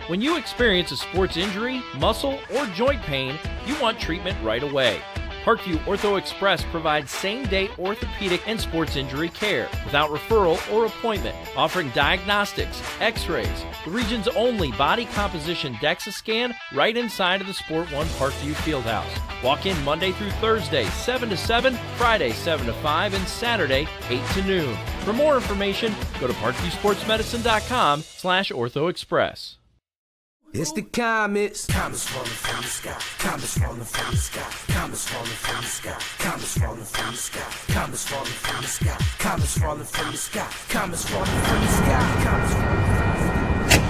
When you experience a sports injury, muscle, or joint pain, you want treatment right away. Parkview Ortho Express provides same-day orthopedic and sports injury care without referral or appointment, offering diagnostics, x-rays, the region's only body composition DEXA scan right inside of the Sport One Parkview Fieldhouse. Walk in Monday through Thursday, 7 to 7, Friday, 7 to 5, and Saturday, 8 to noon. For more information, go to parkviewsportsmedicine.com/orthoexpress. It's the comets. Comets falling from the sky. Comets falling from the sky. Comets falling from the sky. Comets falling from the sky. Comets falling from the sky. Comets falling from the sky. Comets falling from the sky. Comets falling from the sky.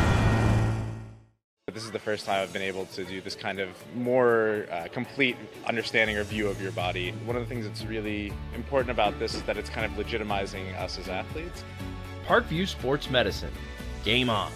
This is the first time I've been able to do this kind of more complete understanding or view of your body. One of the things that's really important about this is that it's kind of legitimizing us as athletes. Parkview Sports Medicine. Game on.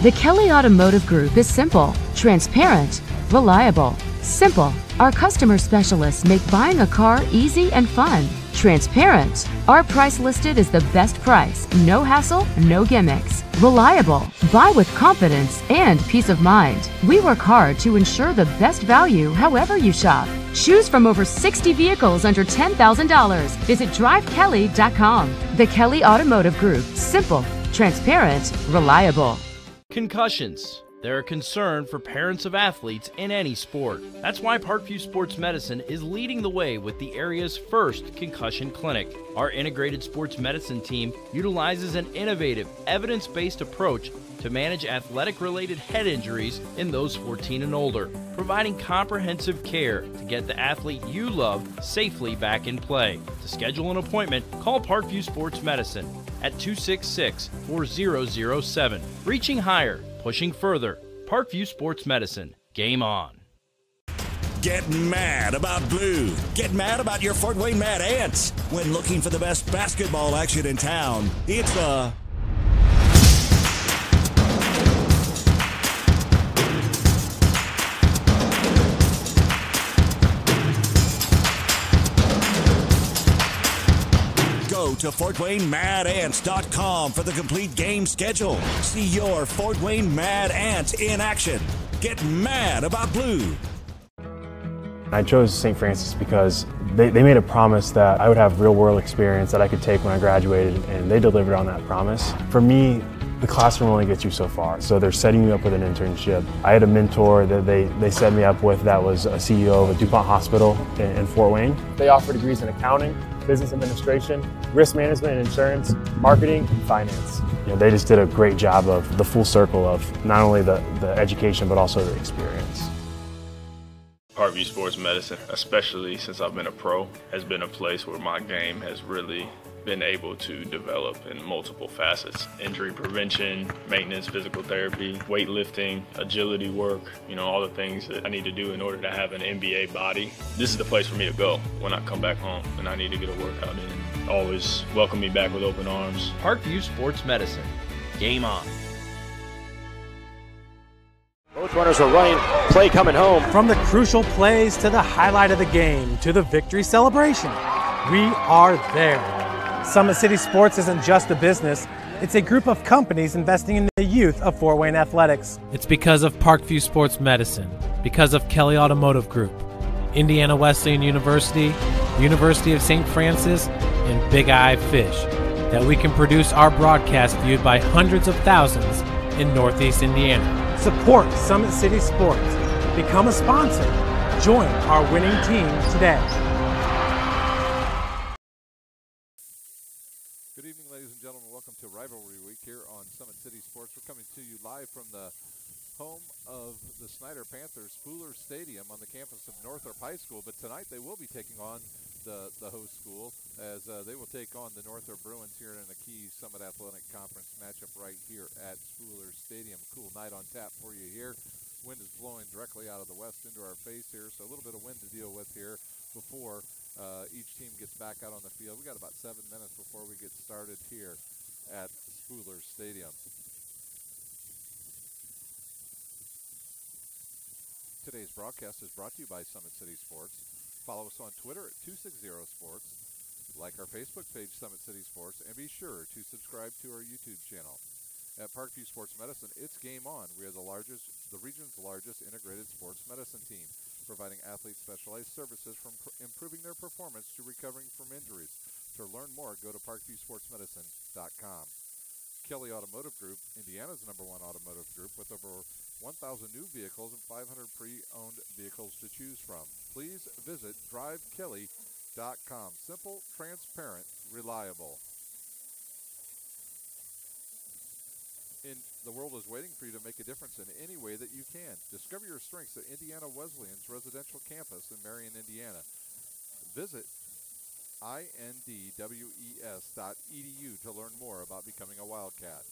The Kelly Automotive Group is simple, transparent, reliable. Simple. Our customer specialists make buying a car easy and fun. Transparent. Our price listed is the best price. No hassle, no gimmicks. Reliable. Buy with confidence and peace of mind. We work hard to ensure the best value however you shop. Choose from over 60 vehicles under $10,000. Visit drivekelly.com. The Kelly Automotive Group. Simple, transparent, reliable. Concussions. They're a concern for parents of athletes in any sport. That's why Parkview Sports Medicine is leading the way with the area's first concussion clinic. Our integrated sports medicine team utilizes an innovative, evidence-based approach to manage athletic-related head injuries in those 14 and older, providing comprehensive care to get the athlete you love safely back in play. To schedule an appointment, call Parkview Sports Medicine at 266-4007. Reaching higher, pushing further. Parkview Sports Medicine. Game on. Get mad about blue. Get mad about your Fort Wayne Mad Ants. When looking for the best basketball action in town, it's Go to FortWayneMadAnts.com for the complete game schedule. See your Fort Wayne Mad Ants in action. Get mad about blue. I chose St. Francis because they made a promise that I would have real-world experience that I could take when I graduated, and they delivered on that promise. For me, the classroom only gets you so far, so they're setting you up with an internship. I had a mentor that they set me up with that was a CEO of a DuPont hospital in Fort Wayne. They offer degrees in accounting, business administration, risk management and insurance, marketing, and finance. They just did a great job of the full circle of not only the education but also the experience. Parkview Sports Medicine, especially since I've been a pro, has been a place where my game has really been able to develop in multiple facets. Injury prevention, maintenance, physical therapy, weightlifting, agility work, all the things that I need to do in order to have an NBA body. This is the place for me to go when I come back home and I need to get a workout in. Always welcome me back with open arms. Parkview Sports Medicine. Game on. Both runners are running, play coming home. From the crucial plays to the highlight of the game to the victory celebration, we are there. Summit City Sports isn't just a business, it's a group of companies investing in the youth of Fort Wayne athletics. It's because of Parkview Sports Medicine, because of Kelly Automotive Group, Indiana Wesleyan University, University of St. Francis, and Big Eye Fish, that we can produce our broadcast viewed by hundreds of thousands in Northeast Indiana. Support Summit City Sports. Become a sponsor. Join our winning team today. Good evening, ladies and gentlemen. Welcome to Rivalry Week here on Summit City Sports. We're coming to you live from the home of the Snider Panthers, Fuller Stadium on the campus of Northrop High School. But tonight they will be taking on the host school, as they will take on the Northrop Bruins here in a key Summit Athletic Conference matchup right here at Spooler Stadium. Cool night on tap for you here. Wind is blowing directly out of the west into our face here, so a little bit of wind to deal with here before each team gets back out on the field. We got about 7 minutes before we get started here at Spooler Stadium. Today's broadcast is brought to you by Summit City Sports. Follow us on Twitter at 260sports. Like our Facebook page, Summit City Sports, and be sure to subscribe to our YouTube channel. At Parkview Sports Medicine, it's game on. We are the region's largest integrated sports medicine team, providing athletes specialized services from improving their performance to recovering from injuries. To learn more, go to parkviewsportsmedicine.com. Kelly Automotive Group, Indiana's #1 automotive group, with over 1,000 new vehicles and 500 pre-owned vehicles to choose from. Please visit drivekelly.com. Simple, transparent, reliable. The world is waiting for you to make a difference in any way that you can. Discover your strengths at Indiana Wesleyan's residential campus in Marion, Indiana. Visit indwes.edu to learn more about becoming a Wildcat.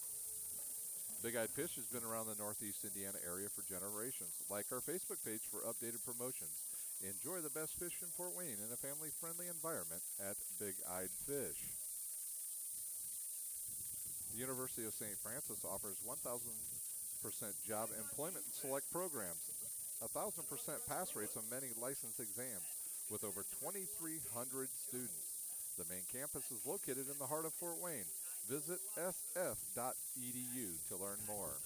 Big Eyed Fish has been around the Northeast Indiana area for generations. Like our Facebook page for updated promotions. Enjoy the best fish in Fort Wayne in a family-friendly environment at Big Eyed Fish. The University of St. Francis offers 1,000% job employment and select programs, 1,000% pass rates on many licensed exams, with over 2,300 students. The main campus is located in the heart of Fort Wayne. Visit sf.edu to learn more.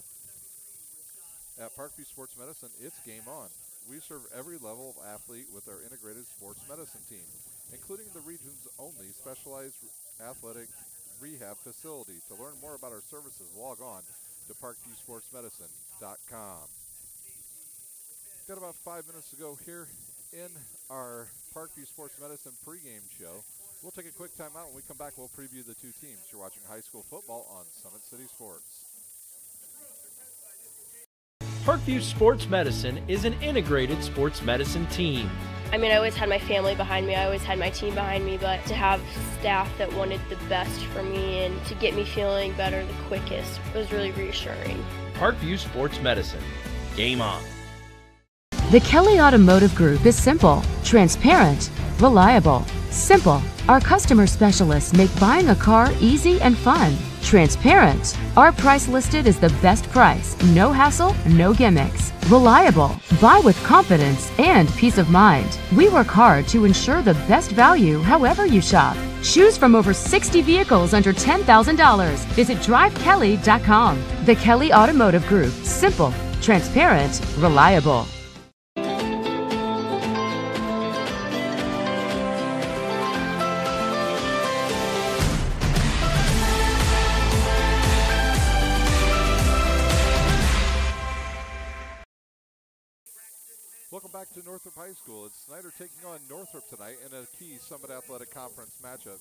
At Parkview Sports Medicine, it's game on. We serve every level of athlete with our integrated sports medicine team, including the region's only specialized athletic rehab facility. To learn more about our services, log on to parkviewsportsmedicine.com. Got about 5 minutes to go here in our Parkview Sports Medicine pregame show. We'll take a quick time out. When we come back, we'll preview the two teams. You're watching high school football on Summit City Sports. Parkview Sports Medicine is an integrated sports medicine team. I mean, I always had my family behind me. I always had my team behind me, but to have staff that wanted the best for me and to get me feeling better the quickest was really reassuring. Parkview Sports Medicine. Game on. The Kelly Automotive Group is simple, transparent, reliable. Simple. Our customer specialists make buying a car easy and fun. Transparent. Our price listed is the best price. No hassle, no gimmicks. Reliable. Buy with confidence and peace of mind. We work hard to ensure the best value however you shop. Choose from over 60 vehicles under $10,000. Visit drivekelly.com. The Kelly Automotive Group. Simple, transparent, reliable. Welcome back to Northrop High School. It's Snider taking on Northrop tonight in a key Summit Athletic Conference matchup.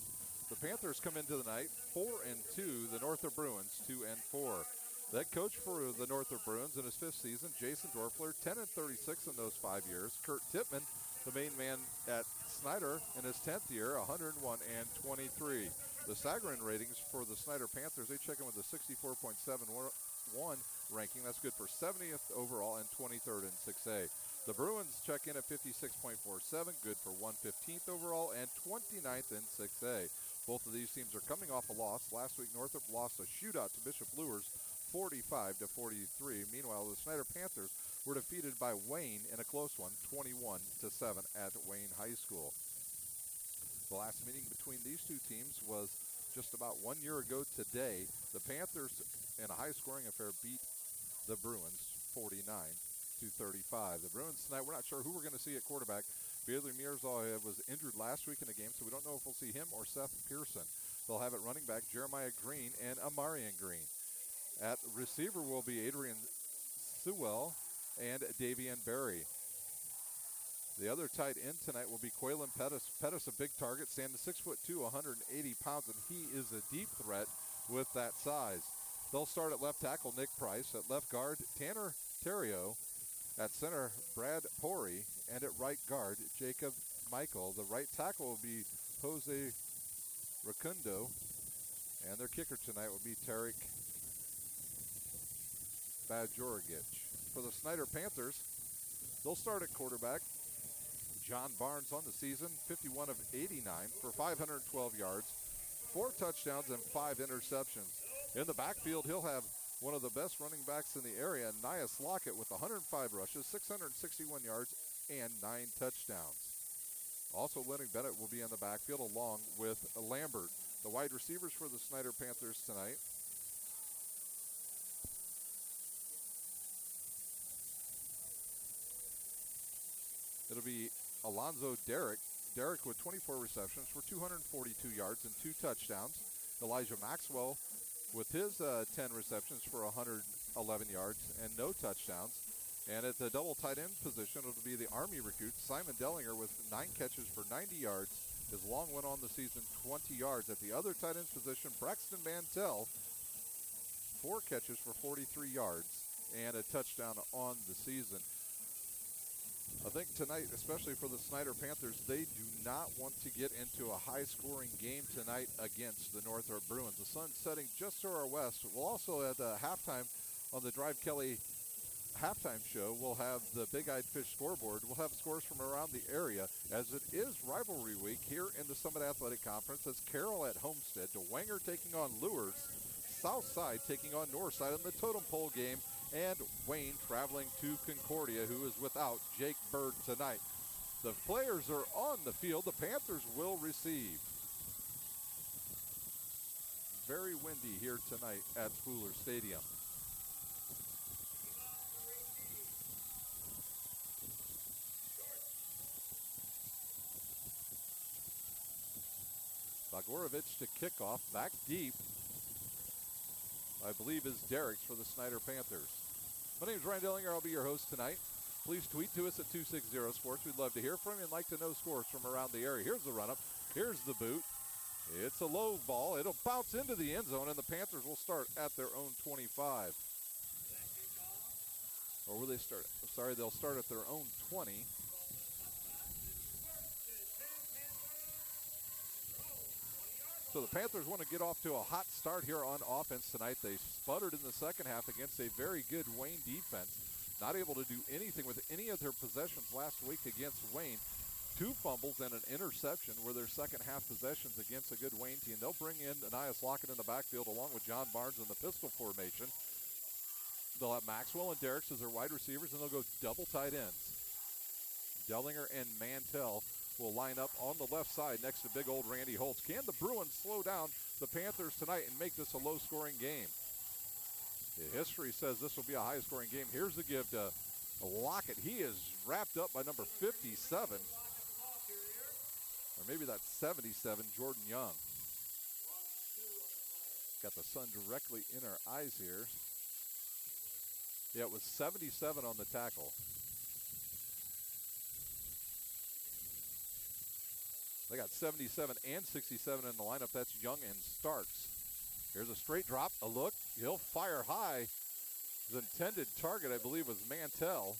The Panthers come into the night 4-2. The Northrop Bruins 2-4. The head coach for the Northrop Bruins in his 5th season, Jason Dorfler, 10-36 in those 5 years. Kurt Tippmann, the main man at Snider, in his 10th year, 101-23. The Sagarin ratings for the Snider Panthers, they check in with a 64.71 ranking. That's good for 70th overall and 23rd in 6A. The Bruins check in at 56.47, good for 115th overall and 29th in 6A. Both of these teams are coming off a loss. Last week, Northrop lost a shootout to Bishop Luers, 45-43. Meanwhile, the Snider Panthers were defeated by Wayne in a close one, 21-7 at Wayne High School. The last meeting between these two teams was just about 1 year ago today. The Panthers, in a high-scoring affair, beat the Bruins 49-35. The Bruins tonight, we're not sure who we're going to see at quarterback. Bailey Mirzahev was injured last week in the game, so we don't know if we'll see him or Seth Pearson. They'll have at running back Jeremiah Green and Amarian Green. At receiver will be Adrian Sewell and Davian Berry. The other tight end tonight will be Quaylen Pettis. Pettis, a big target, standing 6'2", 180 pounds, and he is a deep threat with that size. They'll start at left tackle Nick Price, at left guard Tanner Terrio, at center Brad Pori, and at right guard Jacob Michael. The right tackle will be Jose Rakundo. And their kicker tonight will be Tarek Bajorgic. For the Snider Panthers, they'll start at quarterback. John Barnes on the season, 51 of 89 for 512 yards, 4 touchdowns, and 5 interceptions. In the backfield, he'll have one of the best running backs in the area, Nias Lockett, with 105 rushes, 661 yards, and 9 touchdowns. Also, Lenny Bennett will be in the backfield along with Lambert. The wide receivers for the Snider Panthers tonight. It'll be Alonzo Derrick. Derrick with 24 receptions for 242 yards and 2 touchdowns. Elijah Maxwell with his 10 receptions for 111 yards and no touchdowns. And at the double tight end position, it'll be the Army recruit, Simon Dellinger, with 9 catches for 90 yards. His long one on the season, 20 yards. At the other tight end position, Braxton Mantell, 4 catches for 43 yards and a touchdown on the season. I think tonight, especially for the Snider Panthers, they do not want to get into a high-scoring game tonight against the Northrop Bruins. The sun's setting just to our west. We'll also, at the halftime on the Drive Kelly halftime show, we'll have the Big Eyed Fish scoreboard. We'll have scores from around the area, as it is rivalry week here in the Summit Athletic Conference. As Carroll at Homestead, DeWanger taking on Lures, Southside taking on Northside in the totem pole game, and Wayne traveling to Concordia, who is without Jake Bird tonight. The players are on the field. The Panthers will receive. Very windy here tonight at Spooler Stadium. Bagorovich to kickoff, back deep. I believe is Derrick's for the Snider Panthers. My name is Ryan Dellinger. I'll be your host tonight. Please tweet to us at 260 Sports. We'd love to hear from you and like to know scores from around the area. Here's the run-up. Here's the boot. It's a low ball. It'll bounce into the end zone, and the Panthers will start at their own 25. Or will they start? Sorry, they'll start at their own 20. So the Panthers want to get off to a hot start here on offense tonight. They sputtered in the second half against a very good Wayne defense. Not able to do anything with any of their possessions last week against Wayne. 2 fumbles and an interception were their second half possessions against a good Wayne team. They'll bring in Anias Lockett in the backfield along with John Barnes in the pistol formation. They'll have Maxwell and Derricks as their wide receivers, and they'll go double tight ends. Dellinger and Mantell will line up on the left side next to big old Randy Holtz. Can the Bruins slow down the Panthers tonight and make this a low-scoring game? The history says this will be a high-scoring game. Here's the give to Lockett. He is wrapped up by number 57. Or maybe that's 77, Jordan Young. Got the sun directly in our eyes here. Yeah, it was 77 on the tackle. They got 77 and 67 in the lineup. That's Young and Starks. Here's a straight drop, a look. He'll fire high. His intended target, I believe, was Mantell.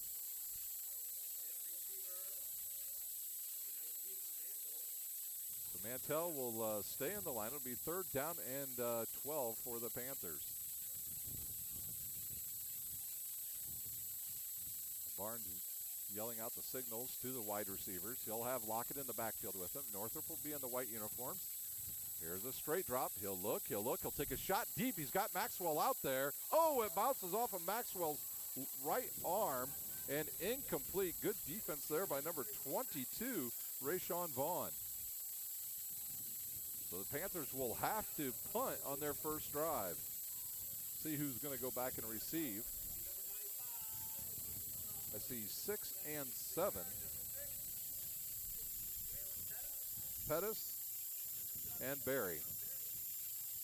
So Mantell will stay in the line. It'll be 3rd down and 12 for the Panthers. Barnes yelling out the signals to the wide receivers. He'll have Lockett in the backfield with him. Northrop will be in the white uniforms. Here's a straight drop. He'll look. He'll take a shot deep. He's got Maxwell out there. Oh, it bounces off of Maxwell's right arm and incomplete. Good defense there by number 22, Rayshawn Vaughn. So the Panthers will have to punt on their first drive. See who's going to go back and receive. I see 6 and 7. Pettis and Barry.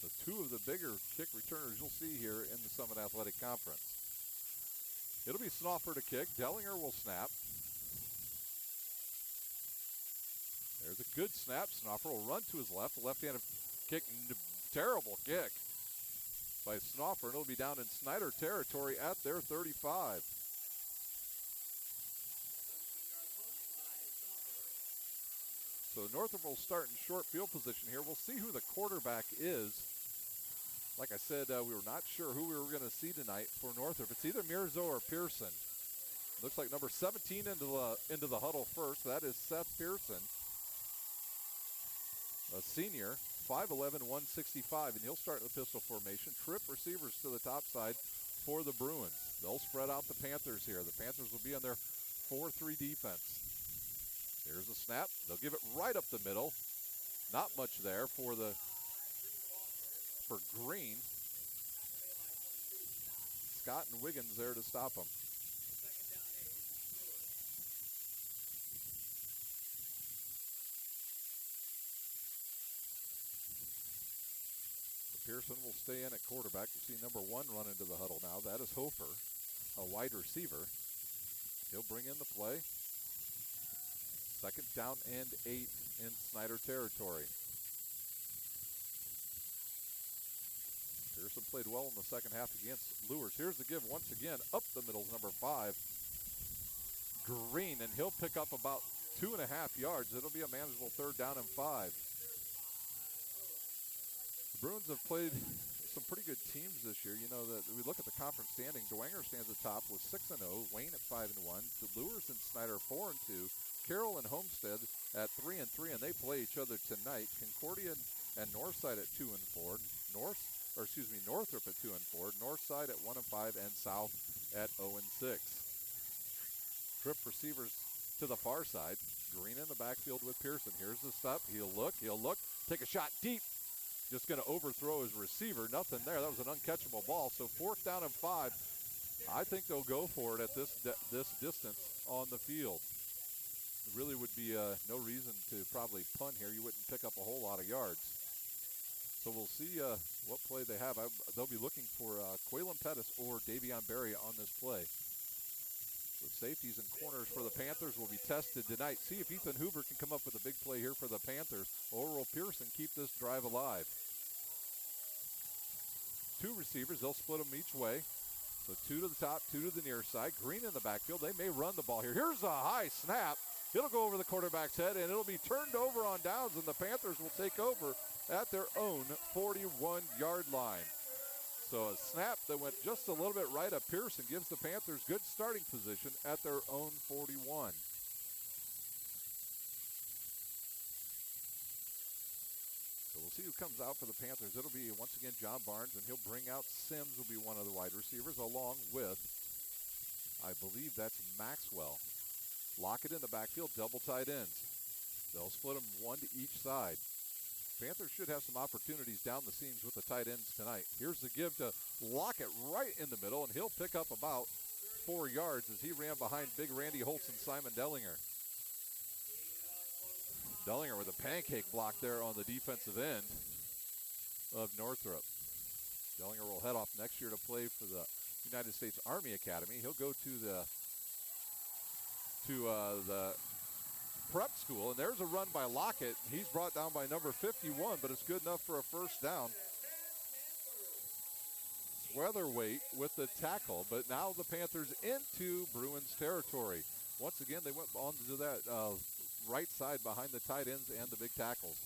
So 2 of the bigger kick returners you'll see here in the Summit Athletic Conference. It'll be Snoffer to kick. Dellinger will snap. There's a good snap. Snoffer will run to his left. The left-handed kick, terrible kick by Snoffer, and it'll be down in Snider territory at their 35. So Northrop will start in short field position here. We'll see who the quarterback is. Like I said, we were not sure who we were going to see tonight for Northrop. It's either Mirzo or Pearson. Looks like number 17 into the huddle first. That is Seth Pearson, a senior, 5'11", 165, and he'll start in the pistol formation. Trip receivers to the top side for the Bruins. They'll spread out the Panthers here. The Panthers will be on their 4-3 defense. Here's a snap. They'll give it right up the middle. Not much there for Green. Scott and Wiggins there to stop him. Pearson will stay in at quarterback. You see number 1 run into the huddle now. That is Hofer, a wide receiver. He'll bring in the play. 2nd down and 8 in Snider territory. Pearson played well in the second half against Lures. Here's the give once again. Up the middle, number 5. Green, and he'll pick up about 2.5 yards. It'll be a manageable 3rd down and 5. The Bruins have played some pretty good teams this year. You know, that we look at the conference standing. Dwenger stands atop with 6-0. Wayne at 5-1. The Lures and Snider 4-2. Carroll and Homestead at 3-3, and they play each other tonight. Concordia and Northside at 2-4. Northrop at 2-4. Northside at 1-5, and South at 0-6. Trip receivers to the far side. Green in the backfield with Pearson. Here's the stop. He'll look. Take a shot deep. Just going to overthrow his receiver. Nothing there. That was an uncatchable ball. So 4th down and 5. I think they'll go for it at this distance on the field. There really would be no reason to probably punt here. You wouldn't pick up a whole lot of yards. So we'll see what play they have. They'll be looking for Quaylen Pettis or Davion Berry on this play. The safeties and corners for the Panthers will be tested tonight. See if Ethan Hoover can come up with a big play here for the Panthers, or will Pearson keep this drive alive? 2 receivers, they'll split them each way. So 2 to the top, 2 to the near side. Green in the backfield. They may run the ball here. Here's a high snap. It'll go over the quarterback's head, and it'll be turned over on downs, and the Panthers will take over at their own 41-yard line. So a snap that went just a little bit right of Pearson gives the Panthers good starting position at their own 41. So we'll see who comes out for the Panthers. It'll be, once again, John Barnes, and he'll bring out Sims, will be one of the wide receivers, along with, I believe that's Maxwell. Lockett in the backfield, double tight ends. They'll split them 1 to each side. Panthers should have some opportunities down the seams with the tight ends tonight. Here's the give to Lockett right in the middle, and he'll pick up about 4 yards as he ran behind big Randy Holtz and Simon Dellinger. Dellinger with a pancake block there on the defensive end of Northrop. Dellinger will head off next year to play for the United States Army Academy. He'll go to the prep school, and there's a run by Lockett. He's brought down by number 51, but it's good enough for a 1st down. Weatherwaite with the tackle, but now the Panthers into Bruins territory. Once again, they went on to do that right side behind the tight ends and the big tackles.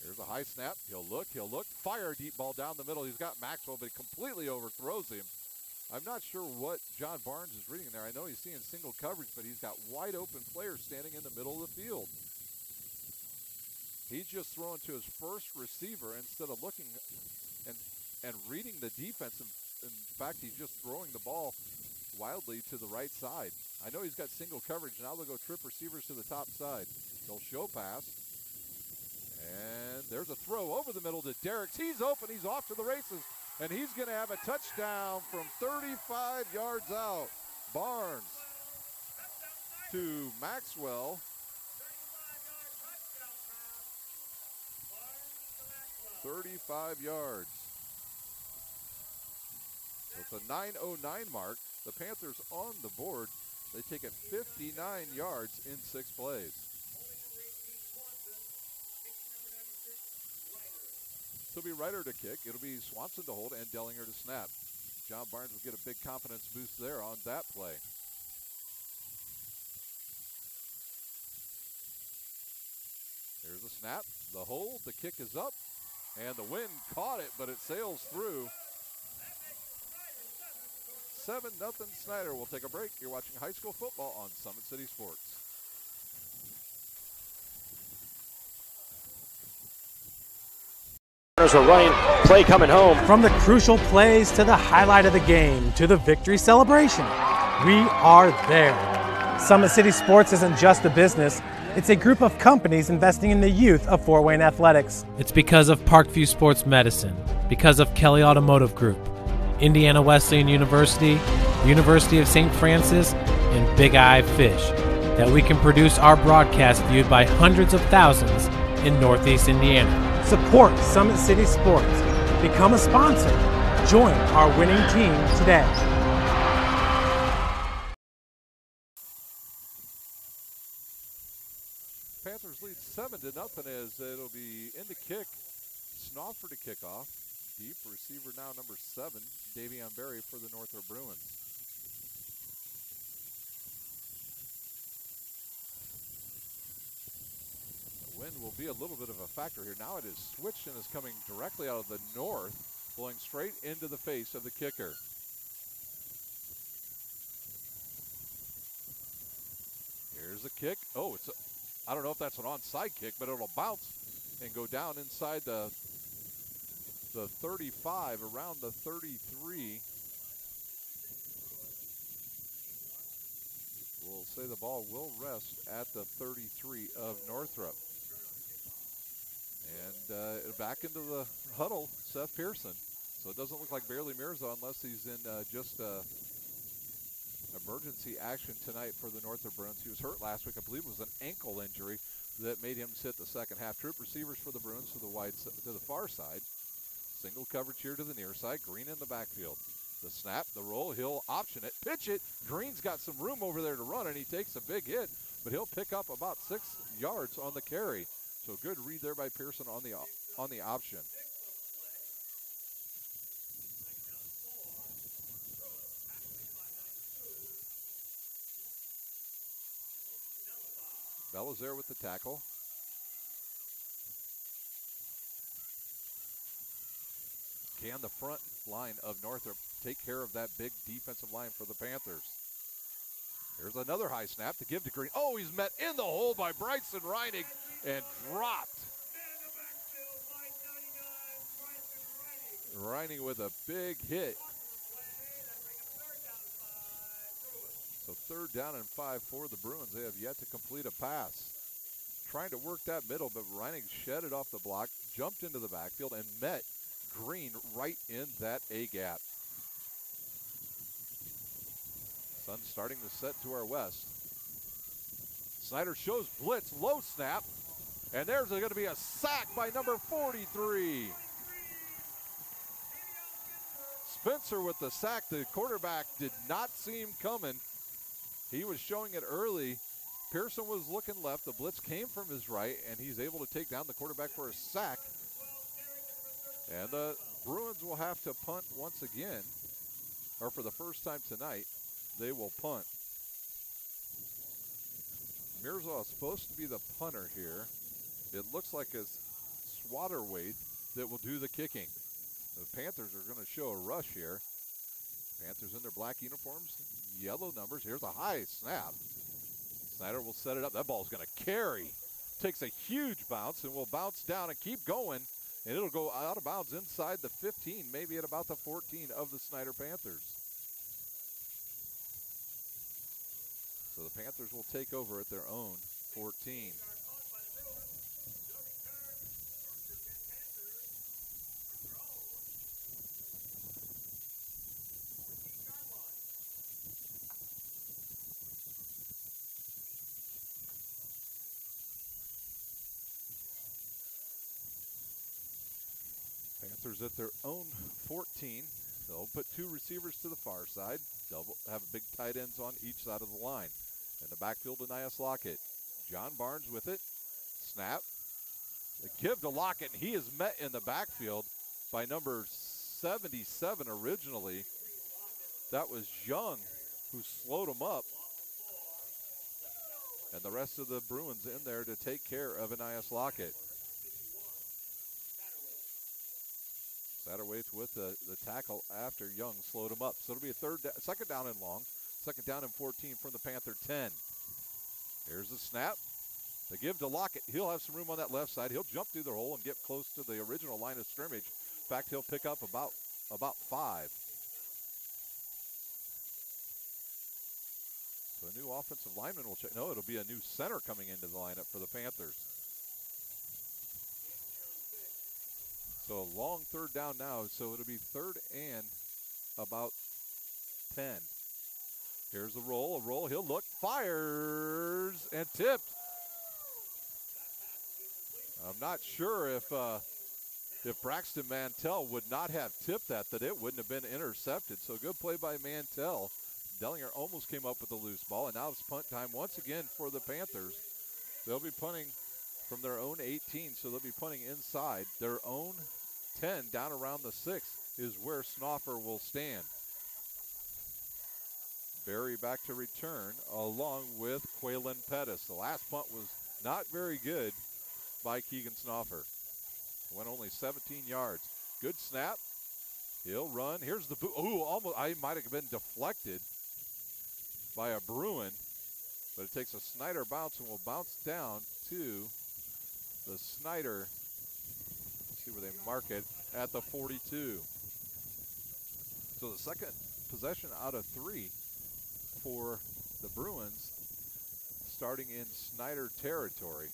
Here's a high snap. He'll look, fire a deep ball down the middle. He's got Maxwell, but he completely overthrows him. I'm not sure what John Barnes is reading there. I know he's seeing single coverage, but he's got wide open players standing in the middle of the field. He's just throwing to his first receiver instead of looking and reading the defense. In fact, he's just throwing the ball wildly to the right side. I know he's got single coverage. Now they'll go trip receivers to the top side. They'll show pass. And there's a throw over the middle to Derricks. He's open. He's off to the races. And he's going to have a touchdown from 35 yards out. Barnes to Maxwell. 35 yards. So it's a 9:09 mark. The Panthers on the board. They take it 59 yards in 6 plays. It'll be Ryder to kick. It'll be Swanson to hold and Dellinger to snap. John Barnes will get a big confidence boost there on that play. snap, the hold, the kick is up, and the wind caught it, but it sails through. 7-0 Snider. We'll take a break. You're watching high school football on Summit City Sports. Are running, play coming home. From the crucial plays to the highlight of the game to the victory celebration, we are there. Summit City Sports isn't just a business, it's a group of companies investing in the youth of Fort Wayne athletics. It's because of Parkview Sports Medicine, because of Kelly Automotive Group, Indiana Wesleyan University, University of St. Francis, and Big Eye Fish, that we can produce our broadcast viewed by hundreds of thousands in Northeast Indiana. Support Summit City Sports. Become a sponsor. Join our winning team today. Panthers lead 7-0 as it'll be in the kick. Snoffer to kick off. Deep receiver now number 7, Davion Berry for the Northrop Bruins. The wind will be a little bit of a factor here. Now it is switched and is coming directly out of the north, blowing straight into the face of the kicker. Here's a kick. Oh, I don't know if that's an onside kick, but it'll bounce and go down inside the 35, around the 33. We'll say the ball will rest at the 33 of Northrop. And back into the huddle, Seth Pearson. So it doesn't look like Barely Mirza unless he's in just emergency action tonight for the Northrop Bruins. He was hurt last week. I believe it was an ankle injury that made him sit the second half. Troop receivers for the Bruins to the far side. Single coverage here to the near side. Green in the backfield. The snap, the roll, he'll option it, pitch it. Green's got some room over there to run, and he takes a big hit, but he'll pick up about 6 yards on the carry. So good read there by Pearson on the option. Bella's there with the tackle. Can the front line of Northrop take care of that big defensive line for the Panthers? Here's another high snap to give to Green. Oh, he's met in the hole by Bryson Reining and dropped. Reining with a big hit. So 3rd down and 5 for the Bruins. They have yet to complete a pass. Trying to work that middle, but Reining shed it off the block, jumped into the backfield, and met Green right in that A-gap. Sun starting to set to our west. Snider shows blitz, low snap, and there's going to be a sack by number 43. Spencer with the sack. The quarterback did not see him coming. He was showing it early. Pearson was looking left. The blitz came from his right, and he's able to take down the quarterback for a sack. And the Bruins will have to punt once again, or for the first time tonight, they will punt. Mirza is supposed to be the punter here. It looks like it's Swatterwaite that will do the kicking. The Panthers are going to show a rush here. Panthers in their black uniforms, yellow numbers. Here's a high snap. Snider will set it up. That ball's going to carry. Takes a huge bounce and will bounce down and keep going. And it'll go out of bounds inside the 15, maybe at about the 14 of the Snider Panthers. So the Panthers will take over at their own 14. Panthers at their own 14. They'll put 2 receivers to the far side. They'll have big tight ends on each side of the line. In the backfield, Anias Lockett. John Barnes with it. Snap. The give to Lockett, and he is met in the backfield by number 77 originally. That was Young who slowed him up. And the rest of the Bruins in there to take care of Anias Lockett. Satterwaite with the tackle after Young slowed him up. So it'll be a second down and long. Second down and 14 from the Panther 10. Here's the snap. The give to Lockett. He'll have some room on that left side. He'll jump through the hole and get close to the original line of scrimmage. In fact, he'll pick up about 5. So a new offensive lineman will check. No, it'll be a new center coming into the lineup for the Panthers. So a long third down now. So it'll be third and about 10. Here's the roll. A roll. He'll look. Fires and tipped. I'm not sure if Braxton Mantell would not have tipped that it wouldn't have been intercepted. So good play by Mantell. Dellinger almost came up with the loose ball, and now it's punt time once again for the Panthers. They'll be punting from their own 18, so they'll be punting inside. Their own 10 down around the 6 is where Snoffer will stand. Berry back to return along with Quaylen Pettis. The last punt was not very good by Keegan Snoffer. Went only 17 yards. Good snap. He'll run. Here's the boot. Oh, almost. I might have been deflected by a Bruin, but it takes a Snider bounce and will bounce down to the Snider. Let's see where they mark it at the 42. So the second possession out of 3 for the Bruins, starting in Snider territory.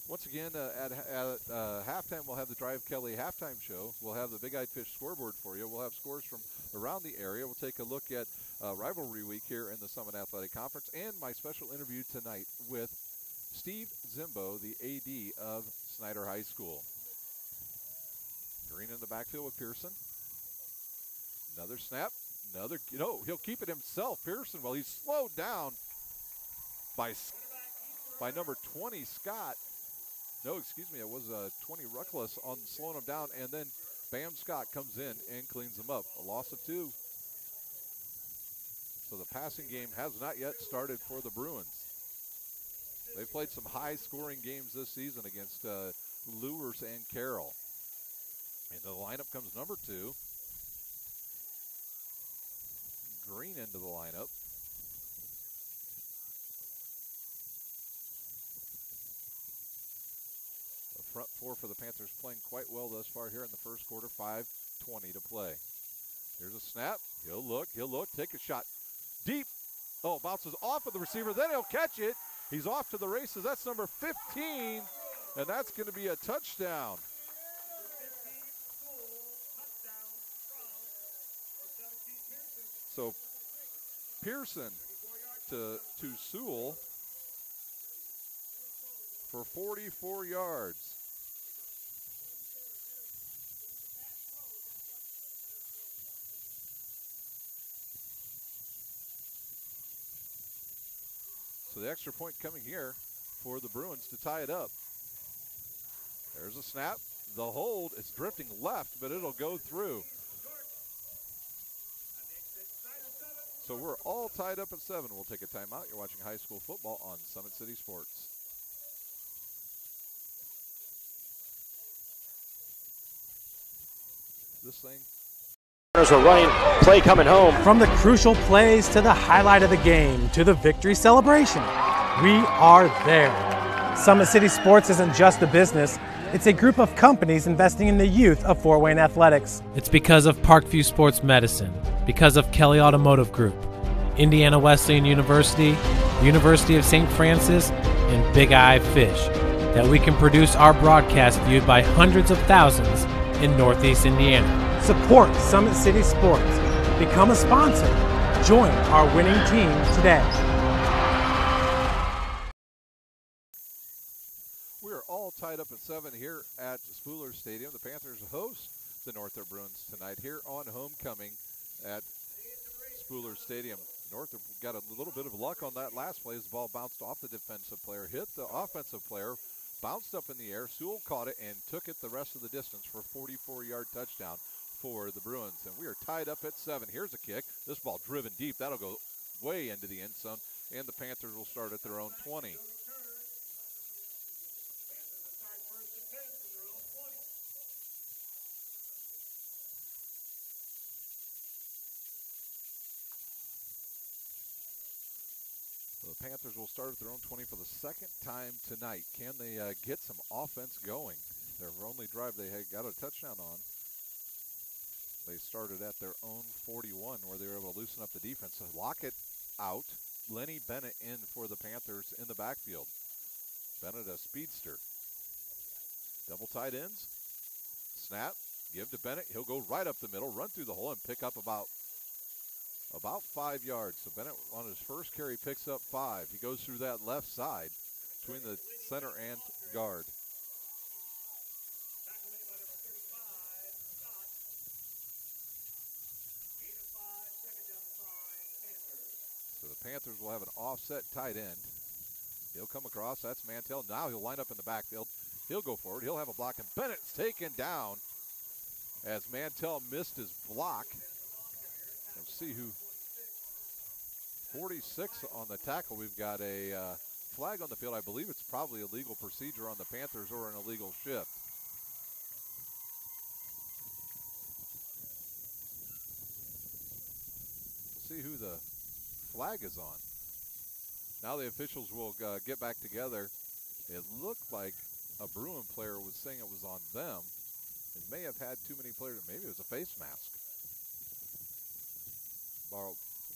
Once again, at halftime, we'll have the Drive Kelly halftime show. We'll have the Big Eyed Fish scoreboard for you. We'll have scores from around the area. We'll take a look at rivalry week here in the Summit Athletic Conference and my special interview tonight with Steve Zimbo, the AD of Snider High School. Green in the backfield with Pearson. Another snap. He'll keep it himself. Pearson, well, he's slowed down by number 20, Scott. No, excuse me, it was 20 Ruckless on slowing him down, and then Bam Scott comes in and cleans him up. A loss of 2. So the passing game has not yet started for the Bruins. They've played some high-scoring games this season against Lewers and Carroll. Into the lineup comes number 2. Green into the lineup. The front 4 for the Panthers playing quite well thus far here in the first quarter. 5:20 to play. Here's a snap. He'll look, take a shot. Deep. Oh, bounces off of the receiver. Then he'll catch it. He's off to the races. That's number 15, and that's going to be a touchdown. So Pearson to Sewell for 44 yards. So the extra point coming here for the Bruins to tie it up. There's a snap. The hold is drifting left, but it'll go through. So we're all tied up at 7. We'll take a timeout. You're watching high school football on Summit City Sports. This thing. Are running, play coming home. From the crucial plays to the highlight of the game to the victory celebration, we are there. Summit City Sports isn't just a business. It's a group of companies investing in the youth of Fort Wayne athletics. It's because of Parkview Sports Medicine, because of Kelly Automotive Group, Indiana Wesleyan University, University of St. Francis, and Big Eye Fish that we can produce our broadcast viewed by hundreds of thousands in Northeast Indiana. Support Summit City Sports. Become a sponsor. Join our winning team today. We're all tied up at 7 here at Spooler Stadium. The Panthers host the Northrop Bruins tonight here on homecoming at Spooler Stadium. Northrop got a little bit of luck on that last play as the ball bounced off the defensive player, hit the offensive player, bounced up in the air. Sewell caught it and took it the rest of the distance for a 44-yard touchdown for the Bruins. And we are tied up at 7. Here's a kick. This ball driven deep. That'll go way into the end zone, and the Panthers will start at their own 20. Panthers will start at their own 20 for the second time tonight. Can they get some offense going? Their only drive they had got a touchdown on. They started at their own 41 where they were able to loosen up the defense. So Lockett out. Lenny Bennett in for the Panthers in the backfield. Bennett a speedster. Double tight ends. Snap. Give to Bennett. He'll go right up the middle, run through the hole, and pick up about 5 yards. So Bennett on his first carry picks up 5. He goes through that left side between the center and guard. So the Panthers will have an offset tight end. He'll come across. That's Mantell. Now he'll line up in the backfield. He'll go forward. He'll have a block, and Bennett's taken down as Mantell missed his block. Let's see who. 46 on the tackle. We've got a flag on the field. I believe it's probably a legal procedure on the Panthers or an illegal shift. We'll see who the flag is on. Now the officials will get back together. It looked like a Bruin player was saying it was on them. It may have had too many players. Maybe it was a face mask.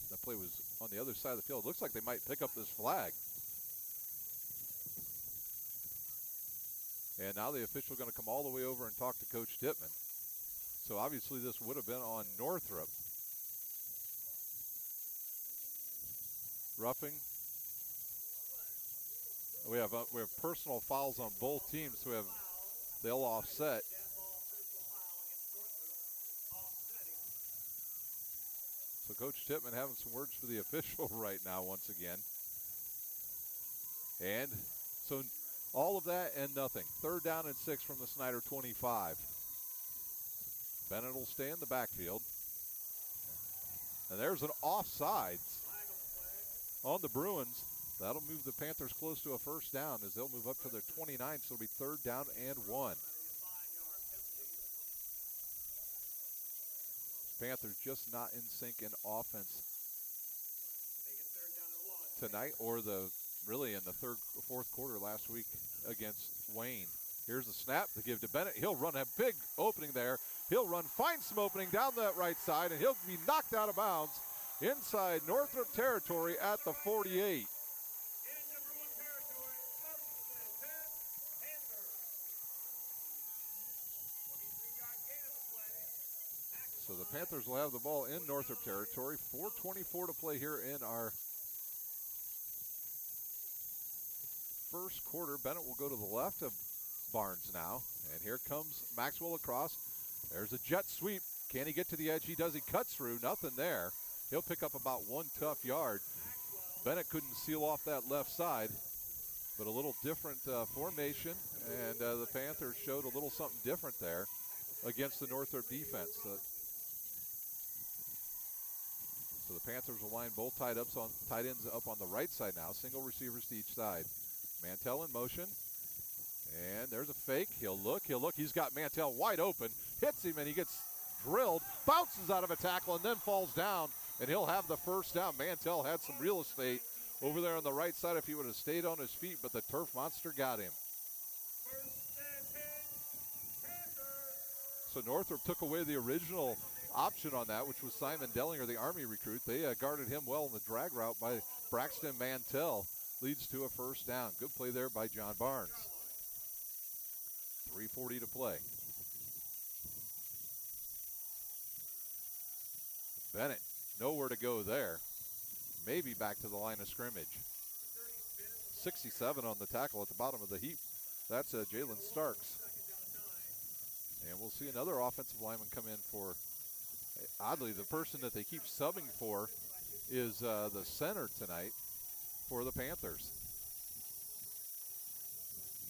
That play was on the other side of the field. It looks like they might pick up this flag. And now the official going to come all the way over and talk to Coach Tippmann. So obviously this would have been on Northrop. Roughing. We have personal fouls on both teams. So they'll offset. So Coach Tippmann having some words for the official right now once again. And so all of that and nothing. 3rd down and 6 from the Snider 25. Bennett will stay in the backfield. And there's an offsides on the Bruins. That'll move the Panthers close to a 1st down as they'll move up to their 29, so it'll be 3rd down and 1. Panthers just not in sync in offense tonight, or really in the 4th quarter last week against Wayne. Here's a snap to give to Bennett. He'll run a big opening there. He'll find some opening down that right side, and he'll be knocked out of bounds inside Northrop territory at the 48. So the Panthers will have the ball in Northrop territory. 4:24 to play here in our first quarter. Bennett will go to the left of Barnes now. And here comes Maxwell across. There's a jet sweep. Can he get to the edge? He does. He cuts through. Nothing there. He'll pick up about 1 tough yard. Bennett couldn't seal off that left side. But a little different formation. And the Panthers showed a little something different there against the Northrop defense. So the Panthers will line both tight ends up on the right side now. Single receivers to each side. Mantell in motion. And there's a fake. He'll look. He's got Mantell wide open. Hits him and he gets drilled. Bounces out of a tackle and then falls down. And he'll have the 1st down. Mantell had some real estate over there on the right side if he would have stayed on his feet, but the turf monster got him. So Northrop took away the original option on that, which was Simon Dellinger, the Army recruit. They guarded him well in the drag route by Braxton Mantell. Leads to a 1st down. Good play there by John Barnes. 3:40 to play. Bennett, nowhere to go there. Maybe back to the line of scrimmage. 67 on the tackle at the bottom of the heap. That's Jalen Starks. And we'll see another offensive lineman come in for, oddly, the person that they keep subbing for is the center tonight for the Panthers.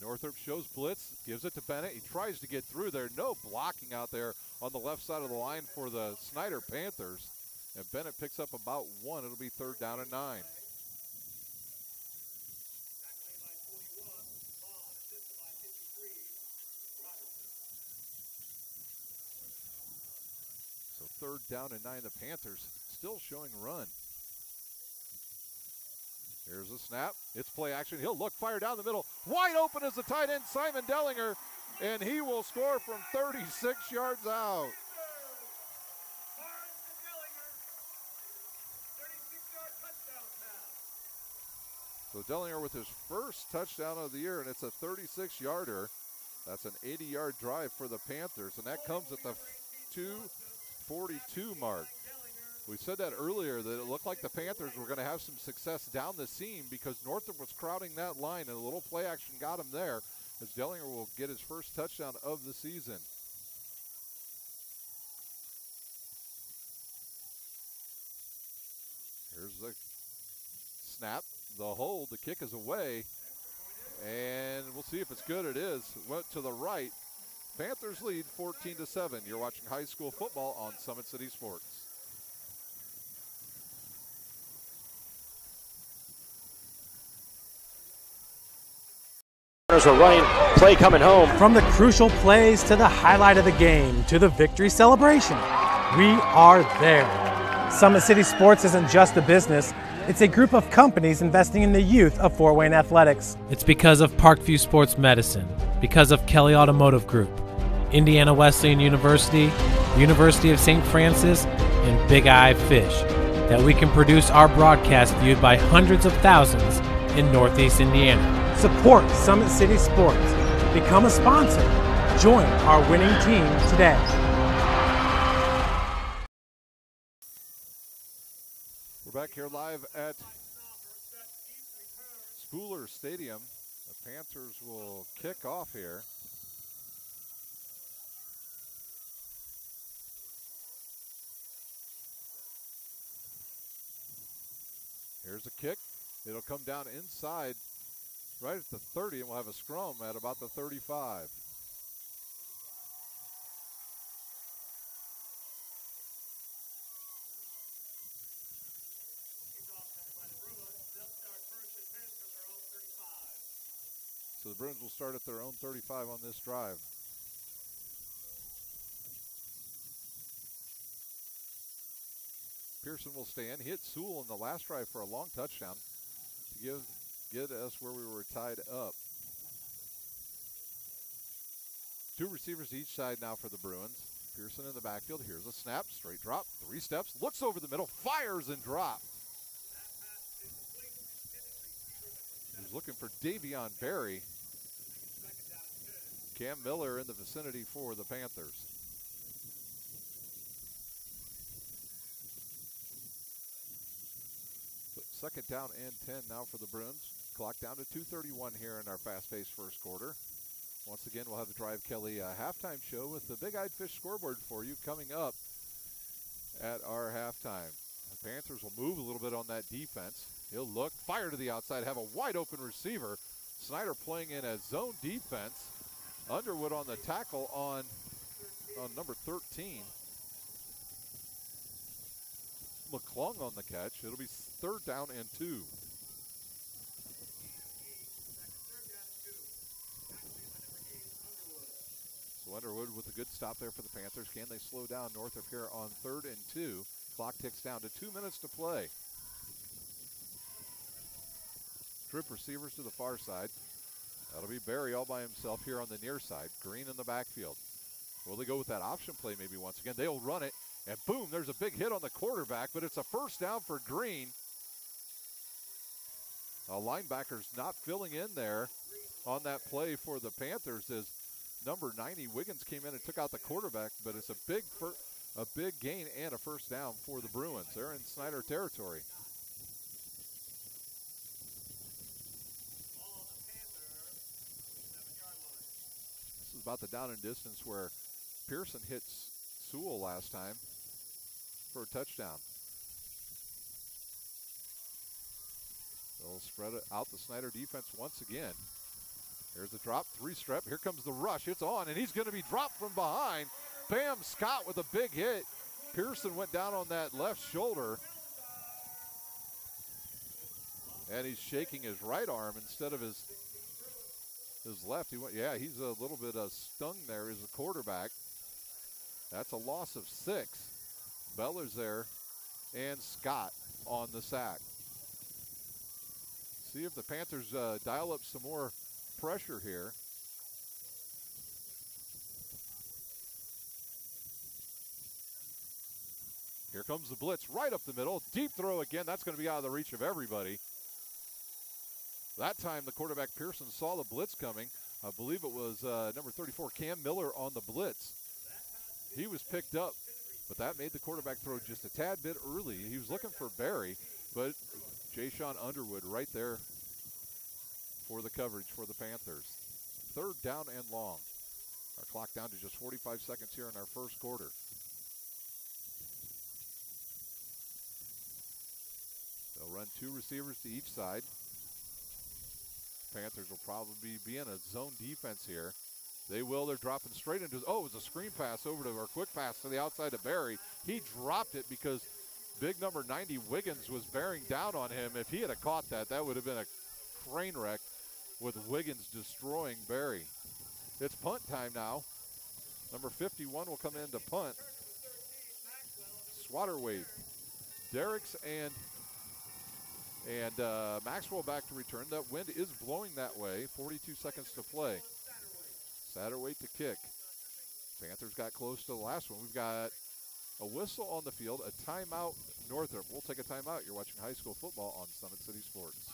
Northrop shows blitz, gives it to Bennett. He tries to get through there. No blocking out there on the left side of the line for the Snider Panthers. And Bennett picks up about 1. It'll be 3rd down and 9. So 3rd down and 9. The Panthers still showing run. Here's a snap. It's play action. He'll look, fire down the middle. Wide open is the tight end, Simon Dellinger, and he will score from 36 yards out. So Dellinger with his first touchdown of the year, and it's a 36-yarder. That's an 80-yard drive for the Panthers, and that comes at the 2:42 mark. We said that earlier, that it looked like the Panthers were going to have some success down the seam because Northrop was crowding that line, and a little play action got him there as Dellinger will get his first touchdown of the season. Here's the snap, the hold, the kick is away, and we'll see if it's good. It is. It went to the right. Panthers lead 14-7. You're watching high school football on Summit City Sports. Are running, play coming home. From the crucial plays to the highlight of the game to the victory celebration, we are there. Summit City Sports isn't just a business, it's a group of companies investing in the youth of Fort Wayne athletics. It's because of Parkview Sports Medicine, because of Kelly Automotive Group, Indiana Wesleyan University, University of St. Francis, and Big Eye Fish, that we can produce our broadcast viewed by hundreds of thousands in Northeast Indiana. Support Summit City Sports. Become a sponsor. Join our winning team today. We're back here live at Spooler Stadium. The Panthers will kick off here. Here's a kick. It'll come down inside right at the 30, and we'll have a scrum at about the 35. So the Bruins will start at their own 35 on this drive. Pearson will stay in. He hit Sewell in the last drive for a long touchdown to get us where we were tied up. Two receivers each side now for the Bruins. Pearson in the backfield. Here's a snap, straight drop, 3 steps, looks over the middle, fires and dropped. He's looking for Davion Berry. Cam Miller in the vicinity for the Panthers. Second down and 10 now for the Bruins. Clock down to 2:31 here in our fast-paced first quarter. Once again, we'll have the Drive Kelly halftime show with the Big-Eyed Fish scoreboard for you coming up at our halftime. The Panthers will move a little bit on that defense. He'll look, fire to the outside, have a wide-open receiver. Snider playing in a zone defense. Underwood on the tackle on number 13. McClung on the catch. It'll be 3rd down and 2. So Underwood with a good stop there for the Panthers. Can they slow down Northrop here on 3rd and 2? Clock ticks down to 2 minutes to play. Trip receivers to the far side. That'll be Barry all by himself here on the near side. Green in the backfield. Will they go with that option play maybe once again? They'll run it. And boom, there's a big hit on the quarterback, but it's a 1st down for Green. Linebacker's not filling in there on that play for the Panthers as number 90, Wiggins, came in and took out the quarterback, but it's a big gain and a 1st down for the Bruins. They're in Snider territory. This is about the down and distance where Pearson hits Sewell last time for a touchdown. They'll spread it out the Snider defense once again. Here's the drop, 3-step. Here comes the rush. It's on, and he's going to be dropped from behind. Bam, Scott with a big hit. Pearson went down on that left shoulder. And he's shaking his right arm instead of his left. He's a little bit stung there as a quarterback. That's a loss of 6. Beller's there, and Scott on the sack. See if the Panthers dial up some more pressure here. Here comes the blitz right up the middle. Deep throw again. That's going to be out of the reach of everybody. That time the quarterback Pearson saw the blitz coming. I believe it was number 34, Cam Miller, on the blitz. He was picked up, but that made the quarterback throw just a tad bit early. He was looking for Barry, but Jay-Sean Underwood right there for the coverage for the Panthers. 3rd down and long. Our clock down to just 45 seconds here in our first quarter. They'll run 2 receivers to each side. Panthers will probably be in a zone defense here. They will. They're dropping straight into, oh, it was a screen pass over to, or quick pass to the outside of Barry. He dropped it because big number 90 Wiggins was bearing down on him. If he had caught that, that would have been a train wreck with Wiggins destroying Barry. It's punt time now. Number 51 will come in to punt. Swatterwade, Derricks and Maxwell back to return. That wind is blowing that way. 42 seconds to play. Satterwhite to kick. Panthers got close to the last one. We've got a whistle on the field, a timeout. Northrop. We'll take a timeout. You're watching high school football on Summit City Sports.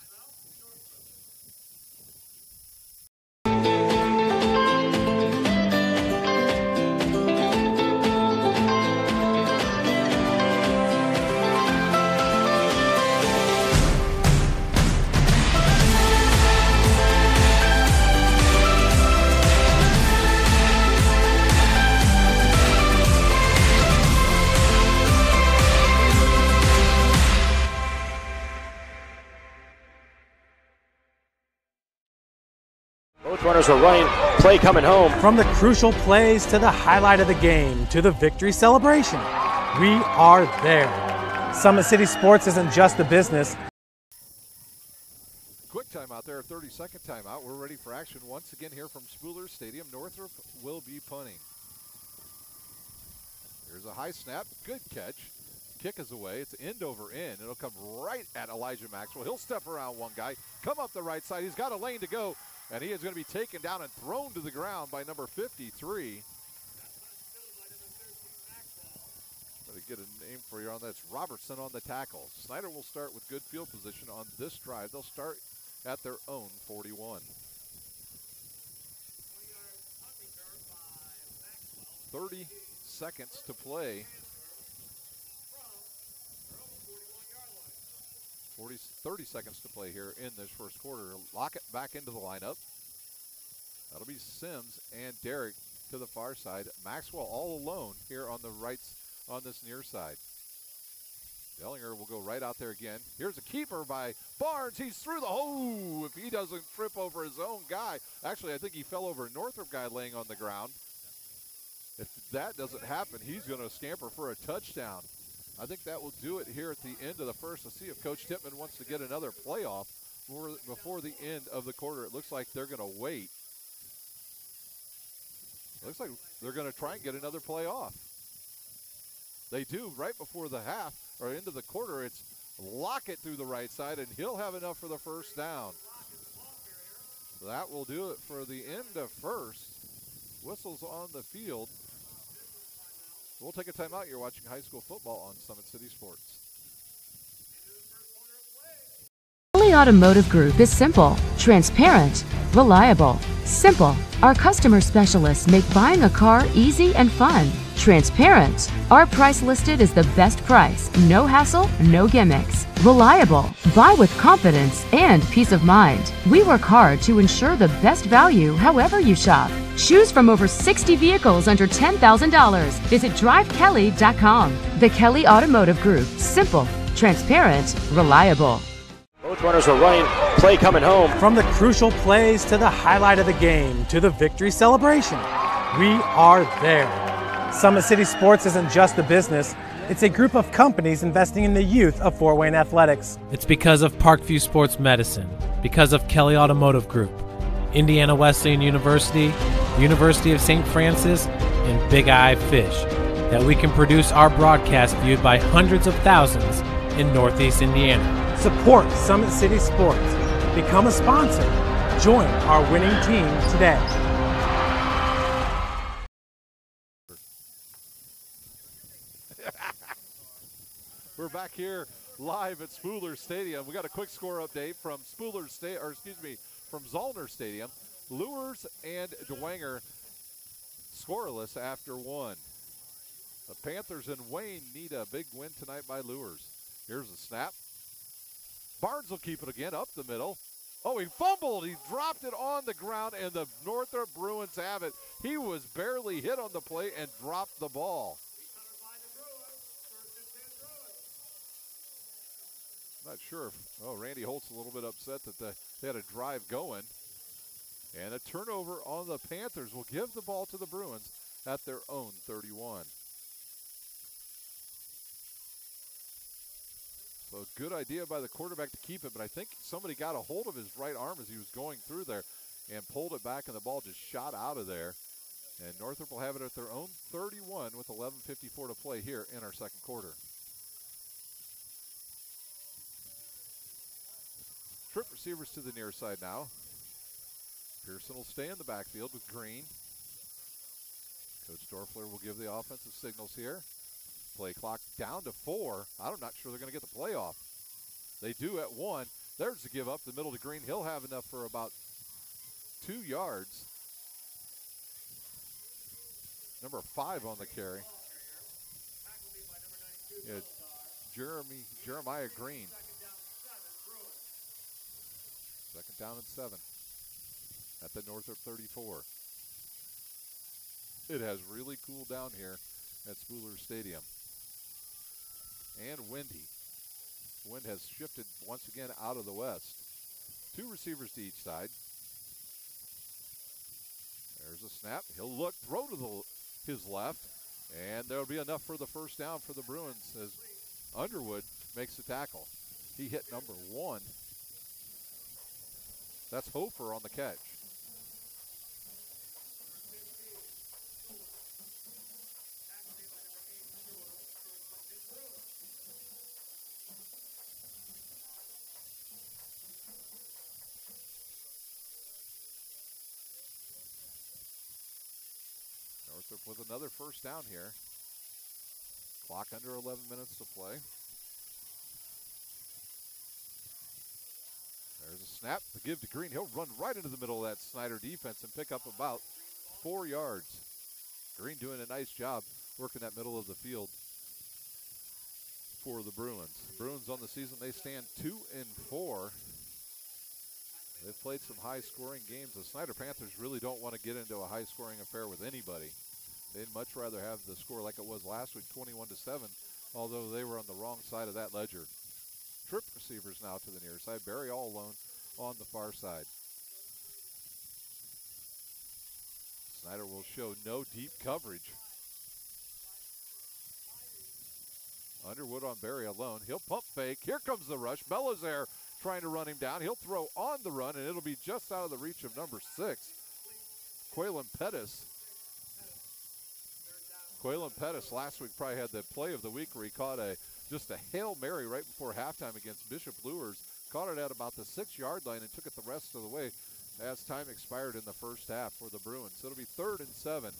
Runners are running, play coming home. From the crucial plays to the highlight of the game to the victory celebration, we are there. Summit City Sports isn't just a business. Quick timeout there, 30-second timeout. We're ready for action once again here from Spooler Stadium. Northrop will be punting. Here's a high snap, good catch. Kick is away, it's end over end. It'll come right at Elijah Maxwell. He'll step around one guy, come up the right side. He's got a lane to go. And he is going to be taken down and thrown to the ground by number 53. Got to get a name for you on that. It's Robertson on the tackle. Snider will start with good field position on this drive. They'll start at their own 41. 30 seconds to play. 30 seconds to play here in this first quarter. Lockett back into the lineup. That'll be Sims and Derrick to the far side. Maxwell all alone here on the right, on this near side. Dellinger will go right out there again. Here's a keeper by Barnes. He's through the hole. If he doesn't trip over his own guy. Actually, I think he fell over a Northrop guy laying on the ground. If that doesn't happen, he's going to scamper for a touchdown. I think that will do it here at the end of the first. Let's see if Coach Tippmann wants to get another playoff before the end of the quarter. It looks like they're going to wait. It looks like they're going to try and get another playoff. They do right before the half or into the quarter. It's Lockett through the right side, and he'll have enough for the first down. So that will do it for the end of first. Whistles on the field. We'll take a timeout. You're watching high school football on Summit City Sports. Kelly Automotive Group is simple, transparent, reliable. Simple. Our customer specialists make buying a car easy and fun. Transparent. Our price listed is the best price. No hassle, no gimmicks. Reliable. Buy with confidence and peace of mind. We work hard to ensure the best value however you shop. Choose from over 60 vehicles under $10,000. Visit drivekelly.com. The Kelly Automotive Group. Simple, transparent, reliable. Both runners are running, play coming home. From the crucial plays to the highlight of the game to the victory celebration, we are there. Summit City Sports isn't just a business. It's a group of companies investing in the youth of Fort Wayne athletics. It's because of Parkview Sports Medicine, because of Kelly Automotive Group, Indiana Wesleyan University, University of St. Francis, and Big Eye Fish, that we can produce our broadcast viewed by hundreds of thousands in Northeast Indiana. Support Summit City Sports. Become a sponsor. Join our winning team today. We're back here live at Spooler Stadium. We got a quick score update from from Zollner Stadium. Luers and Dwenger scoreless after one. The Panthers and Wayne need a big win tonight by Luers. Here's a snap. Barnes will keep it again up the middle. Oh, he fumbled. He dropped it on the ground, and the Northrop Bruins have it. He was barely hit on the play and dropped the ball. Not sure if, Randy Holt's a little bit upset that they had a drive going. And a turnover on the Panthers will give the ball to the Bruins at their own 31. So good idea by the quarterback to keep it, but I think somebody got a hold of his right arm as he was going through there and pulled it back, and the ball just shot out of there. And Northrop will have it at their own 31 with 11:54 to play here in our second quarter. Trip receivers to the near side now. Pearson will stay in the backfield with Green. Coach Dorfler will give the offensive signals here. Play clock down to 4. I'm not sure they're going to get the play off. They do at 1. There's the give up the middle to Green. He'll have enough for about 2 yards. Number 5 on the carry. Yeah, Jeremiah Green. Second down and 7 at the Northrop 34. It has really cooled down here at Spooler Stadium. And windy. The wind has shifted once again out of the west. 2 receivers to each side. There's a snap. He'll look, throw to his left, and there'll be enough for the first down for the Bruins as Underwood makes the tackle. He hit number 1. That's Hofer on the catch. Northrop with another first down here. Clock under 11 minutes to play. There's a snap, the give to Green. He'll run right into the middle of that Snider defense and pick up about 4 yards. Green doing a nice job working that middle of the field for the Bruins. The Bruins on the season, they stand 2-4. They've played some high-scoring games. The Snider Panthers really don't want to get into a high-scoring affair with anybody. They'd much rather have the score like it was last week, 21-7, although they were on the wrong side of that ledger. Trip receivers now to the near side. Barry all alone on the far side. Snider will show no deep coverage. Underwood on Barry alone. He'll pump fake. Here comes the rush. Bella's there trying to run him down. He'll throw on the run, and it'll be just out of the reach of number 6, Quaylen Pettis. Quaylen Pettis last week probably had the play of the week where he caught just a Hail Mary right before halftime against Bishop Luers. Caught it at about the 6-yard line and took it the rest of the way as time expired in the first half for the Bruins. So it'll be 3rd and 7.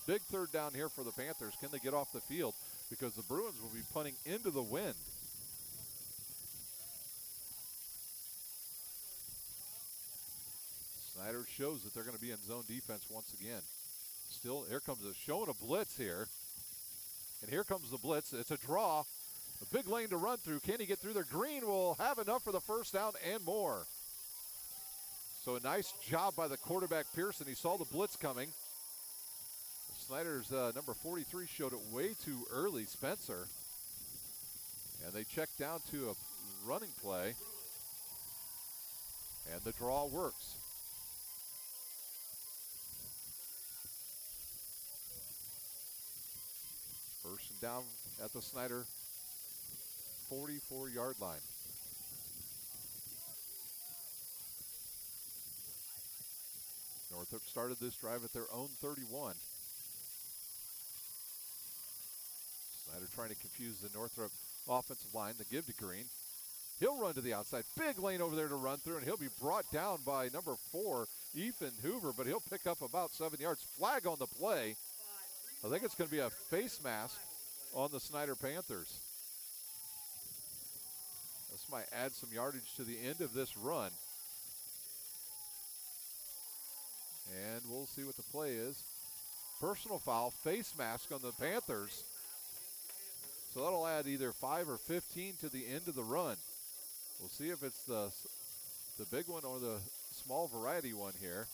Big third down here for the Panthers. Can they get off the field? Because the Bruins will be punting into the wind. Snider shows that they're going to be in zone defense once again. Still, here comes showing a blitz here. And here comes the blitz. It's a draw. A big lane to run through. Can he get through there? Green will have enough for the first down and more. So a nice job by the quarterback, Pearson. He saw the blitz coming. Snider's number 43 showed it way too early, Spencer. And they check down to a running play. And the draw works. First and down at the Snider 44-yard line. Northrop started this drive at their own 31. Snider trying to confuse the Northrop offensive line. The give to Green. He'll run to the outside. Big lane over there to run through, and he'll be brought down by number 4, Ethan Hoover, but he'll pick up about 7 yards. Flag on the play. I think it's going to be a face mask on the Snider Panthers. This might add some yardage to the end of this run. And we'll see what the play is. Personal foul, face mask on the Panthers. So that'll add either 5 or 15 to the end of the run. We'll see if it's the big one or the small variety one here.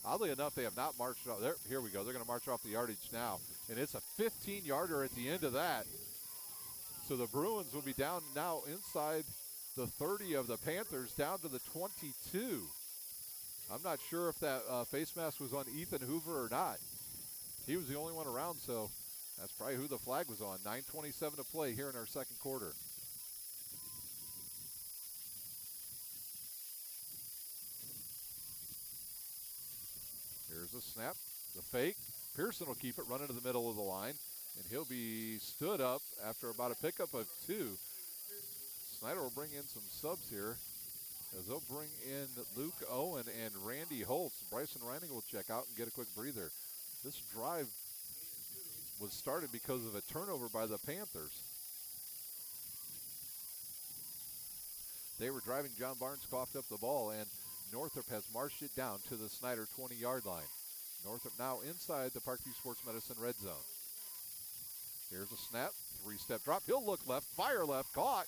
Oddly enough, they have not marched off. Here we go. They're going to march off the yardage now. And it's a 15-yarder at the end of that. So the Bruins will be down now inside the 30 of the Panthers, down to the 22. I'm not sure if that face mask was on Ethan Hoover or not. He was the only one around, so that's probably who the flag was on. 9:27 to play here in our second quarter. Here's a snap, the fake. Pearson will keep it, run into the middle of the line, and he'll be stood up after about a pickup of 2. Snider will bring in some subs here, as they'll bring in Luke Owen and Randy Holtz. Bryson Reining will check out and get a quick breather. This drive was started because of a turnover by the Panthers. They were driving. John Barnes coughed up the ball, and Northrop has marched it down to the Snider 20-yard line. Northrop now inside the Parkview Sports Medicine red zone. Here's a snap, 3-step drop. He'll look left, fire left, caught.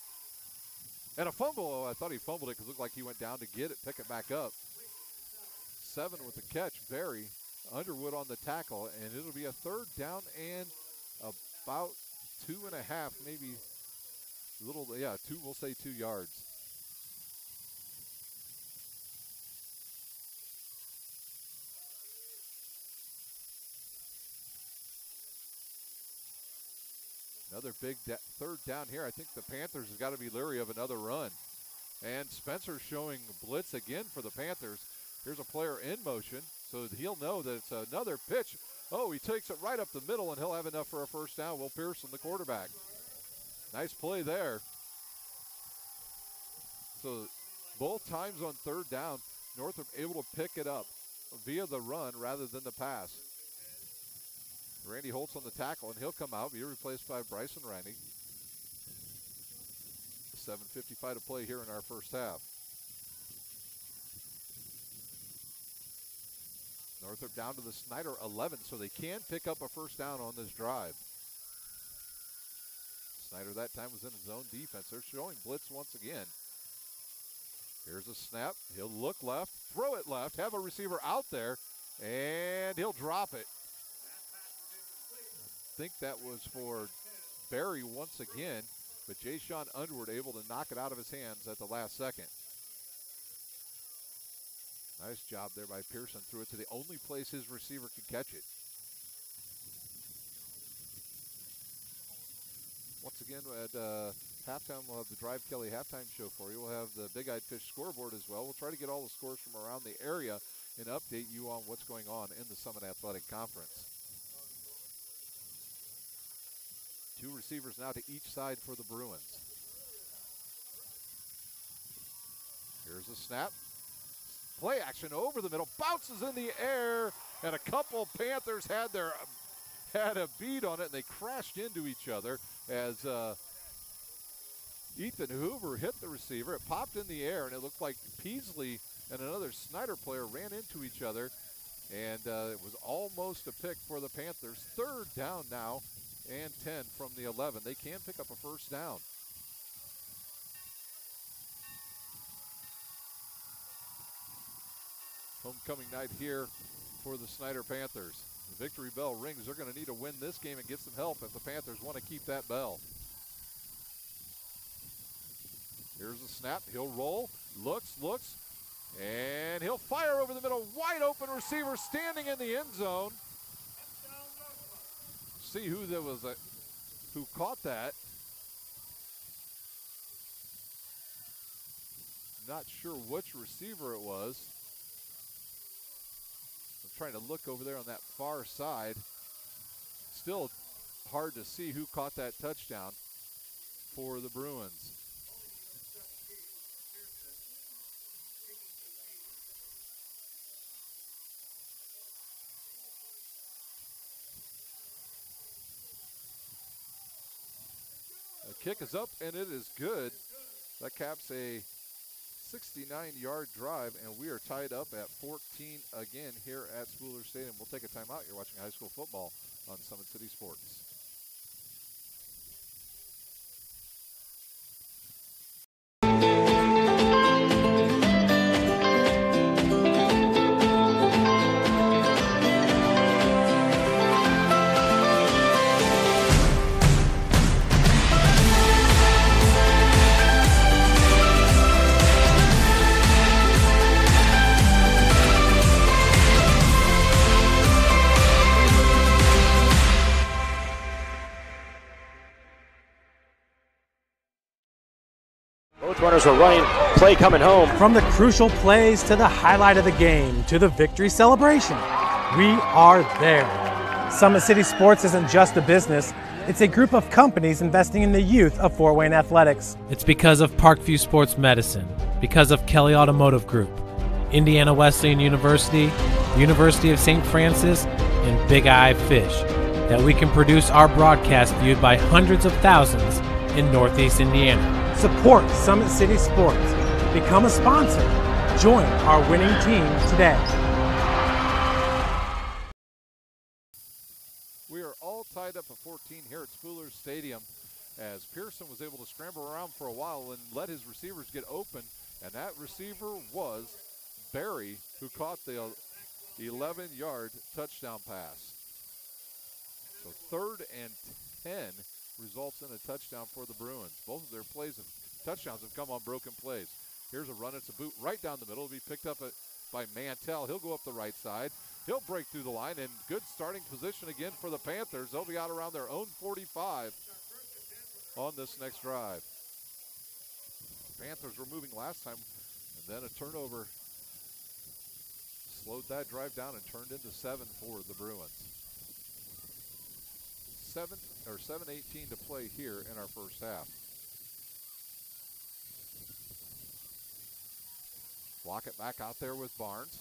And a fumble. Oh, I thought he fumbled it because it looked like he went down to get it, pick it back up. 7 with the catch. Barry Underwood on the tackle, and it'll be a 3rd down and about 2.5, maybe a little, 2, we'll say 2 yards. Another big 3rd down here. I think the Panthers have got to be leery of another run. And Spencer showing blitz again for the Panthers. Here's a player in motion, so he'll know that it's another pitch. Oh, he takes it right up the middle, and he'll have enough for a 1st down. Will Pearson, the quarterback. Nice play there. So both times on 3rd down, Northrop able to pick it up via the run rather than the pass. Randy Holtz on the tackle, and he'll come out, be replaced by Bryson Randy. 7:55 to play here in our first half. Northrop down to the Snider 11, so they can pick up a 1st down on this drive. Snider that time was in his own defense. They're showing blitz once again. Here's a snap. He'll look left, throw it left, have a receiver out there, and he'll drop it. I think that was for Barry once again, but Jay-Sean Underwood able to knock it out of his hands at the last second. Nice job there by Pearson. Threw it to the only place his receiver could catch it. Once again, at halftime, we'll have the Drive Kelly halftime show for you. We'll have the Big Eyed Fish scoreboard as well. We'll try to get all the scores from around the area and update you on what's going on in the Summit Athletic Conference. 2 receivers now to each side for the Bruins. Here's a snap. Play action over the middle, bounces in the air, and a couple Panthers had a bead on it, and they crashed into each other as Ethan Hoover hit the receiver. It popped in the air, and it looked like Peasley and another Snider player ran into each other, and it was almost a pick for the Panthers. 3rd down now and 10 from the 11. They can pick up a 1st down. Homecoming night here for the Snider Panthers. The victory bell rings. They're going to need to win this game and get some help if the Panthers want to keep that bell. Here's a snap. He'll roll, looks, and he'll fire over the middle. Wide open receiver standing in the end zone. See who there was who caught that. Not sure which receiver it was. I'm trying to look over there on that far side. Still hard to see who caught that touchdown. for the Bruins. The kick is up, and it is good. That caps a 69-yard drive, and we are tied up at 14 again here at Spooler Stadium. We'll take a timeout. You're watching high school football on Summit City Sports. Runners are running, play coming home. From the crucial plays to the highlight of the game to the victory celebration, we are there. Summit City Sports isn't just a business, it's a group of companies investing in the youth of Fort Wayne athletics. It's because of Parkview Sports Medicine, because of Kelly Automotive Group, Indiana Wesleyan University, University of St. Francis, and Big Eye Fish, that we can produce our broadcast viewed by hundreds of thousands in Northeast Indiana. Support Summit City Sports. Become a sponsor. Join our winning team today. We are all tied up at 14 here at Spooler Stadium as Pearson was able to scramble around for a while and let his receivers get open, and that receiver was Barry, who caught the 11-yard touchdown pass. So 3rd and 10 results in a touchdown for the Bruins. Both of their plays and touchdowns have come on broken plays. Here's a run. It's a boot right down the middle. It'll be picked up by Mantell. He'll go up the right side. He'll break through the line, and good starting position again for the Panthers. They'll be out around their own 45 on this next drive. The Panthers were moving last time, and then a turnover slowed that drive down and turned into 7 for the Bruins. 7:18 to play here in our first half. Lockett back out there with Barnes.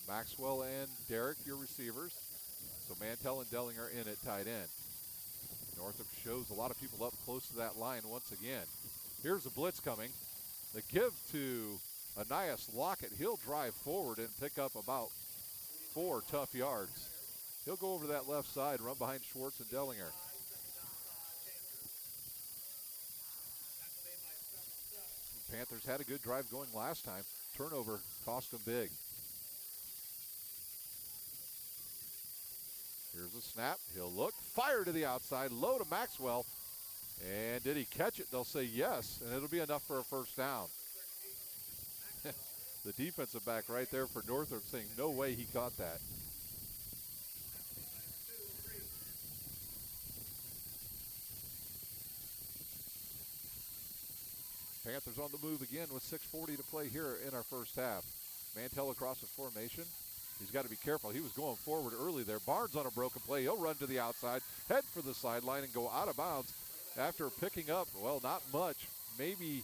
Maxwell and Derrick, your receivers. So Mantell and Delling are in at tight end. Northrop shows a lot of people up close to that line once again. Here's a blitz coming. The give to Anias Lockett. He'll drive forward and pick up about 4 tough yards. He'll go over that left side, run behind Schwartz and Dellinger. Panthers had a good drive going last time. Turnover cost them big. Here's a snap. He'll look. Fire to the outside. Low to Maxwell. And did he catch it? They'll say yes, and it'll be enough for a first down. The defensive back right there for Northrop saying no way he caught that. Panthers on the move again with 6:40 to play here in our first half. Mantell across the formation. He's got to be careful. He was going forward early there. Barnes on a broken play. He'll run to the outside, head for the sideline, and go out of bounds after picking up, well, not much. Maybe,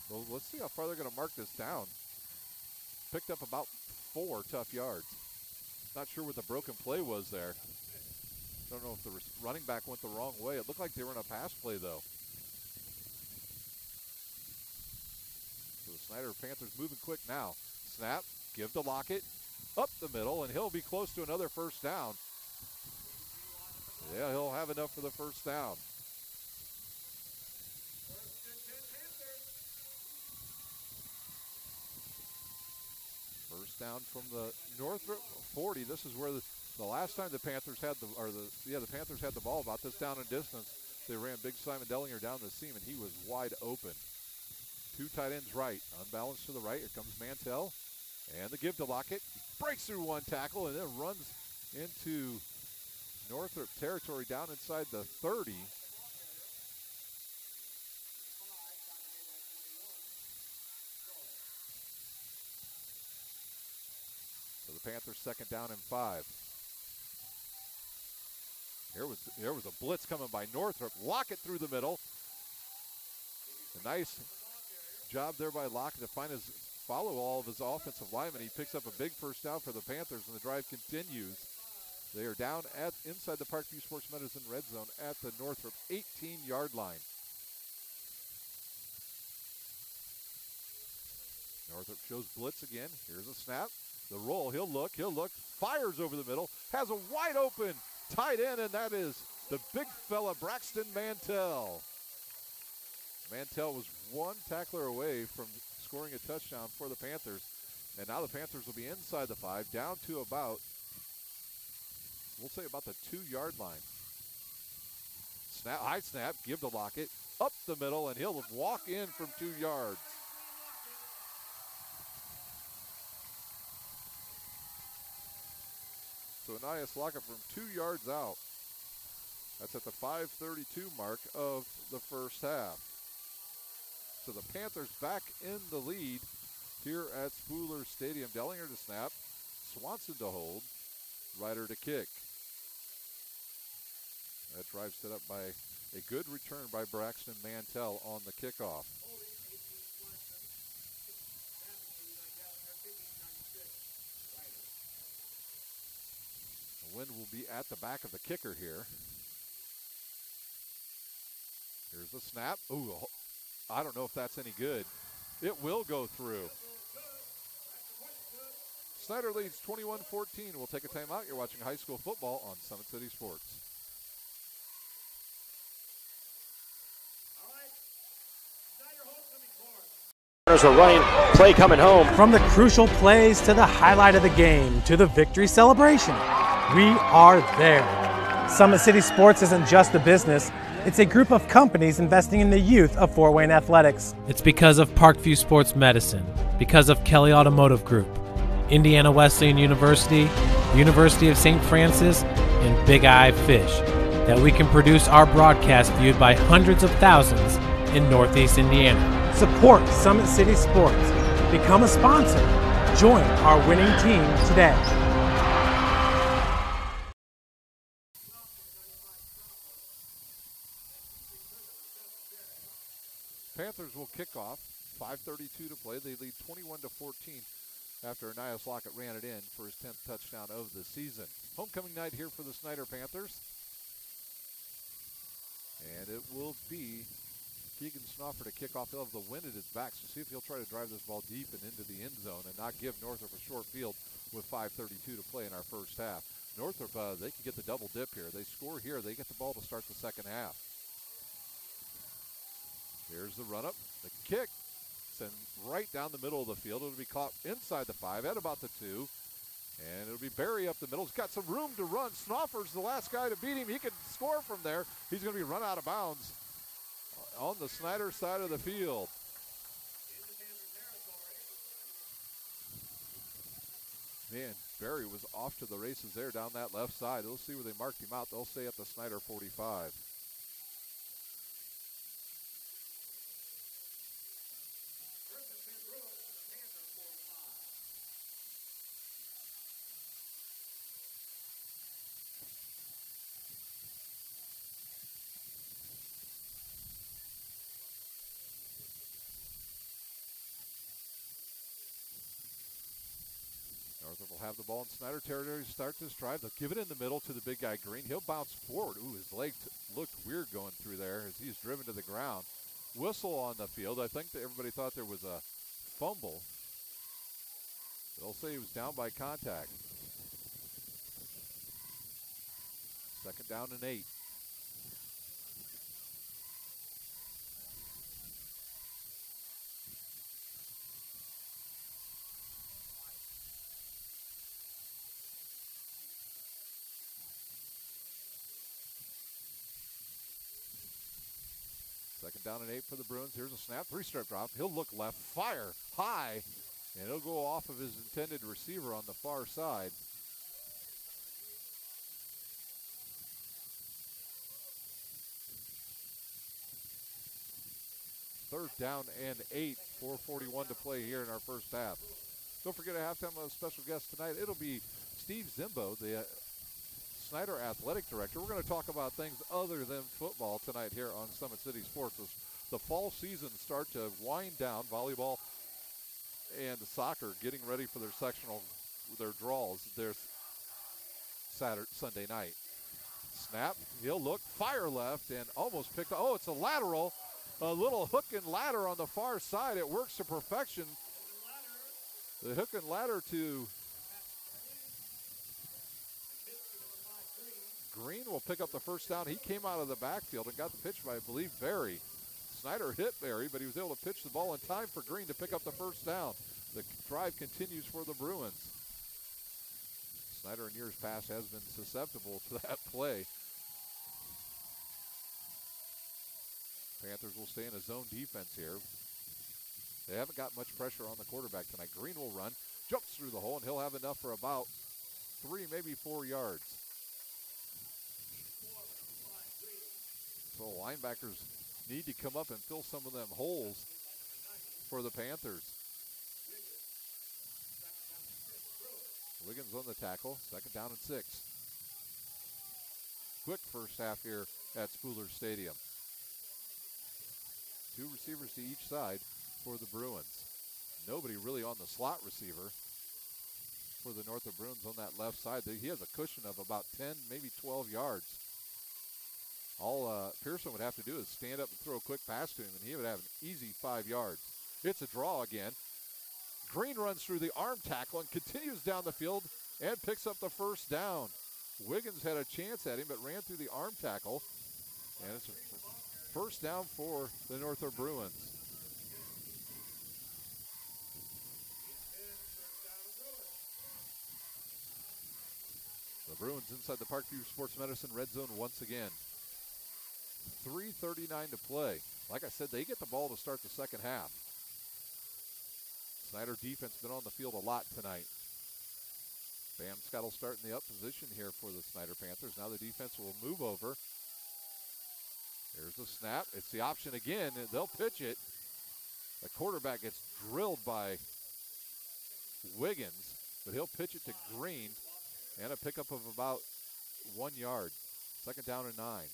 well, let's see how far they're going to mark this down. Picked up about 4 tough yards. Not sure what the broken play was there. Don't know if the running back went the wrong way. It looked like they were in a pass play, though. So the Snider Panthers moving quick now. Snap, give to Lockett, up the middle, and he'll be close to another first down. Yeah, he'll have enough for the first down. First down from the Northrop 40. This is where the last time the Panthers had the Panthers had the ball about this down and distance. They ran Big Simon Dellinger down the seam, and he was wide open. 2 tight ends right, unbalanced to the right. Here comes Mantell, and the give to Lockett. Breaks through 1 tackle and then runs into Northrop territory down inside the 30. So the Panthers 2nd down and 5. There was a blitz coming by Northrop. Lockett through the middle. A nice job there by Lockett to follow all of his offensive linemen. He picks up a big first down for the Panthers, and the drive continues. They are down inside the Parkview Sports Medicine red zone at the Northrop 18-yard line. Northrop shows blitz again. Here's a snap. The roll. He'll look. Fires over the middle. Has a wide open tight end, and that is the big fella, Braxton Mantell. Mantell was one tackler away from scoring a touchdown for the Panthers. And now the Panthers will be inside the 5, down to about, we'll say about the 2-yard line. High snap, give to Lockett, up the middle, and he'll walk in from 2 yards. So Anias Lockett from 2 yards out. That's at the 5:32 mark of the first half. So the Panthers back in the lead here at Spooler Stadium. Dellinger to snap, Swanson to hold, Ryder to kick. That drive set up by a good return by Braxton Mantell on the kickoff. The wind will be at the back of the kicker here. Here's the snap. Ooh, I don't know if that's any good. It will go through. Snider leads 21-14. We'll take a timeout. You're watching high school football on Summit City Sports. Are running, play coming home. From the crucial plays to the highlight of the game to the victory celebration, we are there. Summit City Sports isn't just a business. It's a group of companies investing in the youth of Fort Wayne athletics. It's because of Parkview Sports Medicine, because of Kelly Automotive Group, Indiana Wesleyan University, University of St. Francis, and Big Eye Fish, that we can produce our broadcast viewed by hundreds of thousands in Northeast Indiana. Support Summit City Sports. Become a sponsor. Join our winning team today. Panthers will kick off. 5:32 to play. They lead 21-14 after Anias Lockett ran it in for his 10th touchdown of the season. Homecoming night here for the Snider Panthers. And it will be Keegan Snoffer to kick off. He'll have the wind at his back, so see if he'll try to drive this ball deep and into the end zone and not give Northrop a short field with 5:32 to play in our first half. Northrop, they can get the double dip here. They score here. They get the ball to start the second half. Here's the run-up, the kick, sent right down the middle of the field. It'll be caught inside the 5 at about the 2, and it'll be Barry up the middle. He's got some room to run. Snoffer's the last guy to beat him. He can score from there. He's going to be run out of bounds on the Snider side of the field. Man, Barry was off to the races there down that left side. They'll see where they marked him out. They'll stay at the Snider 45. Northrop will have the ball in Snider territory to start this drive. They'll give it in the middle to the big guy Green. He'll bounce forward. Ooh, his leg looked weird going through there as he's driven to the ground. Whistle on the field. I think that everybody thought there was a fumble. They'll say he was down by contact. Second down and 8. Second down and 8 for the Bruins. Here's a snap, 3-step drop. He'll look left, fire high, and it'll go off of his intended receiver on the far side. Third down and 8, 4:41 to play here in our first half. Don't forget, at halftime, a special guest tonight. It'll be Steve Zimbo, the Snider Athletic Director. We're going to talk about things other than football tonight here on Summit City Sports. As the fall season start to wind down, volleyball and soccer getting ready for their sectional, their draws. There's Sunday night. Snap, he'll look, fire left, and almost picked up. Oh, it's a lateral. A little hook and ladder on the far side. It works to perfection. The hook and ladder to Green will pick up the first down. He came out of the backfield and got the pitch by, I believe, Berry. Snider hit Berry, but he was able to pitch the ball in time for Green to pick up the first down. The drive continues for the Bruins. Snider in years past has been susceptible to that play. Panthers will stay in a zone defense here. They haven't got much pressure on the quarterback tonight. Green will run, jumps through the hole, and he'll have enough for about 3, maybe 4 yards. So linebackers need to come up and fill some of them holes for the Panthers. Wiggins on the tackle, 2nd down and 6. Quick first half here at Spooler Stadium. 2 receivers to each side for the Bruins. Nobody really on the slot receiver for the Northrop Bruins on that left side. He has a cushion of about 10, maybe 12 yards. All Pearson would have to do is stand up and throw a quick pass to him, and he would have an easy 5 yards. It's a draw again. Green runs through the arm tackle and continues down the field and picks up the first down. Wiggins had a chance at him, but ran through the arm tackle, and it's a first down for the Northrop Bruins. The Bruins inside the Parkview Sports Medicine red zone once again. 3:39 to play. Like I said, they get the ball to start the second half. Snider defense been on the field a lot tonight. Bam Scott will start in the up position here for the Snider Panthers. Now the defense will move over. Here's the snap. It's the option again, and they'll pitch it. The quarterback gets drilled by Wiggins, but he'll pitch it to Green, and a pickup of about 1 yard. 2nd down and 9.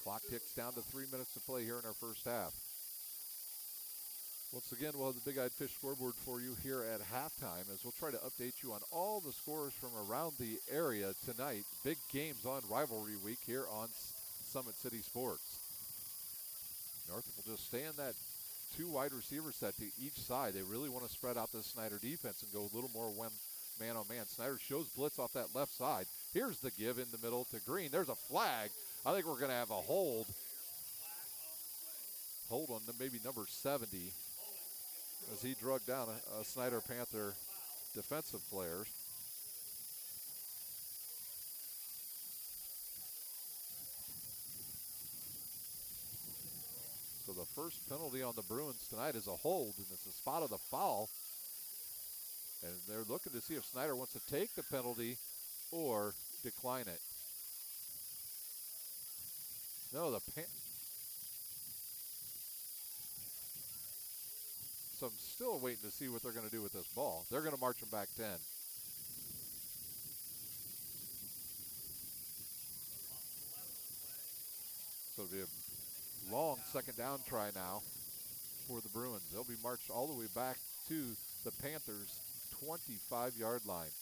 Clock ticks down to 3 minutes to play here in our first half. Once again, we'll have the Big Eyed Fish scoreboard for you here at halftime as we'll try to update you on all the scores from around the area tonight. Big games on rivalry week here on Summit City Sports. Northrop will just stay in that 2 wide receiver set to each side. They really want to spread out this Snider defense and go a little more man-on-man. Snider shows blitz off that left side. Here's the give in the middle to Green. There's a flag. I think we're going to have a hold. Hold on maybe number 70 as he drug down a Snider Panther defensive player. So the first penalty on the Bruins tonight is a hold, and it's the spot of the foul. And they're looking to see if Snider wants to take the penalty or decline it. No, so I'm still waiting to see what they're going to do with this ball. They're going to march him back 10. So it'll be a long 2nd down try now for the Bruins. They'll be marched all the way back to the Panthers' 25-yard line.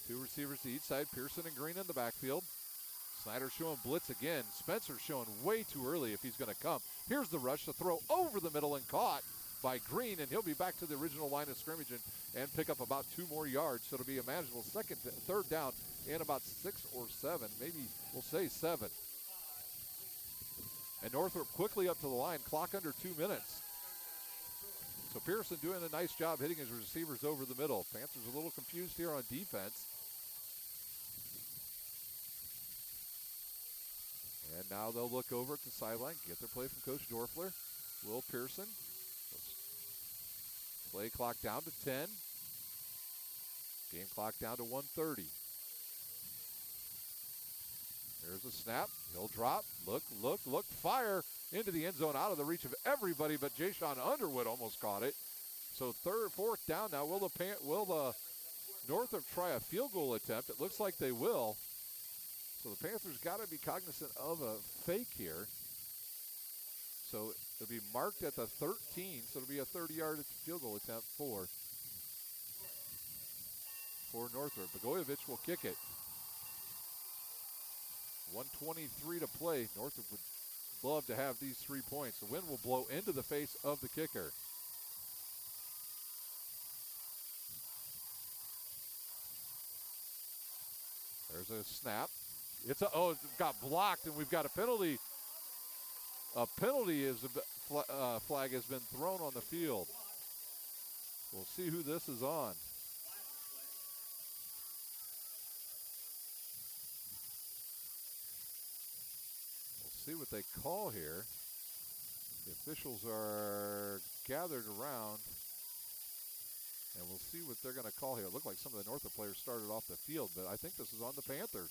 Two receivers to each side, Pearson and Green in the backfield. Snider showing blitz again. Spencer showing way too early if he's going to come. Here's the rush to throw over the middle and caught by Green, and he'll be back to the original line of scrimmage and pick up about 2 more yards. So it'll be a manageable 3rd down in about 6 or 7, maybe we'll say 7. And Northrop quickly up to the line, clock under 2 minutes. So Pearson doing a nice job hitting his receivers over the middle. Panthers a little confused here on defense. And now they'll look over at the sideline, get their play from Coach Dorfler. Will Pearson. Play clock down to 10. Game clock down to 1:30. There's a snap. He'll drop. Look. Fire into the end zone, out of the reach of everybody, but Jayshon Underwood almost caught it. So fourth down now. Will the Northrop try a field goal attempt? It looks like they will. So the Panthers got to be cognizant of a fake here. So it'll be marked at the 13. So it'll be a 30-yard field goal attempt for Northrop. Bogojevic will kick it. 1:23 to play. Northrop would love to have these 3 points. The wind will blow into the face of the kicker. There's a snap. It got blocked, and we've got a penalty. A penalty flag has been thrown on the field. We'll see who this is on. We'll see what they call here. The officials are gathered around, and we'll see what they're going to call here. It looked like some of the Northrop players started off the field, but I think this is on the Panthers.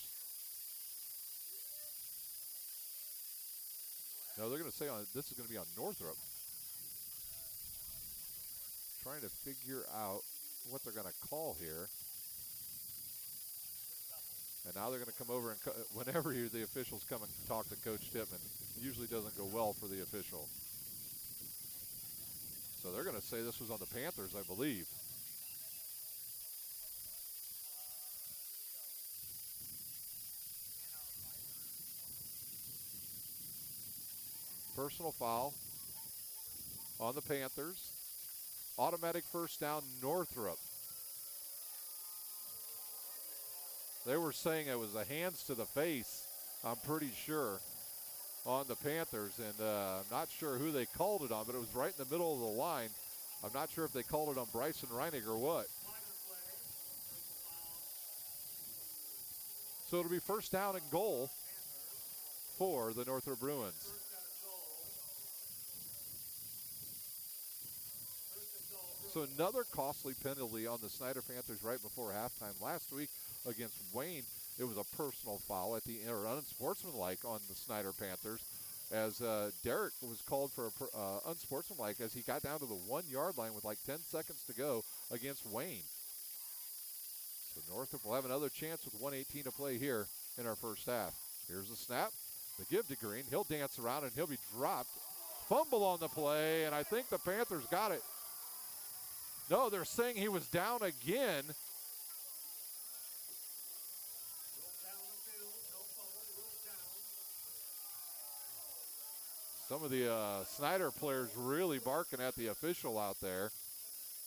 No, they're going to say this is going to be on Northrop. Trying to figure out what they're going to call here. And now they're going to come over and whenever the officials come and talk to Coach Tippmann, it usually doesn't go well for the official. So they're going to say this was on the Panthers, I believe. Personal foul on the Panthers. Automatic first down, Northrop. They were saying it was a hands to the face, I'm pretty sure, on the Panthers. And I'm not sure who they called it on, but it was right in the middle of the line. I'm not sure if they called it on Bryson Reinig or what. So it'll be first down and goal for the Northrop Bruins. So another costly penalty on the Snider Panthers right before halftime. Last week against Wayne, it was a personal foul at the or unsportsmanlike on the Snider Panthers, as Derek was called for unsportsmanlike as he got down to the 1 yard line with like 10 seconds to go against Wayne. So Northrop will have another chance with 1:18 to play here in our first half. Here's the snap. The give to Green. He'll dance around and he'll be dropped. Fumble on the play, and I think the Panthers got it. No, they're saying he was down again. Some of the Snider players really barking at the official out there.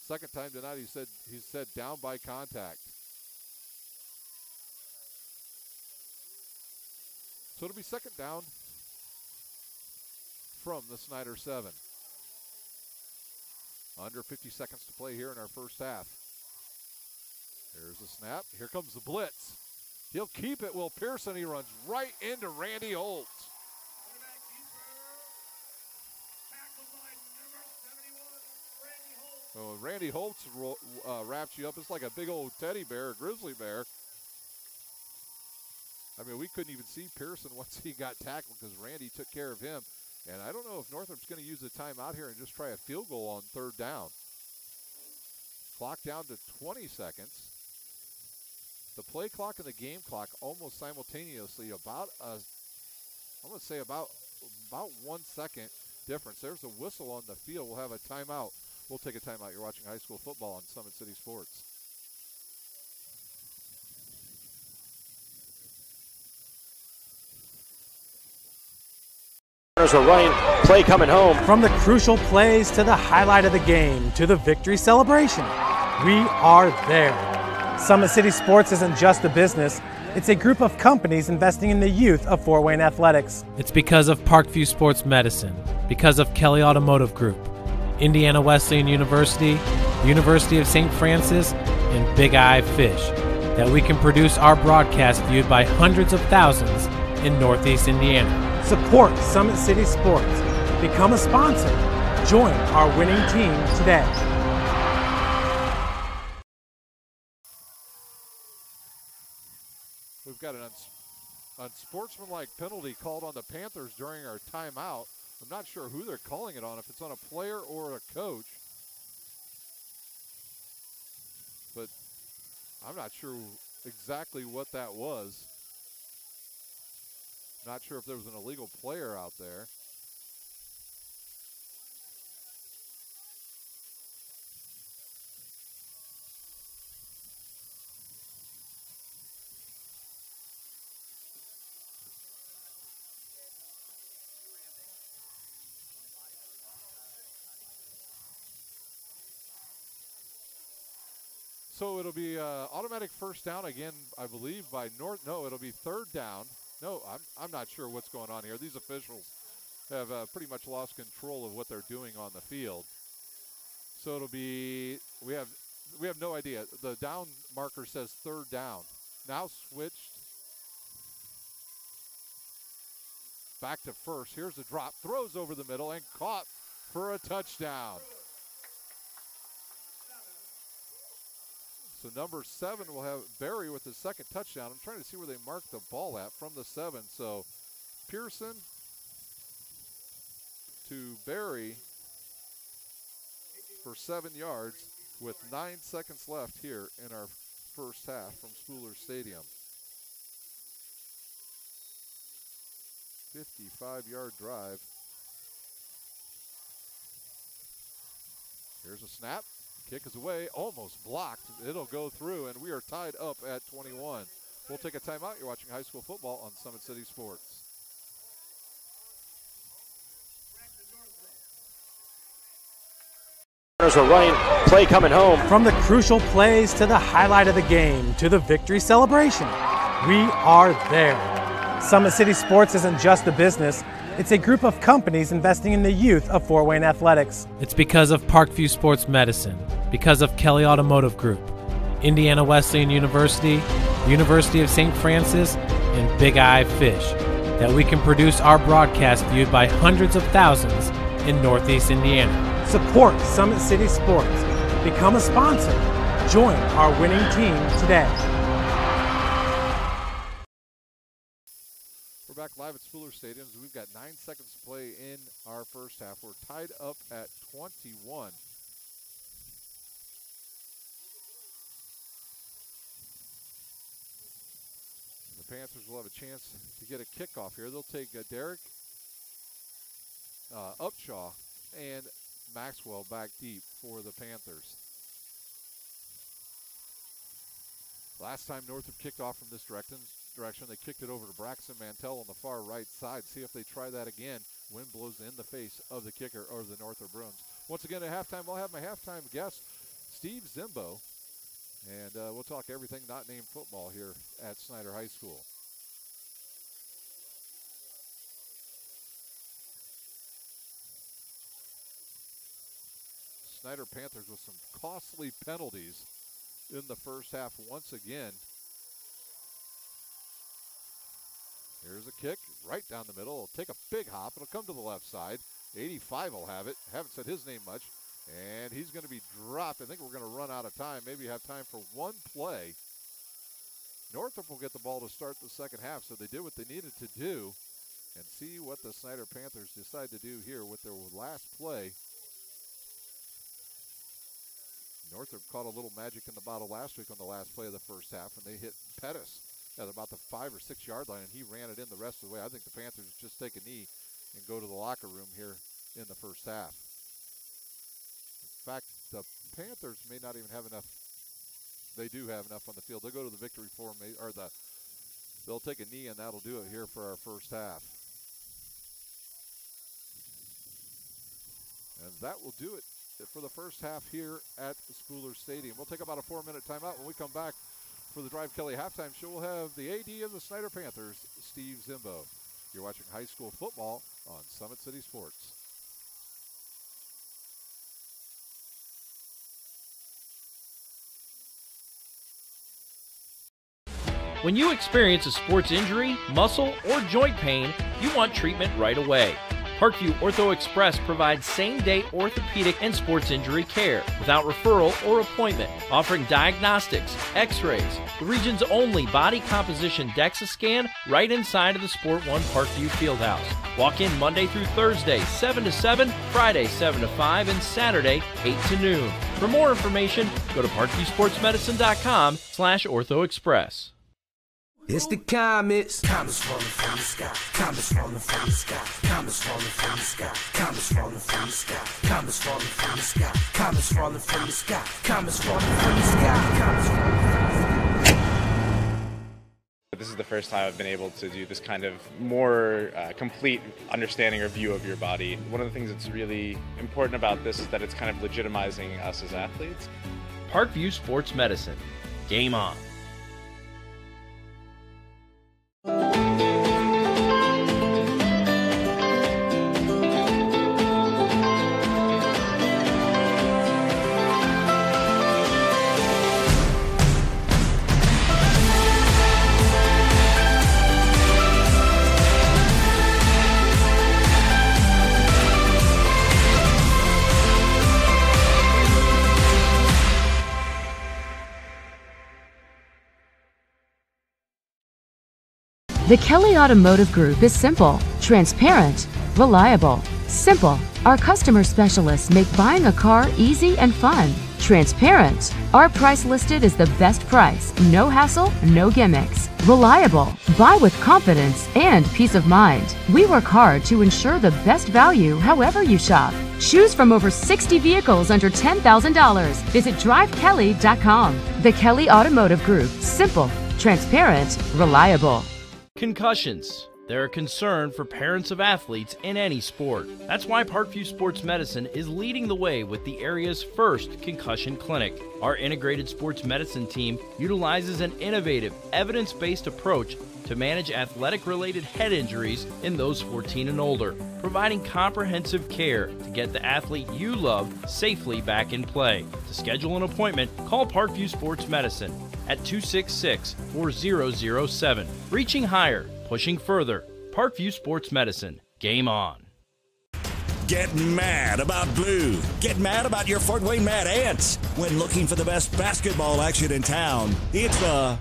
Second time tonight he said down by contact. So it'll be second down from the Snider 7. Under 50 seconds to play here in our first half. Here's the snap. Here comes the blitz. He'll keep it. Will Pearson. He runs right into Randy Holtz. Oh, Randy Holtz wraps you up. It's like a big old teddy bear, a grizzly bear. I mean, we couldn't even see Pearson once he got tackled because Randy took care of him. And I don't know if Northrop's going to use the timeout here and just try a field goal on third down. Clock down to 20 seconds. The play clock and the game clock almost simultaneously, about 1 second difference. There's a whistle on the field. We'll have a timeout. We'll take a timeout. You're watching high school football on Summit City Sports. Are running, play coming home. From the crucial plays to the highlight of the game to the victory celebration, we are there. Summit City Sports isn't just a business, it's a group of companies investing in the youth of Fort Wayne athletics. It's because of Parkview Sports Medicine, because of Kelly Automotive Group, Indiana Wesleyan University, University of St. Francis, and Big Eye Fish, that we can produce our broadcast viewed by hundreds of thousands in Northeast Indiana. Support Summit City Sports. Become a sponsor. Join our winning team today. We've got an unsportsmanlike penalty called on the Panthers during our timeout. I'm not sure who they're calling it on, if it's on a player or a coach. But I'm not sure exactly what that was. Not sure if there was an illegal player out there. So it'll be automatic first down again, I believe, by North. No, it'll be third down. No, I'm not sure what's going on here. These officials have pretty much lost control of what they're doing on the field. So it'll be, we have no idea. The down marker says third down. Now switched back to first. Here's a drop, throws over the middle and caught for a touchdown. So number 7 will have Barry with his second touchdown. I'm trying to see where they mark the ball at from the 7. So Pearson to Barry for 7 yards with 9 seconds left here in our first half from Spooler Stadium. 55-yard drive. Here's a snap. Kick is away, almost blocked. It'll go through, and we are tied up at 21. We'll take a timeout. You're watching high school football on Summit City Sports. Runners are running, play coming home. From the crucial plays to the highlight of the game to the victory celebration, we are there. Summit City Sports isn't just a business. It's a group of companies investing in the youth of Fort Wayne athletics. It's because of Parkview Sports Medicine, because of Kelly Automotive Group, Indiana Wesleyan University, University of St. Francis, and Big Eye Fish that we can produce our broadcast viewed by hundreds of thousands in Northeast Indiana. Support Summit City Sports. Become a sponsor. Join our winning team today. Back live at Spooler Stadium. We've got 9 seconds to play in our first half. We're tied up at 21. The Panthers will have a chance to get a kickoff here. They'll take Derek Upshaw and Maxwell back deep for the Panthers. Last time Northrop kicked off from this direction, they kicked it over to Braxton Mantell on the far right side. See if they try that again. Wind blows in the face of the kicker, or the Northrop Bruins. Once again at halftime, I'll have my halftime guest, Steve Zimbo, and we'll talk everything not named football here at Snider High School. Snider Panthers with some costly penalties in the first half once again. Here's a kick right down the middle. It'll take a big hop. It'll come to the left side. 85 will have it. Haven't said his name much. And he's going to be dropped. I think we're going to run out of time. Maybe have time for one play. Northrop will get the ball to start the second half. So they did what they needed to do. And see what the Snider Panthers decide to do here with their last play. Northrop caught a little magic in the bottle last week on the last play of the first half, and they hit Pettis at about the 5 or 6 yard line, and he ran it in the rest of the way. I think the Panthers just take a knee and go to the locker room here in the first half. In fact, the Panthers may not even have enough. They do have enough on the field. They'll go to the victory formation, or they'll take a knee, and that'll do it here for our first half. And that will do it for the first half here at Spooler Stadium. We'll take about a 4-minute timeout. When we come back for the Drive Kelly halftime show, we'll have the AD of the Snider Panthers, Steve Zimbo. You're watching high school football on Summit City Sports. When you experience a sports injury, muscle, or joint pain, you want treatment right away. Parkview Ortho Express provides same-day orthopedic and sports injury care without referral or appointment, offering diagnostics, x-rays, the region's only body composition DEXA scan right inside of the Sport One Parkview Fieldhouse. Walk in Monday through Thursday, 7 to 7, Friday, 7 to 5, and Saturday, 8 to noon. For more information, go to parkviewsportsmedicine.com/orthoexpress. It's the Comets. Comets falling from the sky. Comets falling from the sky. Comets falling from the sky. Comets falling from the sky. Comets falling from the sky. Comets falling from the sky. Comets falling from the sky. Comets falling from the sky. This is the first time I've been able to do this kind of more complete understanding or view of your body. One of the things that's really important about this is that it's kind of legitimizing us as athletes. Parkview Sports Medicine. Game on. The Kelly Automotive Group is simple, transparent, reliable. Simple. Our customer specialists make buying a car easy and fun. Transparent. Our price listed is the best price. No hassle, no gimmicks. Reliable. Buy with confidence and peace of mind. We work hard to ensure the best value however you shop. Choose from over 60 vehicles under $10,000. Visit drivekelly.com. The Kelly Automotive Group. Simple, transparent, reliable. Concussions. They're a concern for parents of athletes in any sport. That's why Parkview Sports Medicine is leading the way with the area's first concussion clinic. Our integrated sports medicine team utilizes an innovative, evidence-based approach to manage athletic-related head injuries in those 14 and older, providing comprehensive care to get the athlete you love safely back in play. To schedule an appointment, call Parkview Sports Medicine at 266-4007. Reaching higher, pushing further. Parkview Sports Medicine. Game on. Get mad about blue. Get mad about your Fort Wayne Mad Ants. When looking for the best basketball action in town, it's the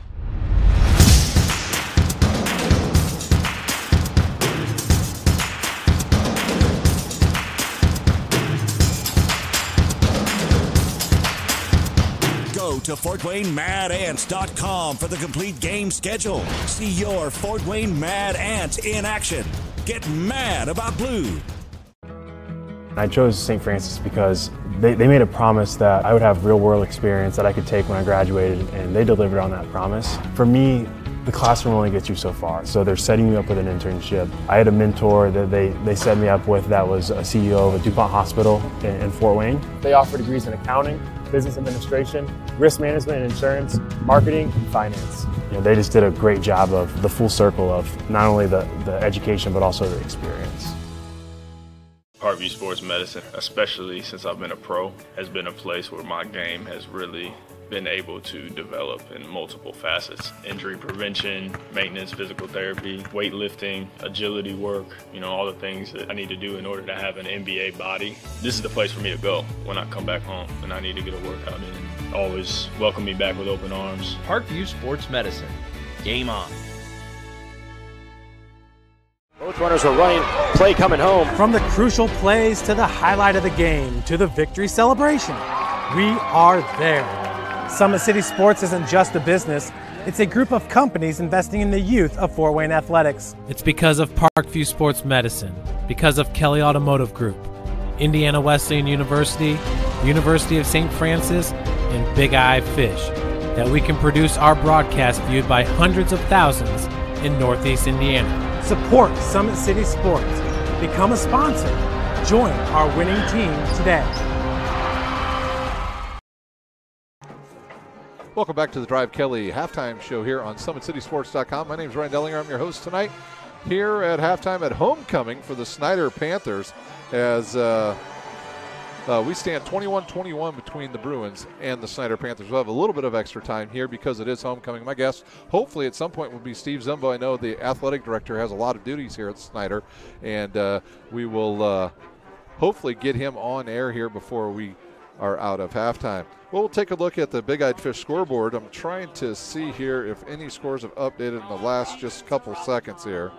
Go to FortWayneMadAnts.com for the complete game schedule. See your Fort Wayne Mad Ants in action. Get mad about blue. I chose St. Francis because they made a promise that I would have real-world experience that I could take when I graduated, and they delivered on that promise. For me, the classroom only gets you so far, so they're setting you up with an internship. I had a mentor that they set me up with that was a CEO of a DuPont hospital in Fort Wayne. They offer degrees in accounting, business administration, risk management and insurance, marketing, and finance. You know, they just did a great job of the full circle of not only the education but also the experience. Parkview Sports Medicine, especially since I've been a pro, has been a place where my game has really been able to develop in multiple facets. Injury prevention, maintenance, physical therapy, weightlifting, agility work, all the things that I need to do in order to have an NBA body. This is the place for me to go when I come back home and I need to get a workout in. Always welcome me back with open arms. Parkview Sports Medicine. Game on. Both runners are running, play coming home. From the crucial plays to the highlight of the game to the victory celebration, we are there. Summit City Sports isn't just a business, it's a group of companies investing in the youth of Fort Wayne athletics. It's because of Parkview Sports Medicine, because of Kelly Automotive Group, Indiana Wesleyan University, University of St. Francis, and Big Eye Fish, that we can produce our broadcast viewed by hundreds of thousands in Northeast Indiana. Support Summit City Sports. Become a sponsor. Join our winning team today. Welcome back to the Drive Kelly halftime show here on SummitCitySports.com. My name is Ryan Dellinger. I'm your host tonight here at halftime at homecoming for the Snider Panthers as We stand 21-21 between the Bruins and the Snider Panthers. We'll have a little bit of extra time here because it is homecoming. My guess, hopefully at some point, will be Steve Zimbo. I know the athletic director has a lot of duties here at Snider, and we will hopefully get him on air here before we are out of halftime. Well, we'll take a look at the Big Eyed Fish scoreboard. I'm trying to see here if any scores have updated in the last just couple seconds here.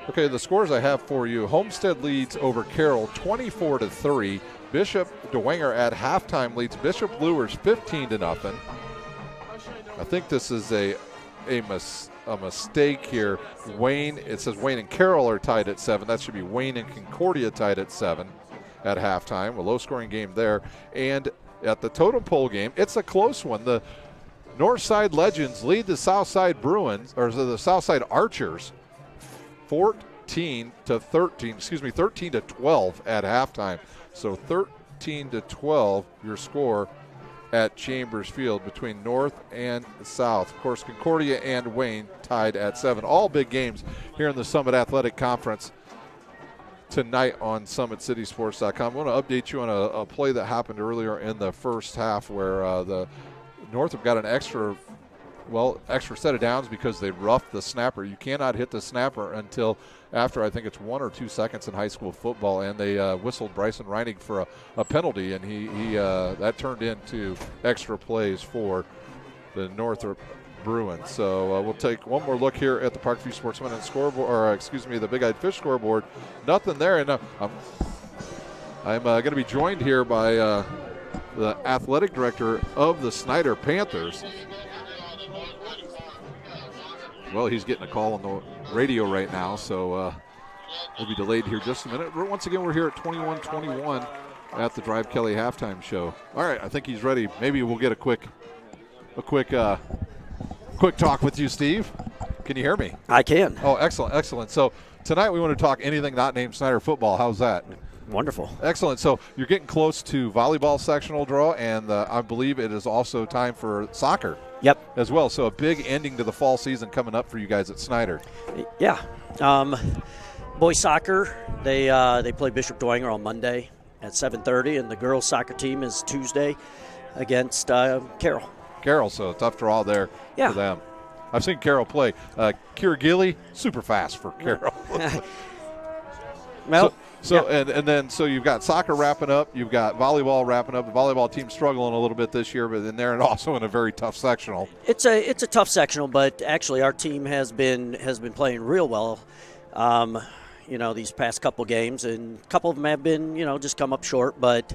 Okay, the scores I have for you. Homestead leads over Carroll 24-3. Bishop Dwenger at halftime leads Bishop Luers 15-0. I think this is a mistake here. Wayne, it says Wayne and Carroll are tied at 7. That should be Wayne and Concordia tied at 7 at halftime. A low-scoring game there. And at the totem pole game, it's a close one. The Northside Legends lead the Southside Bruins, or the Southside Archers, 13-12 at halftime. So 13-12, your score at Chambers Field between North and South. Of course, Concordia and Wayne tied at 7. All big games here in the Summit Athletic Conference tonight on SummitCitySports.com. I want to update you on a play that happened earlier in the first half where the Northrop got an extra set of downs because they roughed the snapper. You cannot hit the snapper until after, I think it's 1 or 2 seconds in high school football, and they whistled Bryson Reinig for a penalty, and he that turned into extra plays for the Northrop Bruins. So we'll take one more look here at the Parkview Sportsman and scoreboard, or the Big Eyed Fish scoreboard. Nothing there, and I'm going to be joined here by the athletic director of the Snider Panthers. Well, he's getting a call on the radio right now, so we'll be delayed here just a minute. Once again, we're here at 21-21 at the Drive Kelly halftime show. All right, I think he's ready. Maybe we'll get a quick talk with you, Steve. Can you hear me? I can. Oh, excellent, excellent. So tonight we want to talk anything not named Snider football. How's that? Wonderful. Excellent. So you're getting close to volleyball sectional draw, and I believe it is also time for soccer. Yep. As well. So a big ending to the fall season coming up for you guys at Snider. Yeah. Boys soccer, they play Bishop Dwenger on Monday at 7:30, and the girls soccer team is Tuesday against Carroll. Carroll, so a tough draw there for them. I've seen Carroll play. Kira Gilly, super fast for Carroll. Well, and then you've got soccer wrapping up, you've got volleyball wrapping up. The volleyball team's struggling a little bit this year, but then they're also in a very tough sectional. It's a tough sectional, but actually our team has been playing real well. These past couple games, and a couple of them have been just come up short, but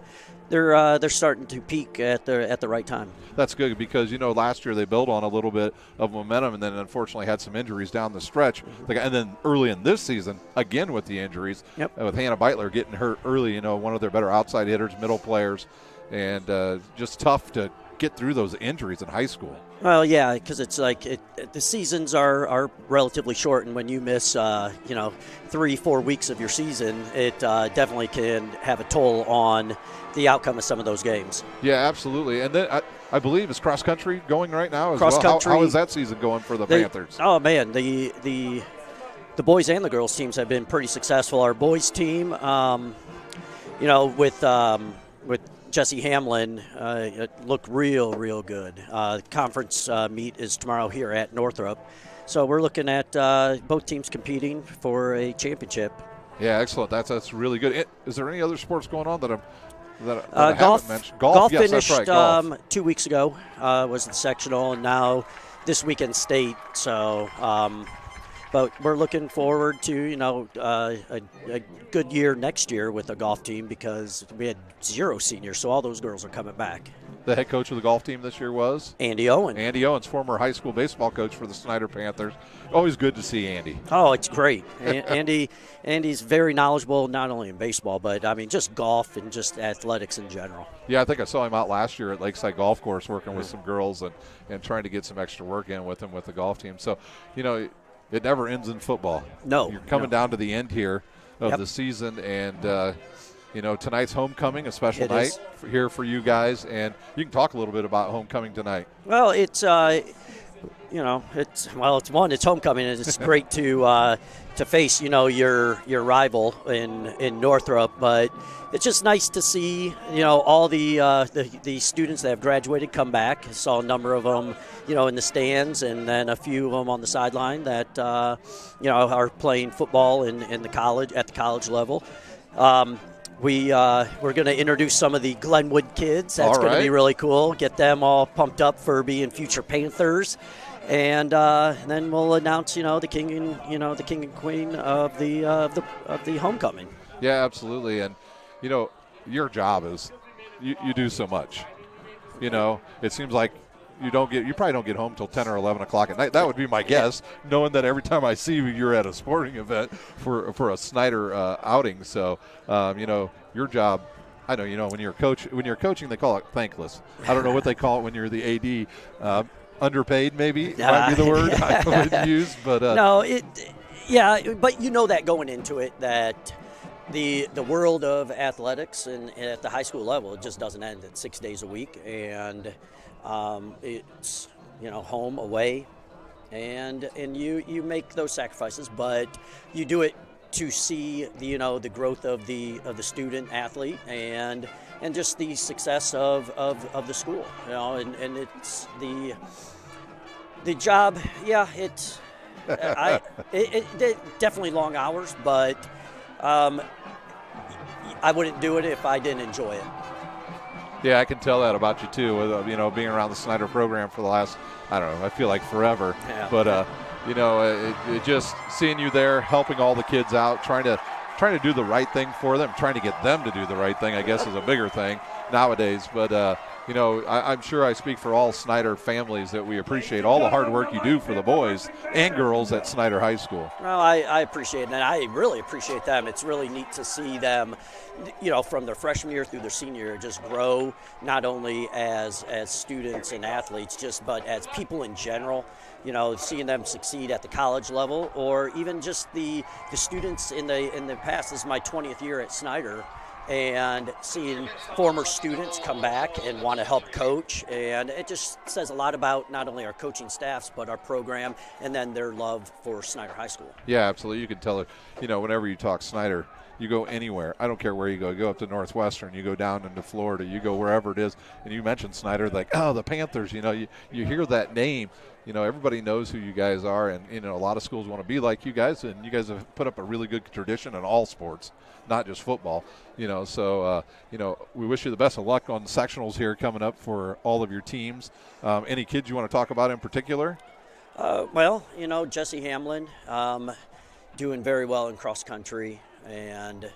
they're starting to peak at the right time. That's good because last year they built on a little bit of momentum and then unfortunately had some injuries down the stretch. And then early in this season, again with the injuries, with Hannah Beitler getting hurt early, one of their better outside hitters, middle players, and just tough to get through those injuries in high school. Well, yeah, because it's like the seasons are relatively short, and when you miss 3-4 weeks of your season, it definitely can have a toll on the outcome of some of those games. Yeah, absolutely. And then I believe it's cross country going right now as cross well. Country, how is that season going for the Panthers? Oh man, the boys and the girls teams have been pretty successful. Our boys team, with Jesse Hamlin, it looked real good. Conference meet is tomorrow here at Northrop. So we're looking at both teams competing for a championship. Yeah, excellent. That's really good. Is there any other sports going on that I haven't mentioned? Golf yes, finished that's right. Golf. 2 weeks ago was the sectional, and now this weekend state. So, but we're looking forward to a good year next year with the golf team because we had 0 seniors, so all those girls are coming back. The head coach of the golf team this year was? Andy Owen. Andy Owens, former high school baseball coach for the Snider Panthers. Always good to see Andy. Oh, it's great. Andy's very knowledgeable, not only in baseball, but, just golf and just athletics in general. Yeah, I think I saw him out last year at Lakeside Golf Course working with some girls and trying to get some extra work in with him with the golf team. So, it never ends in football. No. You're coming down to the end here of the season, and tonight's homecoming, a special night here for you guys, and you can talk a little bit about homecoming tonight. Well, it's you know, it's homecoming, and it's great to face, you know, your rival in Northrop, but it's just nice to see, you know, all the students that have graduated come back. I saw a number of them, you know, in the stands, and then a few of them on the sideline that you know, are playing football in the college at the college level. We're going to introduce some of the Glenwood kids. That's going to be really cool. Get them all pumped up for being future Panthers, and then we'll announce, you know, the king and queen of the homecoming. Yeah, absolutely. And you know, your job is you do so much. You know, it seems like you probably don't get home till 10 or 11 o'clock at night. That would be my guess, knowing that every time I see you, you're at a sporting event for a Snider outing. So, you know, your job, I know, you know, when you're coaching, they call it thankless. I don't know what they call it when you're the AD. Underpaid, maybe, might be the word I would use. But no, but you know that going into it, that the world of athletics and at the high school level, it just doesn't end at 6 days a week, and it's, you know, home, away, and you make those sacrifices, but you do it to see the growth of the student athlete and just the success of the school, you know, and it's the job. Yeah, it definitely long hours, but I wouldn't do it if I didn't enjoy it. Yeah, I can tell that about you too. With, you know, being around the Snider program for the last, I don't know, I feel like forever. Yeah. But you know, it just seeing you there, helping all the kids out, trying to do the right thing for them, trying to get them to do the right thing, I guess, is a bigger thing nowadays. But you know, I'm sure I speak for all Snider families that we appreciate all the hard work you do for the boys and girls at Snider High School. Well, I appreciate it, and I really appreciate them. It's really neat to see them, you know, from their freshman year through their senior year, just grow, not only as students and athletes, but as people in general. You know, seeing them succeed at the college level, or even just the students in the past. This is my 20th year at Snider, and seeing former students come back and want to help coach, and it just says a lot about not only our coaching staffs but our program, and then their love for Snider High School. Yeah, absolutely. You can tell it. You know, whenever you talk Snider, you go anywhere. I don't care where you go. You go up to Northwestern, you go down into Florida, you go wherever it is, and you mention Snider, like, oh, the Panthers. You know, you hear that name. You know, everybody knows who you guys are, and, you know, a lot of schools want to be like you guys, and you guys have put up a really good tradition in all sports, not just football. You know, so, you know, we wish you the best of luck on the sectionals here coming up for all of your teams. Any kids you want to talk about in particular? Well, you know, Jesse Hamlin doing very well in cross country, and,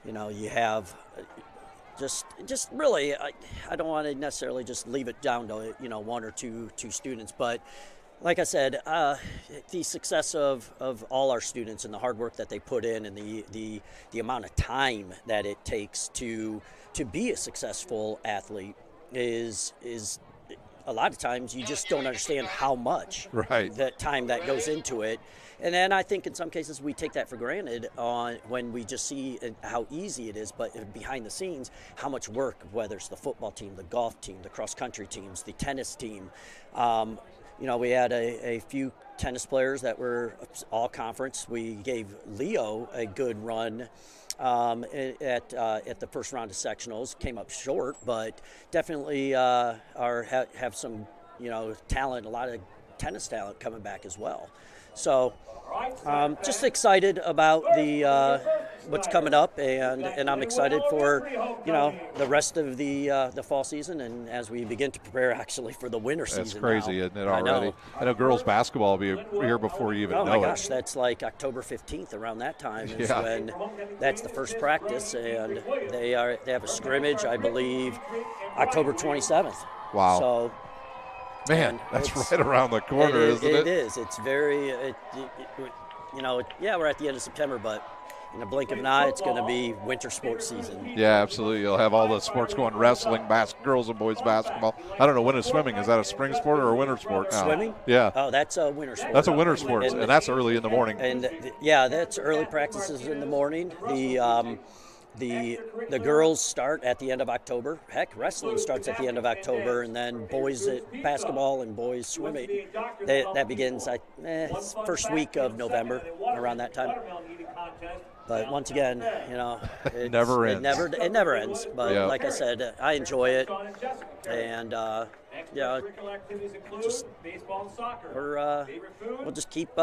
you know, you have just really, I don't want to necessarily just leave it down to, you know, one or two students, but like I said, the success of all our students and the hard work that they put in, and the amount of time that it takes to be a successful athlete is a lot of times you just don't understand how much that time that goes into it. And then I think in some cases we take that for granted when we just see how easy it is, but behind the scenes, how much work, whether it's the football team, the golf team, the cross-country teams, the tennis team. You know, we had a few tennis players that were all conference. We gave Leo a good run at the first round of sectionals. Came up short, but definitely have some, you know, talent, a lot of tennis talent coming back as well. So just excited about what's coming up, and I'm excited for, you know, the rest of the fall season, and as we begin to prepare actually for the winter season. That's crazy, now. Isn't it, already? I know girls basketball will be here before you even know it. Oh my gosh, that's like October 15th. Around that time is when that's the first practice, and they have a scrimmage, I believe, October 27th. Wow. So. Man, that's right around the corner, isn't it? It is. It's very, you know, yeah, we're at the end of September, but in the blink of an eye, it's going to be winter sports season. Yeah, absolutely. You'll have all the sports going, wrestling, girls and boys basketball. I don't know, when is swimming? Is that a spring sport or a winter sport now? Swimming? Yeah. Oh, that's a winter sport. That's a winter sport, and that's early in the morning. And, yeah, that's early practices in the morning. The girls start at the end of October. Heck, wrestling starts at the end of October, and then boys basketball and boys swimming. That begins first week of November, around that time. But once again, it never ends. It never ends. But yep. Like I said, I enjoy it, and we'll just keep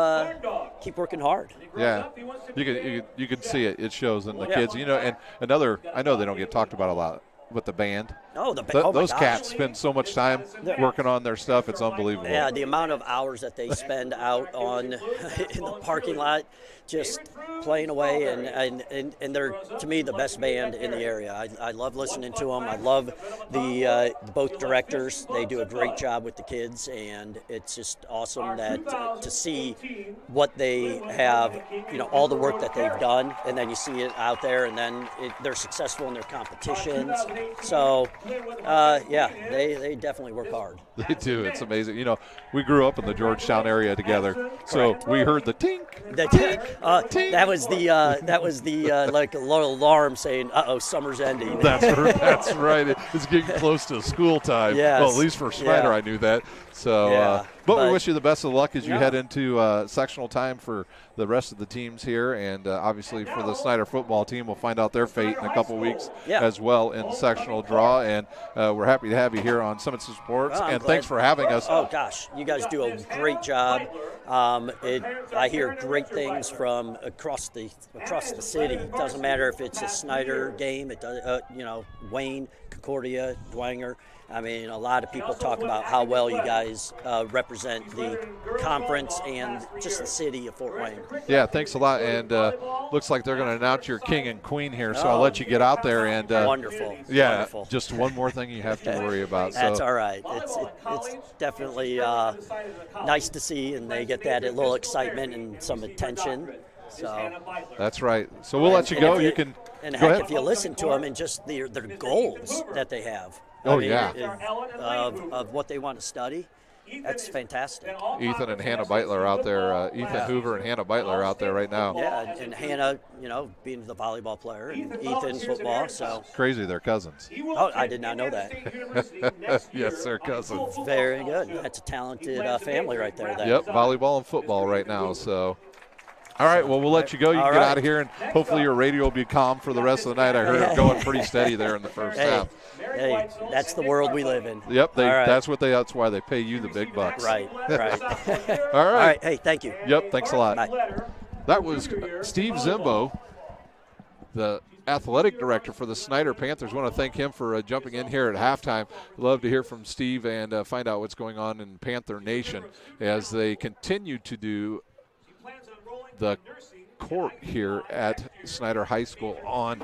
working hard. Yeah, you can see it. It shows in the kids. And another, I know they don't get talked about a lot, but the band. Oh, those cats spend so much time working on their stuff. It's unbelievable. Yeah, the amount of hours that they spend out in the parking lot, just playing away, and they're, to me, the best band in the area. I love listening to them. I love the both directors. They do a great job with the kids, and it's just awesome that to see what they have, all the work that they've done, and then you see it out there, and then they're successful in their competitions. So, they definitely work hard. They do. It's amazing. We grew up in the Georgetown area together, so we heard the tink. That was the like a little alarm saying, "Uh-oh, summer's ending." That's right. It's getting close to school time. Yes. Well, at least for Snider, I knew that. So, but we wish you the best of luck as you head into sectional time for the rest of the teams here, and obviously for the Snider football team, we'll find out their fate in a couple weeks as well in sectional draw. And we're happy to have you here on Summit Sports, and thanks for having us. Oh gosh, you guys do a great job. I hear great things from across the city. It doesn't matter if it's a Snider game, it does, Wayne, Concordia, Dwanger. I mean, a lot of people talk about how well you guys represent the conference and just the city of Fort Wayne. Yeah, thanks a lot. And looks like they're going to announce your king and queen here, so I'll let you get out there. And wonderful. Yeah, wonderful. Just one more thing you have to worry about. That's all right. It's definitely nice to see, and they get that little excitement and some attention. So that's right. So we'll let you go. You can. And go heck, ahead. if you listen to them and just their goals that they have. Of what they want to study. That's fantastic. Ethan and Hannah Beitler are out there. Ethan Hoover and Hannah Beitler are out there right now. Yeah, and Hannah, being the volleyball player, and Ethan football. So crazy, they're cousins. Oh, I did not know that. Yes, they're cousins. Very good. That's a talented family right there. Yep, volleyball and football right now. So. All right, well, we'll let you go. You can get out of here, and hopefully your radio will be calm for the rest of the night. I heard it going pretty steady there in the first half. Hey, that's the world we live in. Yep, that's why they pay you the big bucks. Right. All right. All right, hey, thank you. Yep, thanks a lot. Bye. That was Steve Zimbo, the athletic director for the Snider Panthers. Want to thank him for jumping in here at halftime. Love to hear from Steve and find out what's going on in Panther Nation as they continue to do the court here at Snider High School on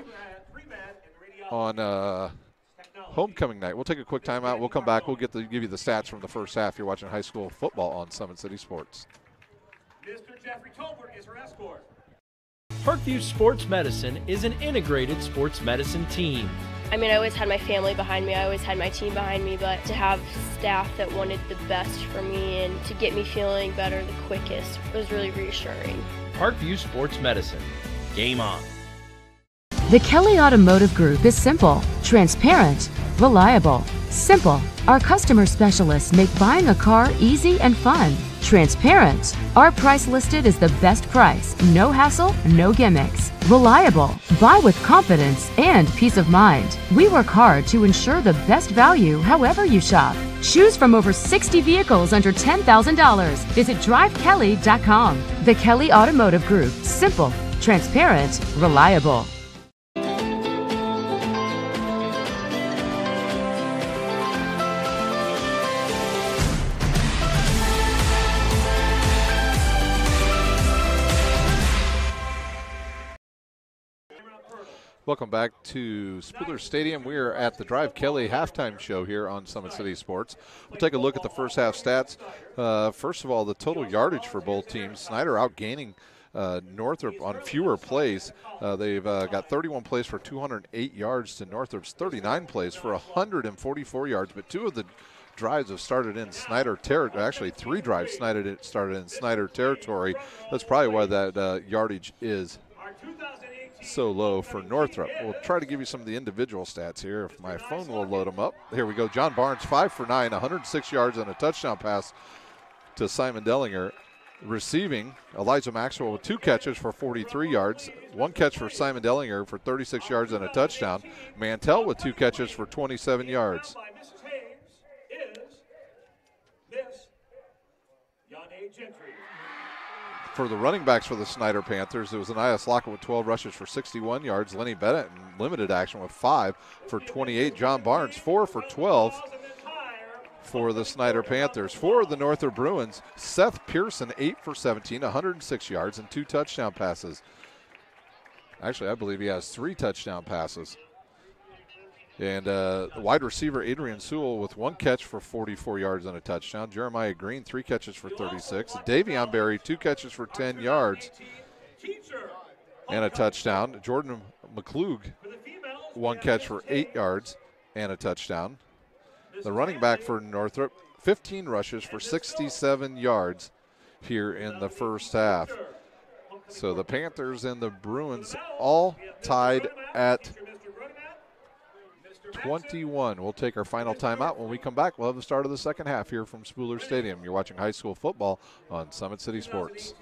homecoming night. We'll take a quick timeout. We'll come back. We'll give you the stats from the first half. You're watching high school football on Summit City Sports. Mr. Jeffrey Tolbert is our escort. Parkview Sports Medicine is an integrated sports medicine team. I mean, I always had my family behind me, I always had my team behind me, but to have staff that wanted the best for me and to get me feeling better the quickest was really reassuring. Parkview Sports Medicine. Game on. The Kelly Automotive Group is simple, transparent, reliable. Simple. Our customer specialists make buying a car easy and fun. Transparent. Our price listed is the best price. No hassle, no gimmicks. Reliable. Buy with confidence and peace of mind. We work hard to ensure the best value however you shop. Choose from over 60 vehicles under $10,000. Visit drivekelly.com. The Kelly Automotive Group. Simple, transparent, reliable. Welcome back to Spiller Stadium. We are at the Drive Kelly halftime show here on Summit City Sports. We'll take a look at the first half stats. First of all, the total yardage for both teams. Snider outgaining Northrop on fewer plays. They've got 31 plays for 208 yards to Northrop's 39 plays for 144 yards. But two of the drives have started in Snider territory. Actually, three drives started in Snider territory. That's probably why that yardage is so low for Northrop. We'll try to give you some of the individual stats here if my phone will load them up. Here we go. John Barnes, 5 for 9, 106 yards and a touchdown pass to Simon Dellinger. Receiving, Elijah Maxwell with 2 catches for 43 yards, 1 catch for Simon Dellinger for 36 yards and a touchdown. Mantell with 2 catches for 27 yards. For the running backs for the Snider Panthers, it was Anias Lockett with 12 rushes for 61 yards. Lenny Bennett in limited action with 5 for 28. John Barnes, 4 for 12 for the Snider Panthers. For the Northrop Bruins, Seth Pearson, 8 for 17, 106 yards and 2 touchdown passes. Actually, I believe he has 3 touchdown passes. And wide receiver Adrian Sewell with 1 catch for 44 yards and a touchdown. Jeremiah Green, 3 catches for 36. Davion Berry, 2 catches for 10 yards and a touchdown. Jordan McClug, 1 catch for 8 yards and a touchdown. The running back for Northrop, 15 rushes for 67 yards here in the first half. So the Panthers and the Bruins all tied at 21. We'll take our final timeout. When we come back, we'll have the start of the second half here from Spooler Stadium. You're watching high school football on Summit City Sports.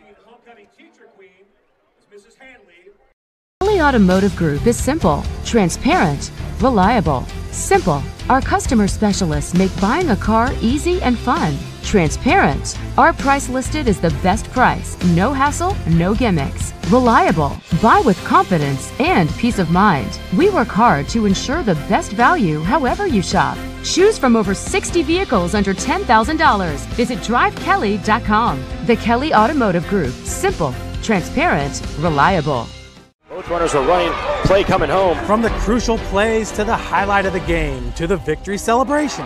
Kelly Automotive Group is simple, transparent, reliable. Simple. Our customer specialists make buying a car easy and fun. Transparent. Our price listed is the best price. No hassle, no gimmicks. Reliable. Buy with confidence and peace of mind. We work hard to ensure the best value however you shop. Choose from over 60 vehicles under $10,000. Visit drivekelly.com. The Kelly Automotive Group. Simple, transparent, reliable. Both runners are running. Play coming home. From the crucial plays to the highlight of the game to the victory celebration,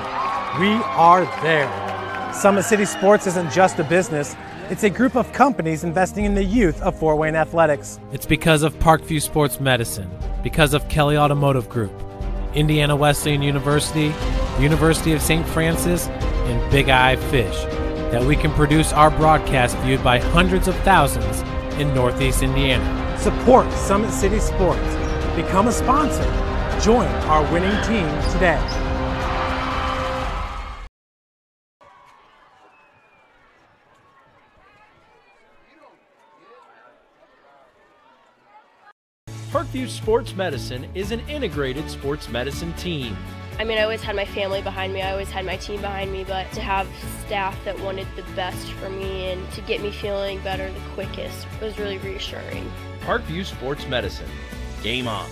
we are there. Summit City Sports isn't just a business. It's a group of companies investing in the youth of Fort Wayne athletics. It's because of Parkview Sports Medicine, because of Kelly Automotive Group, Indiana Wesleyan University, University of St. Francis, and Big Eye Fish, that we can produce our broadcast viewed by hundreds of thousands in Northeast Indiana. Support Summit City Sports. Become a sponsor. Join our winning team today. Parkview Sports Medicine is an integrated sports medicine team. I mean, I always had my family behind me, I always had my team behind me, but to have staff that wanted the best for me and to get me feeling better the quickest was really reassuring. Parkview Sports Medicine. Game on.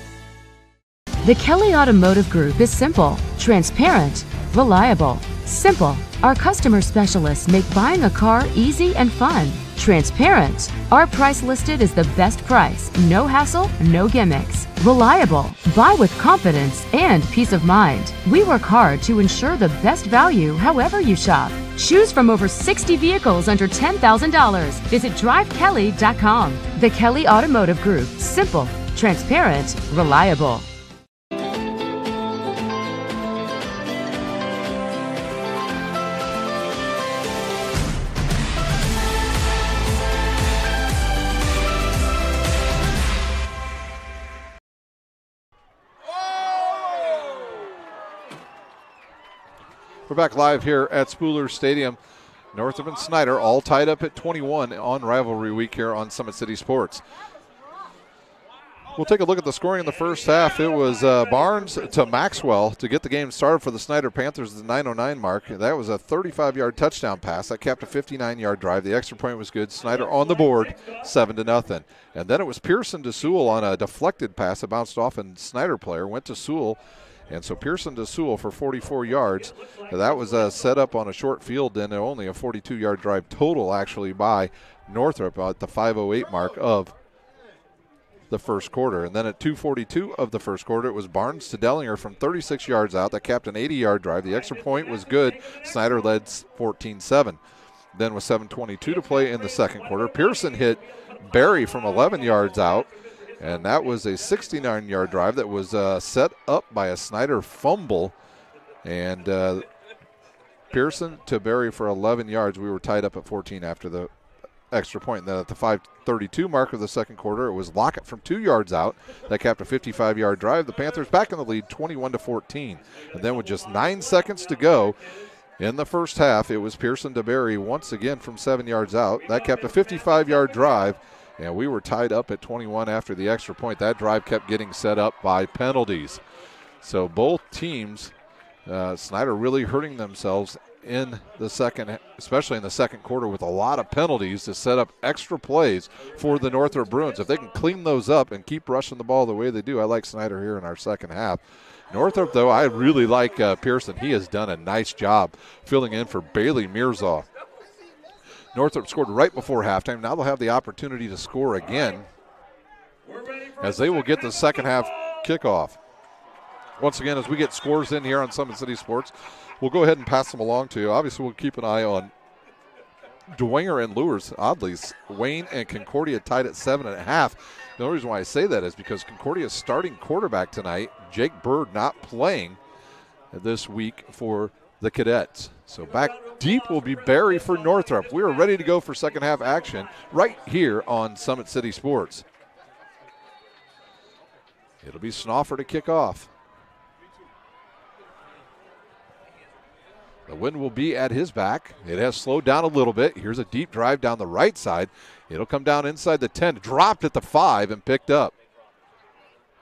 The Kelly Automotive Group is simple, transparent, reliable. Simple. Our customer specialists make buying a car easy and fun. Transparent. Our price listed is the best price. No hassle, no gimmicks. Reliable. Buy with confidence and peace of mind. We work hard to ensure the best value however you shop. Choose from over 60 vehicles under $10,000. Visit drivekelly.com. The Kelly Automotive Group. Simple, transparent, reliable. We're back live here at Spooler Stadium. Northrop and Snider all tied up at 21 on rivalry week here on Summit City Sports. We'll take a look at the scoring in the first half. It was Barnes to Maxwell to get the game started for the Snider Panthers at the 9:09 mark. That was a 35-yard touchdown pass. That capped a 59-yard drive. The extra point was good. Snider on the board, 7-0. And then it was Pearson to Sewell on a deflected pass. It bounced off, and Snider player went to Sewell. And so Pearson to Sewell for 44 yards. That was set up on a short field and only a 42-yard drive total actually by Northrop at the 5:08 mark of the first quarter. And then at 2:42 of the first quarter, it was Barnes to Dellinger from 36 yards out. That capped an 80-yard drive. The extra point was good. Snider led 14-7. Then with 7:22 to play in the second quarter, Pearson hit Berry from 11 yards out. And that was a 69-yard drive that was set up by a Snider fumble. And Pearson to Berry for 11 yards. We were tied up at 14 after extra point. And then at the 5:32 mark of the second quarter, it was Lockett from 2 yards out that capped a 55-yard drive. The Panthers back in the lead 21-14. And then with just 9 seconds to go in the first half, it was Pearson DeBerry once again from 7 yards out. That kept a 55-yard drive, and we were tied up at 21 after the extra point. That drive kept getting set up by penalties. So both teams, Snider really hurting themselves in the second, especially in the second quarter, with a lot of penalties to set up extra plays for the Northrop Bruins. If they can clean those up and keep rushing the ball the way they do, I like Snider here in our second half. Northrop, though, I really like Pearson. He has done a nice job filling in for Bailey Mirzaw. Northrop scored right before halftime. Now they'll have the opportunity to score again as they will get the second half kickoff. Once again, as we get scores in here on Summit City Sports, we'll go ahead and pass them along to you. Obviously, we'll keep an eye on Dwenger and Lures. Oddly, Wayne and Concordia tied at 7.5. The only reason why I say that is because Concordia's starting quarterback tonight, Jake Bird, not playing this week for the Cadets. So back deep will be Barry for Northrop. We are ready to go for second half action right here on Summit City Sports. It'll be Snoffer to kick off. The wind will be at his back. It has slowed down a little bit. Here's a deep drive down the right side. It'll come down inside the 10, dropped at the 5 and picked up.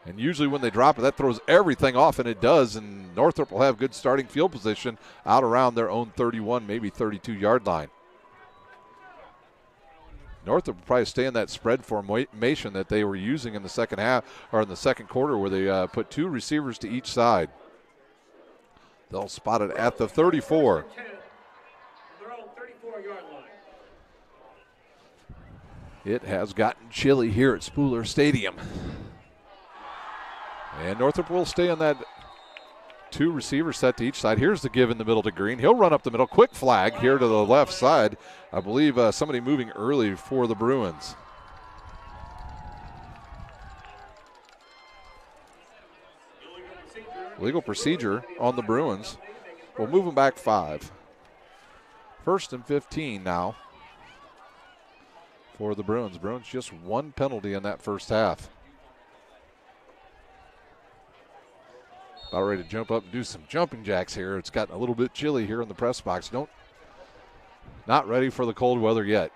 And usually when they drop it, that throws everything off, and it does. And Northrop will have good starting field position out around their own 31, maybe 32-yard line. Northrop will probably stay in that spread formation that they were using in the second half, or in the second quarter, where they put 2 receivers to each side. They'll spot it at the 34. It has gotten chilly here at Spooler Stadium. And Northrop will stay on that 2 receivers set to each side. Here's the give in the middle to Green. He'll run up the middle. Quick flag here to the left side. I believe somebody moving early for the Bruins. Legal procedure on the Bruins. We'll move them back 5. 1st and 15 now for the Bruins. Bruins just 1 penalty in that first half. About ready to jump up and do some jumping jacks here. It's gotten a little bit chilly here in the press box. Not ready for the cold weather yet.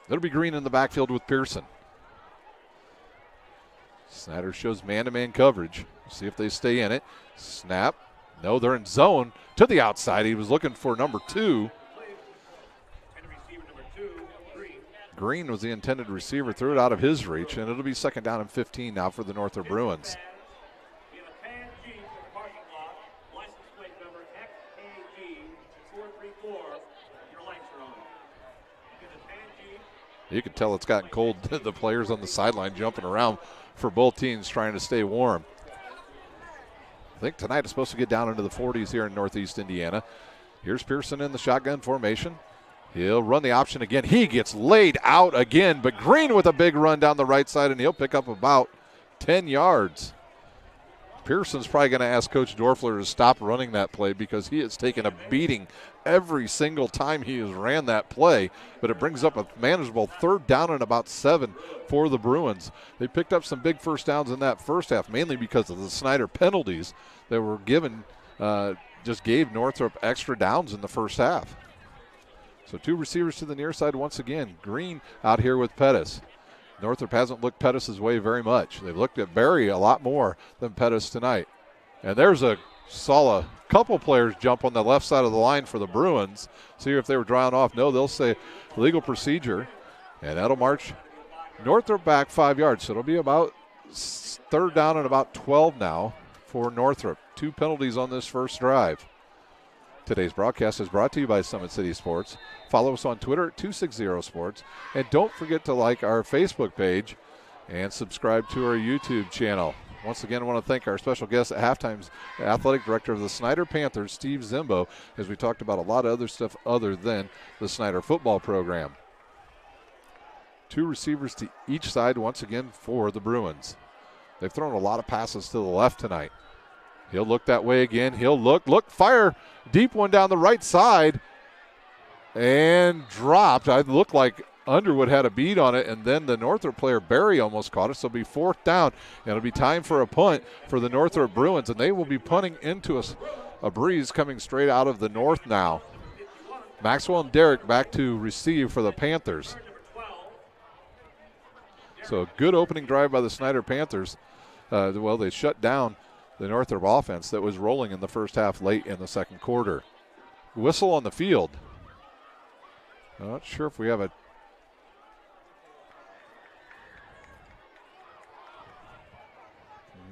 It'll be Green in the backfield with Pearson. Snider shows man-to-man coverage. See if they stay in it. Snap. No, they're in zone to the outside. He was looking for number 2. Green was the intended receiver, threw it out of his reach, and it'll be second down and 15 now for the Northrop Bruins. You can tell it's gotten cold. The players on the sideline jumping around for both teams trying to stay warm. I think tonight it's supposed to get down into the 40s here in Northeast Indiana. Here's Pearson in the shotgun formation. He'll run the option again. He gets laid out again, but Green with a big run down the right side, and he'll pick up about 10 yards. Pearson's probably going to ask Coach Dorfler to stop running that play because he has taken a beating every single time he has ran that play, but it brings up a manageable 3rd down and about 7 for the Bruins. They picked up some big first downs in that first half, mainly because of the Snider penalties that were given, just gave Northrop extra downs in the first half. So 2 receivers to the near side once again. Green out here with Pettis. Northrop hasn't looked Pettis' way very much. They've looked at Barry a lot more than Pettis tonight. And there's saw a couple players jump on the left side of the line for the Bruins. See if they were drying off. No, they'll say legal procedure. And that'll march Northrop back 5 yards. So it'll be about 3rd down and about 12 now for Northrop. 2 penalties on this first drive. Today's broadcast is brought to you by Summit City Sports. Follow us on Twitter at 260sports. And don't forget to like our Facebook page and subscribe to our YouTube channel. Once again, I want to thank our special guest at halftime's athletic director of the Snider Panthers, Steve Zimbo, as we talked about a lot of other stuff other than the Snider football program. 2 receivers to each side once again for the Bruins. They've thrown a lot of passes to the left tonight. He'll look that way again. He'll look, fire. Deep one down the right side. and dropped. It looked like Underwood had a bead on it, and then the Northrop player, Barry, almost caught it. So it'll be 4th down, and it'll be time for a punt for the Northrop Bruins, and they will be punting into a breeze coming straight out of the north now. Maxwell and Derrick back to receive for the Panthers. So a good opening drive by the Snider Panthers. They shut down the Northrop offense that was rolling in the first half late in the second quarter. Whistle on the field. I'm not sure if we have a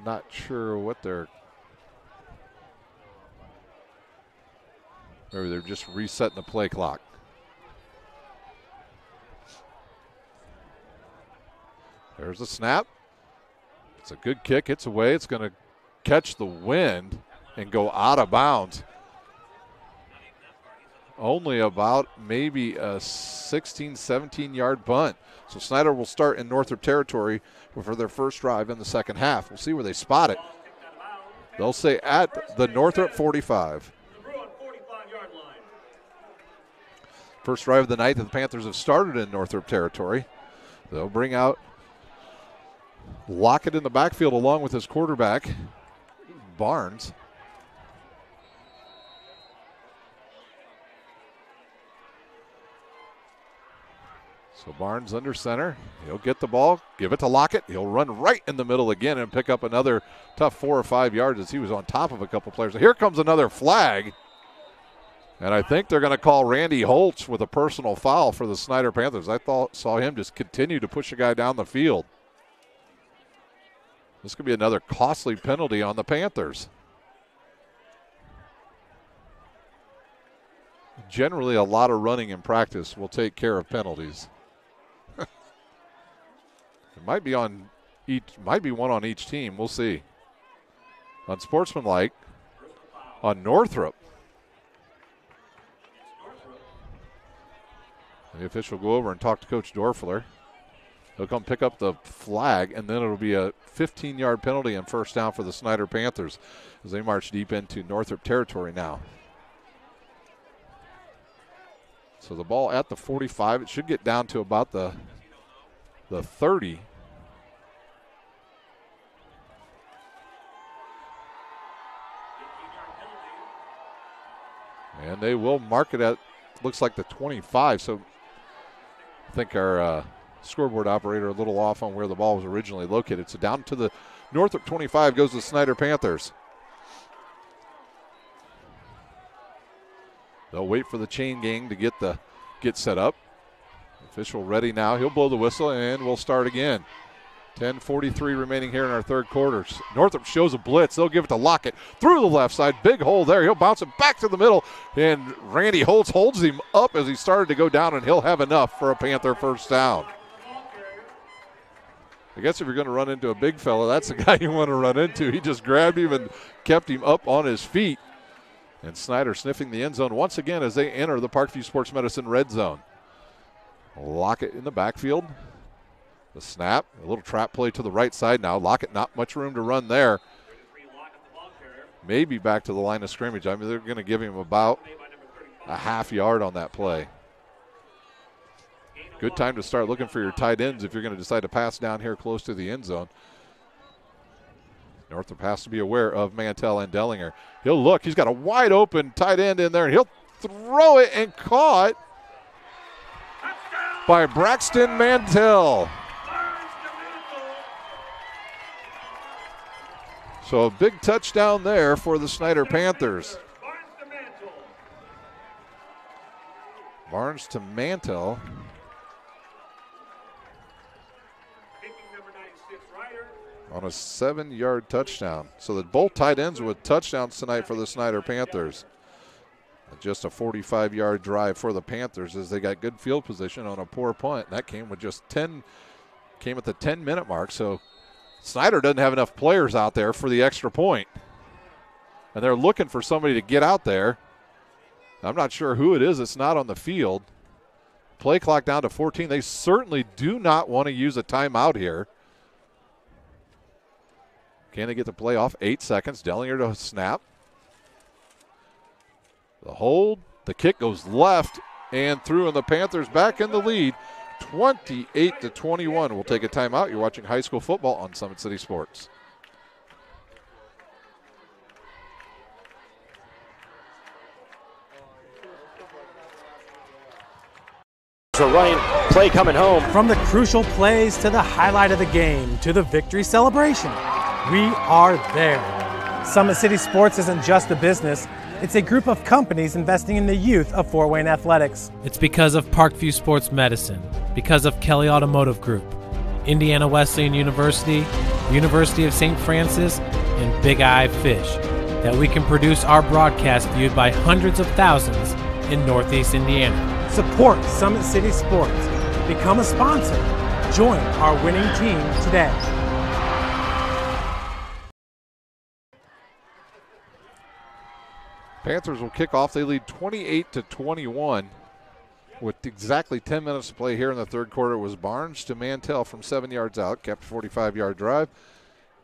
not sure what they're maybe they're just resetting the play clock. There's a snap. It's a good kick. It's away. It's going to catch the wind and go out of bounds. Only about maybe a 16, 17-yard punt. So Snider will start in Northrop territory for their first drive in the second half. We'll see where they spot it. They'll say at the Northrop 45. First drive of the night that the Panthers have started in Northrop territory. They'll bring out Lockett in the backfield along with his quarterback, Barnes. So Barnes under center. He'll get the ball, give it to Lockett. He'll run right in the middle again and pick up another tough 4 or 5 yards as he was on top of a couple players. Here comes another flag. And I think they're going to call Randy Holtz with a personal foul for the Snider Panthers. Saw him just continue to push a guy down the field. This could be another costly penalty on the Panthers. Generally, a lot of running in practice will take care of penalties. It might be one on each team. We'll see. Unsportsmanlike on Northrop. The official will go over and talk to Coach Dorfler. He'll come pick up the flag, and then it'll be a 15-yard penalty and first down for the Snider Panthers as they march deep into Northrop territory now. So the ball at the 45. It should get down to about the 30. And they will mark it at, looks like the 25. So I think our scoreboard operator a little off on where the ball was originally located. So down to the Northrop 25 goes the Snider Panthers. They'll wait for the chain gang to get set up. Official ready now. He'll blow the whistle and we'll start again. 10:43 remaining here in our third quarter. Northrop shows a blitz. They'll give it to Lockett through the left side. Big hole there. He'll bounce it back to the middle, and Randy Holtz holds him up as he started to go down, and he'll have enough for a Panther first down. I guess if you're going to run into a big fella, that's the guy you want to run into. He just grabbed him and kept him up on his feet. And Snider sniffing the end zone once again as they enter the Parkview Sports Medicine red zone. Lockett in the backfield. The snap, a little trap play to the right side now. Lockett, not much room to run there. Maybe back to the line of scrimmage. I mean, they're going to give him about a half yard on that play. Good time to start looking for your tight ends if you're going to decide to pass down here close to the end zone. Northrop has to be aware of Mantell and Dellinger. He'll look. He's got a wide open tight end in there, and he'll throw it and caught by Braxton Mantell. So a big touchdown there for the Snider Panthers. Barnes to Mantell. On a 7-yard touchdown. So that both tight ends with touchdowns tonight for the Snider Panthers. Just a 45-yard drive for the Panthers as they got good field position on a poor punt. That came with just 10, came at the 10-minute mark. So Snider doesn't have enough players out there for the extra point. And they're looking for somebody to get out there. I'm not sure who it is that's not on the field. Play clock down to 14. They certainly do not want to use a timeout here. Can they get the play off? 8 seconds. Dellinger to snap. The hold. The kick goes left, and through, and the Panthers back in the lead, 28-21. We'll take a timeout. You're watching high school football on Summit City Sports. A running play coming home. From the crucial plays to the highlight of the game to the victory celebration, we are there. Summit City Sports isn't just a business, it's a group of companies investing in the youth of Fort Wayne athletics. It's because of Parkview Sports Medicine, because of Kelly Automotive Group, Indiana Wesleyan University, University of St. Francis, and Big Eye Fish, that we can produce our broadcast viewed by hundreds of thousands in Northeast Indiana. Support Summit City Sports. Become a sponsor. Join our winning team today. Panthers will kick off. They lead 28-21 with exactly 10 minutes to play here in the third quarter. It was Barnes to Mantell from 7 yards out, kept a 45-yard drive.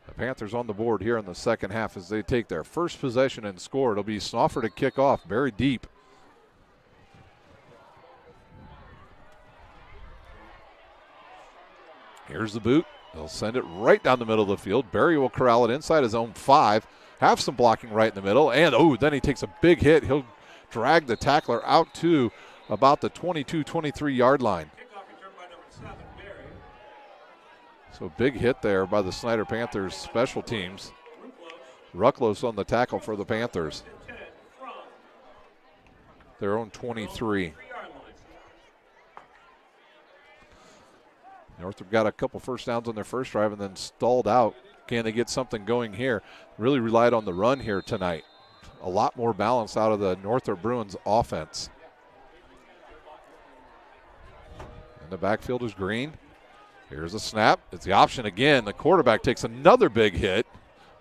The Panthers on the board here in the second half as they take their first possession and score. It'll be Snoffer to kick off, very deep. Here's the boot. They'll send it right down the middle of the field. Barry will corral it inside his own 5. Have some blocking right in the middle. And, then he takes a big hit. He'll drag the tackler out to about the 22-23-yard line. So big hit there by the Snider Panthers special teams. Rucklos on the tackle for the Panthers. Their own 23. Northrop got a couple first downs on their first drive and then stalled out. Can they get something going here? Really relied on the run here tonight. A lot more balance out of the Northrop Bruins offense. In the backfield is Green. Here's a snap. It's the option again. The quarterback takes another big hit,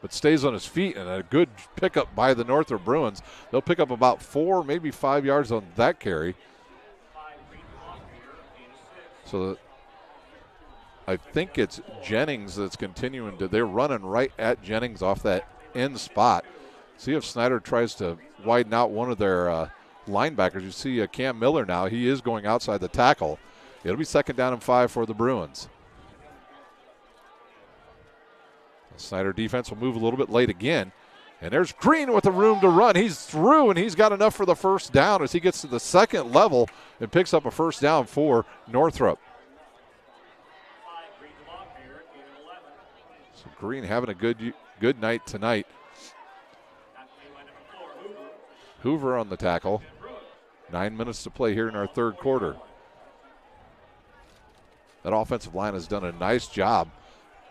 but stays on his feet, and a good pickup by the Northrop Bruins. They'll pick up about 4, maybe 5 yards on that carry. So I think it's Jennings that's continuing to, they're running right at Jennings off that end spot. See if Snider tries to widen out one of their linebackers. You see Cam Miller now. He is going outside the tackle. It'll be 2nd down and 5 for the Bruins. The Snider defense will move a little bit late again. And there's Green with the room to run. He's through, and he's got enough for the first down as he gets to the second level and picks up a first down for Northrop. So Green having a good night tonight. Hoover on the tackle. 9 minutes to play here in our third quarter. That offensive line has done a nice job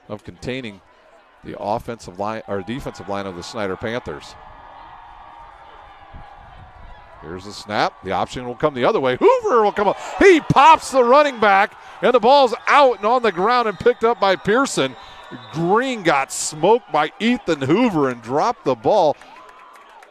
of containing the offensive line or defensive line of the Snider Panthers. Here's the snap. The option will come the other way. Hoover will come up. He pops the running back, and the ball's out and on the ground and picked up by Pearson. Green got smoked by Ethan Hoover and dropped the ball.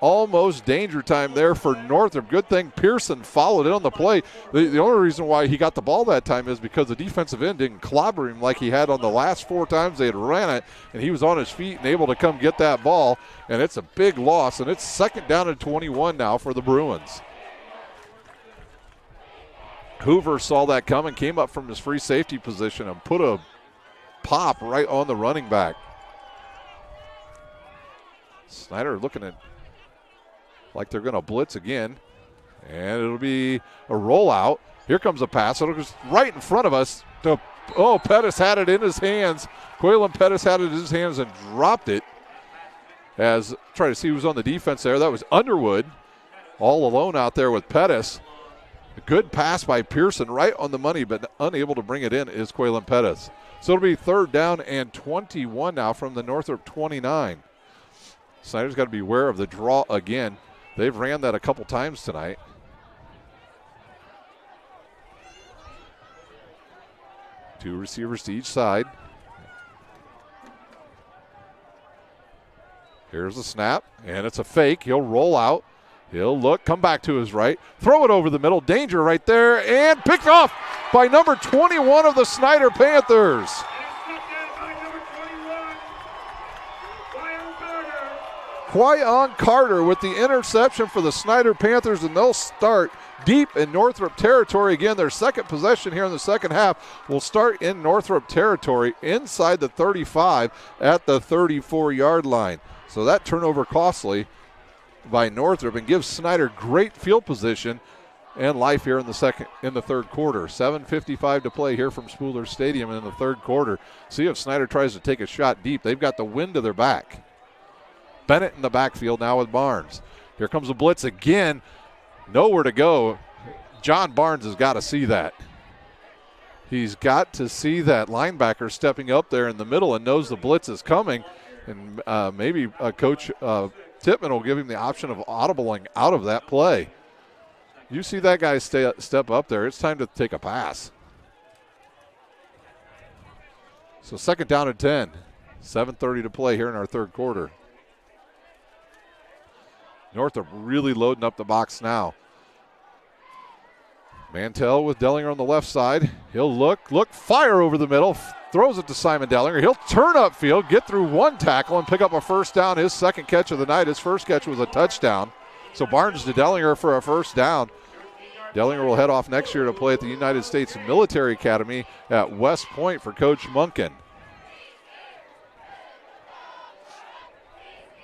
Almost danger time there for Northrop. Good thing Pearson followed it on the play. The only reason why he got the ball that time is because the defensive end didn't clobber him like he had on the last 4 times they had ran it, and he was on his feet and able to come get that ball, and it's a big loss, and it's 2nd down and 21 now for the Bruins. Hoover saw that coming, came up from his free safety position and put a pop right on the running back. Snider looking at like they're going to blitz again, and it'll be a rollout. Here comes a pass. It'll just right in front of us. Pettis had it in his hands. Quaylen Pettis had it in his hands and dropped it. As try to see who's on the defense there. That was Underwood, all alone out there with Pettis. A good pass by Pearson, right on the money, but unable to bring it in is Quaylen Pettis. So it'll be 3rd down and 21 now from the Northrop 29. Snider's got to be aware of the draw again. They've ran that a couple times tonight. Two receivers to each side. Here's the snap, and it's a fake. He'll roll out. He'll look, come back to his right, throw it over the middle. Danger right there, and picked off by number 21 of the Snider Panthers. Quyon Carter with the interception for the Snider Panthers, and they'll start deep in Northrop territory. Again, their second possession here in the second half will start in Northrop territory inside the 35 at the 34-yard line. So that turnover costly by Northrop and gives Snider great field position and life here in the third quarter. 7:55 to play here from Spooler Stadium in the third quarter. See if Snider tries to take a shot deep. They've got the wind to their back. Bennett in the backfield now with Barnes. Here comes a blitz again. Nowhere to go. John Barnes has got to see that. He's got to see that linebacker stepping up there in the middle and knows the blitz is coming. And maybe Coach Tippmann will give him the option of audibling out of that play. You see that guy step up there, it's time to take a pass. So second down and 10. 7:30 to play here in our third quarter. Northrop really loading up the box now. Mantell with Dellinger on the left side. He'll look, fire over the middle, throws it to Simon Dellinger. He'll turn upfield, get through one tackle, and pick up a first down. His second catch of the night. His first catch was a touchdown. So Barnes to Dellinger for a first down. Dellinger will head off next year to play at the United States Military Academy at West Point for Coach Munkin.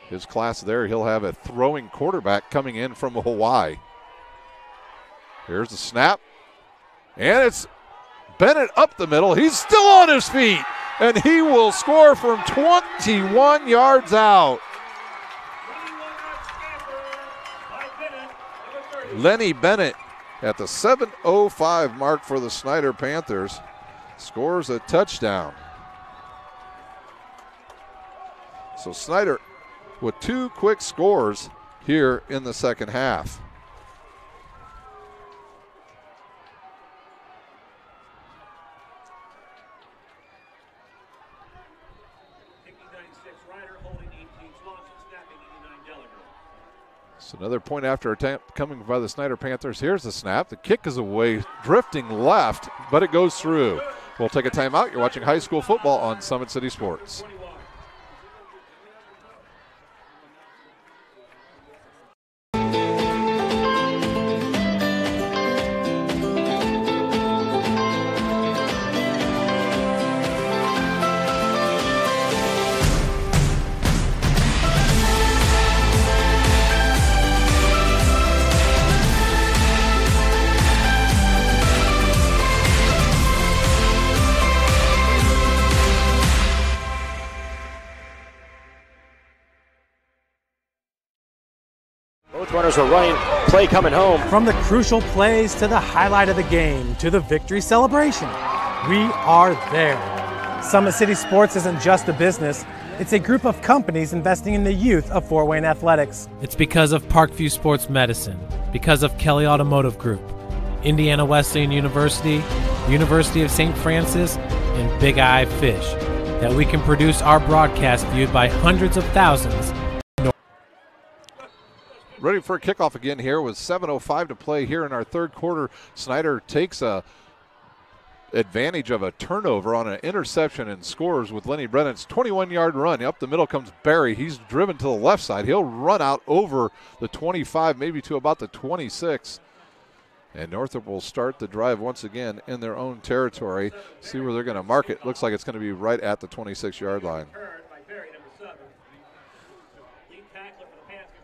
His class there, he'll have a throwing quarterback coming in from Hawaii. Here's the snap. And it's Bennett up the middle. He's still on his feet. And he will score from 21 yards out. Lenny Bennett at the 7:05 mark for the Snider Panthers scores a touchdown. So Snider with two quick scores here in the second half. So another point after attempt coming by the Snider Panthers. Here's the snap. The kick is away, drifting left, but it goes through. We'll take a timeout. You're watching high school football on Summit City Sports. Runners are running, play coming home. From the crucial plays to the highlight of the game to the victory celebration, we are there. Summit City Sports isn't just a business, it's a group of companies investing in the youth of Fort Wayne athletics. It's because of Parkview Sports Medicine, because of Kelly Automotive Group, Indiana Wesleyan University, University of St. Francis, and Big Eye Fish, that we can produce our broadcast viewed by hundreds of thousands. Ready for a kickoff again here with 7:05 to play here in our third quarter. Snider takes advantage of a turnover on an interception and scores with Lenny Brennan's 21-yard run. Up the middle comes Barry. He's driven to the left side. He'll run out over the 25, maybe to about the 26. And Northrop will start the drive once again in their own territory. See where they're going to mark it. Looks like it's going to be right at the 26-yard line.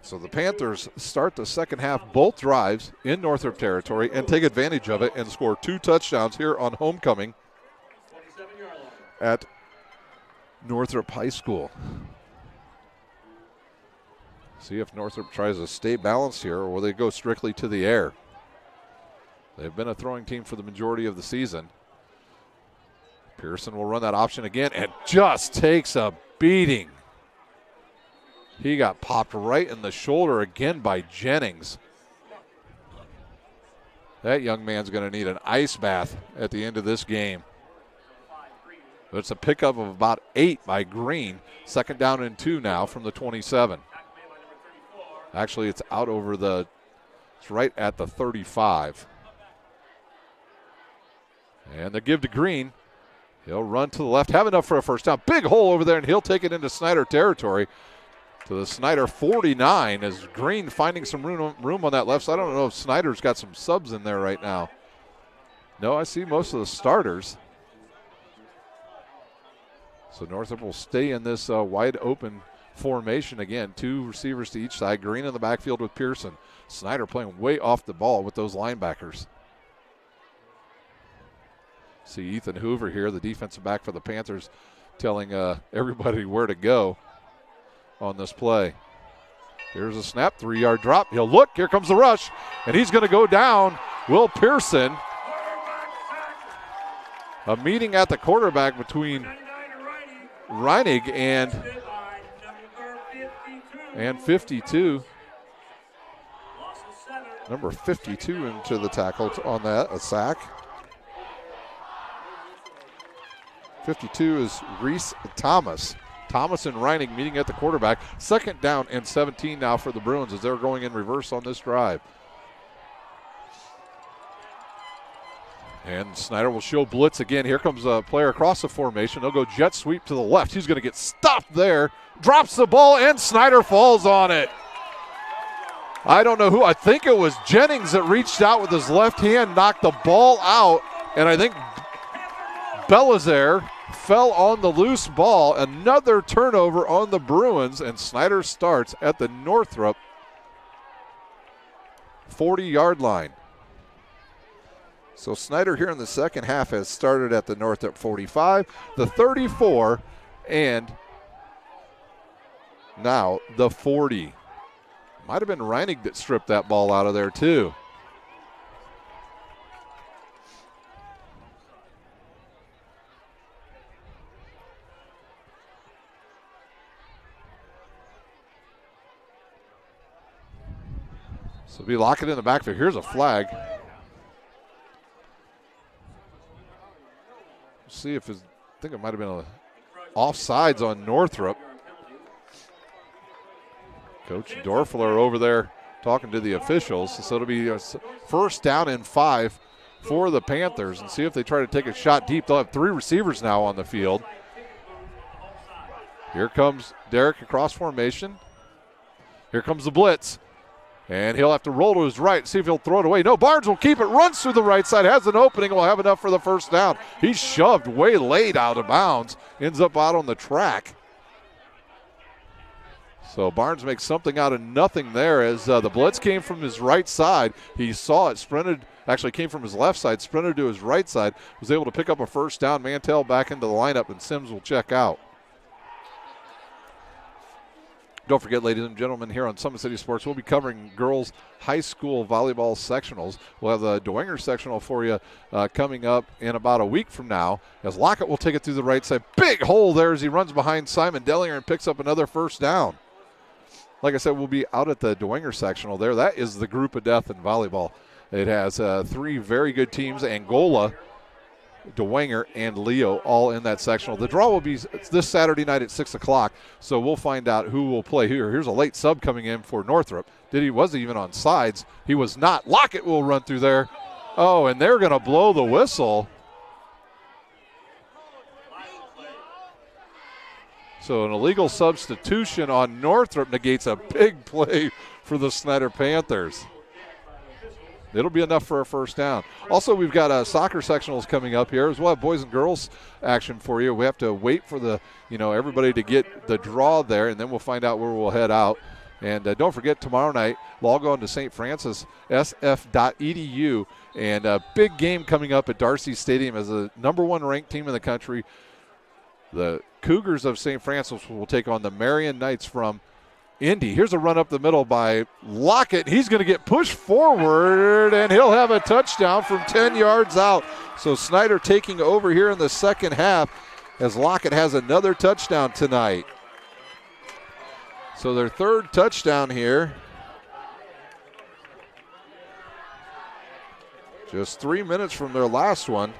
So the Panthers start the second half, both drives in Northrop territory, and take advantage of it and score two touchdowns here on homecoming at Northrop High School. See if Northrop tries to stay balanced here or will they go strictly to the air. They've been a throwing team for the majority of the season. Pearson will run that option again and just takes a beating. He got popped right in the shoulder again by Jennings. That young man's going to need an ice bath at the end of this game. But it's a pickup of about 8 by Green. Second down and 2 now from the 27. Actually, it's out over it's right at the 35. And the give to Green. He'll run to the left, have enough for a first down. Big hole over there, and he'll take it into Snider territory. to the Snider 49 as Green finding some room on that left side. I don't know if Snider's got some subs in there right now. No, I see most of the starters. So Northrop will stay in this wide open formation again. 2 receivers to each side. Green in the backfield with Pearson. Snider playing way off the ball with those linebackers. See Ethan Hoover here, the defensive back for the Panthers, telling everybody where to go on this play. Here's a snap, 3-yard drop. He'll look, here comes the rush, and he's going to go down. Will Pearson. A meeting at the quarterback between Reinig and 52. Number 52 into the tackle on that, a sack. 52 is Reese Thomas. Thomas and Reinig meeting at the quarterback. 2nd down and 17 now for the Bruins as they're going in reverse on this drive. And Snider will show blitz again. Here comes a player across the formation. They'll go jet sweep to the left. He's going to get stopped there. Drops the ball, and Snider falls on it. I don't know who. I think it was Jennings that reached out with his left hand, knocked the ball out, and I think Belizaire fell on the loose ball. Another turnover on the Bruins, and Snider starts at the Northrop 40-yard line. So Snider here in the second half has started at the Northrop 45, the 34, and now the 40. Might have been Reinig that stripped that ball out of there too. So we lock it in the backfield. Here's a flag. See if I think it might have been a offsides on Northrop. Coach Dorfler over there talking to the officials. So it'll be a 1st down and 5 for the Panthers, and see if they try to take a shot deep. They'll have 3 receivers now on the field. Here comes Derek across formation. Here comes the blitz. And he'll have to roll to his right, see if he'll throw it away. No, Barnes will keep it, runs through the right side, has an opening, will have enough for the 1st down. He's shoved way late out of bounds, ends up out on the track. So Barnes makes something out of nothing there as the blitz came from his right side. He saw it, sprinted, actually came from his left side, sprinted to his right side, was able to pick up a 1st down. Mantell back into the lineup, and Sims will check out. Don't forget, ladies and gentlemen, here on Summit City Sports, we'll be covering girls high school volleyball sectionals. We'll have the Dwenger sectional for you coming up in about a week from now, as Lockett will take it through the right side. Big hole there as he runs behind Simon Dellinger and picks up another 1st down. Like I said, we'll be out at the Dwenger sectional there. That is the group of death in volleyball. It has 3 very good teams, Angola, Dwenger, and Leo all in that sectional. The draw will be this Saturday night at 6 o'clock, so we'll find out who will play here. Here's a late sub coming in for Northrop. Was even on sides. He was not. Lockett will run through there. Oh, and they're going to blow the whistle. So an illegal substitution on Northrop negates a big play for the Snider Panthers. It'll be enough for a 1st down. Also, we've got soccer sectionals coming up here as well. Have boys and girls action for you. We have to wait for the, everybody to get the draw there, and then we'll find out where we'll head out. And don't forget, tomorrow night, log on to St. Francis, sf.edu, and a big game coming up at Darcy Stadium as the #1 ranked team in the country. The Cougars of St. Francis will take on the Marion Knights from Indy. Here's a run up the middle by Lockett. He's going to get pushed forward, and he'll have a touchdown from 10 yards out. So Snider taking over here in the second half as Lockett has another touchdown tonight. So their 3rd touchdown here. Just 3 minutes from their last one.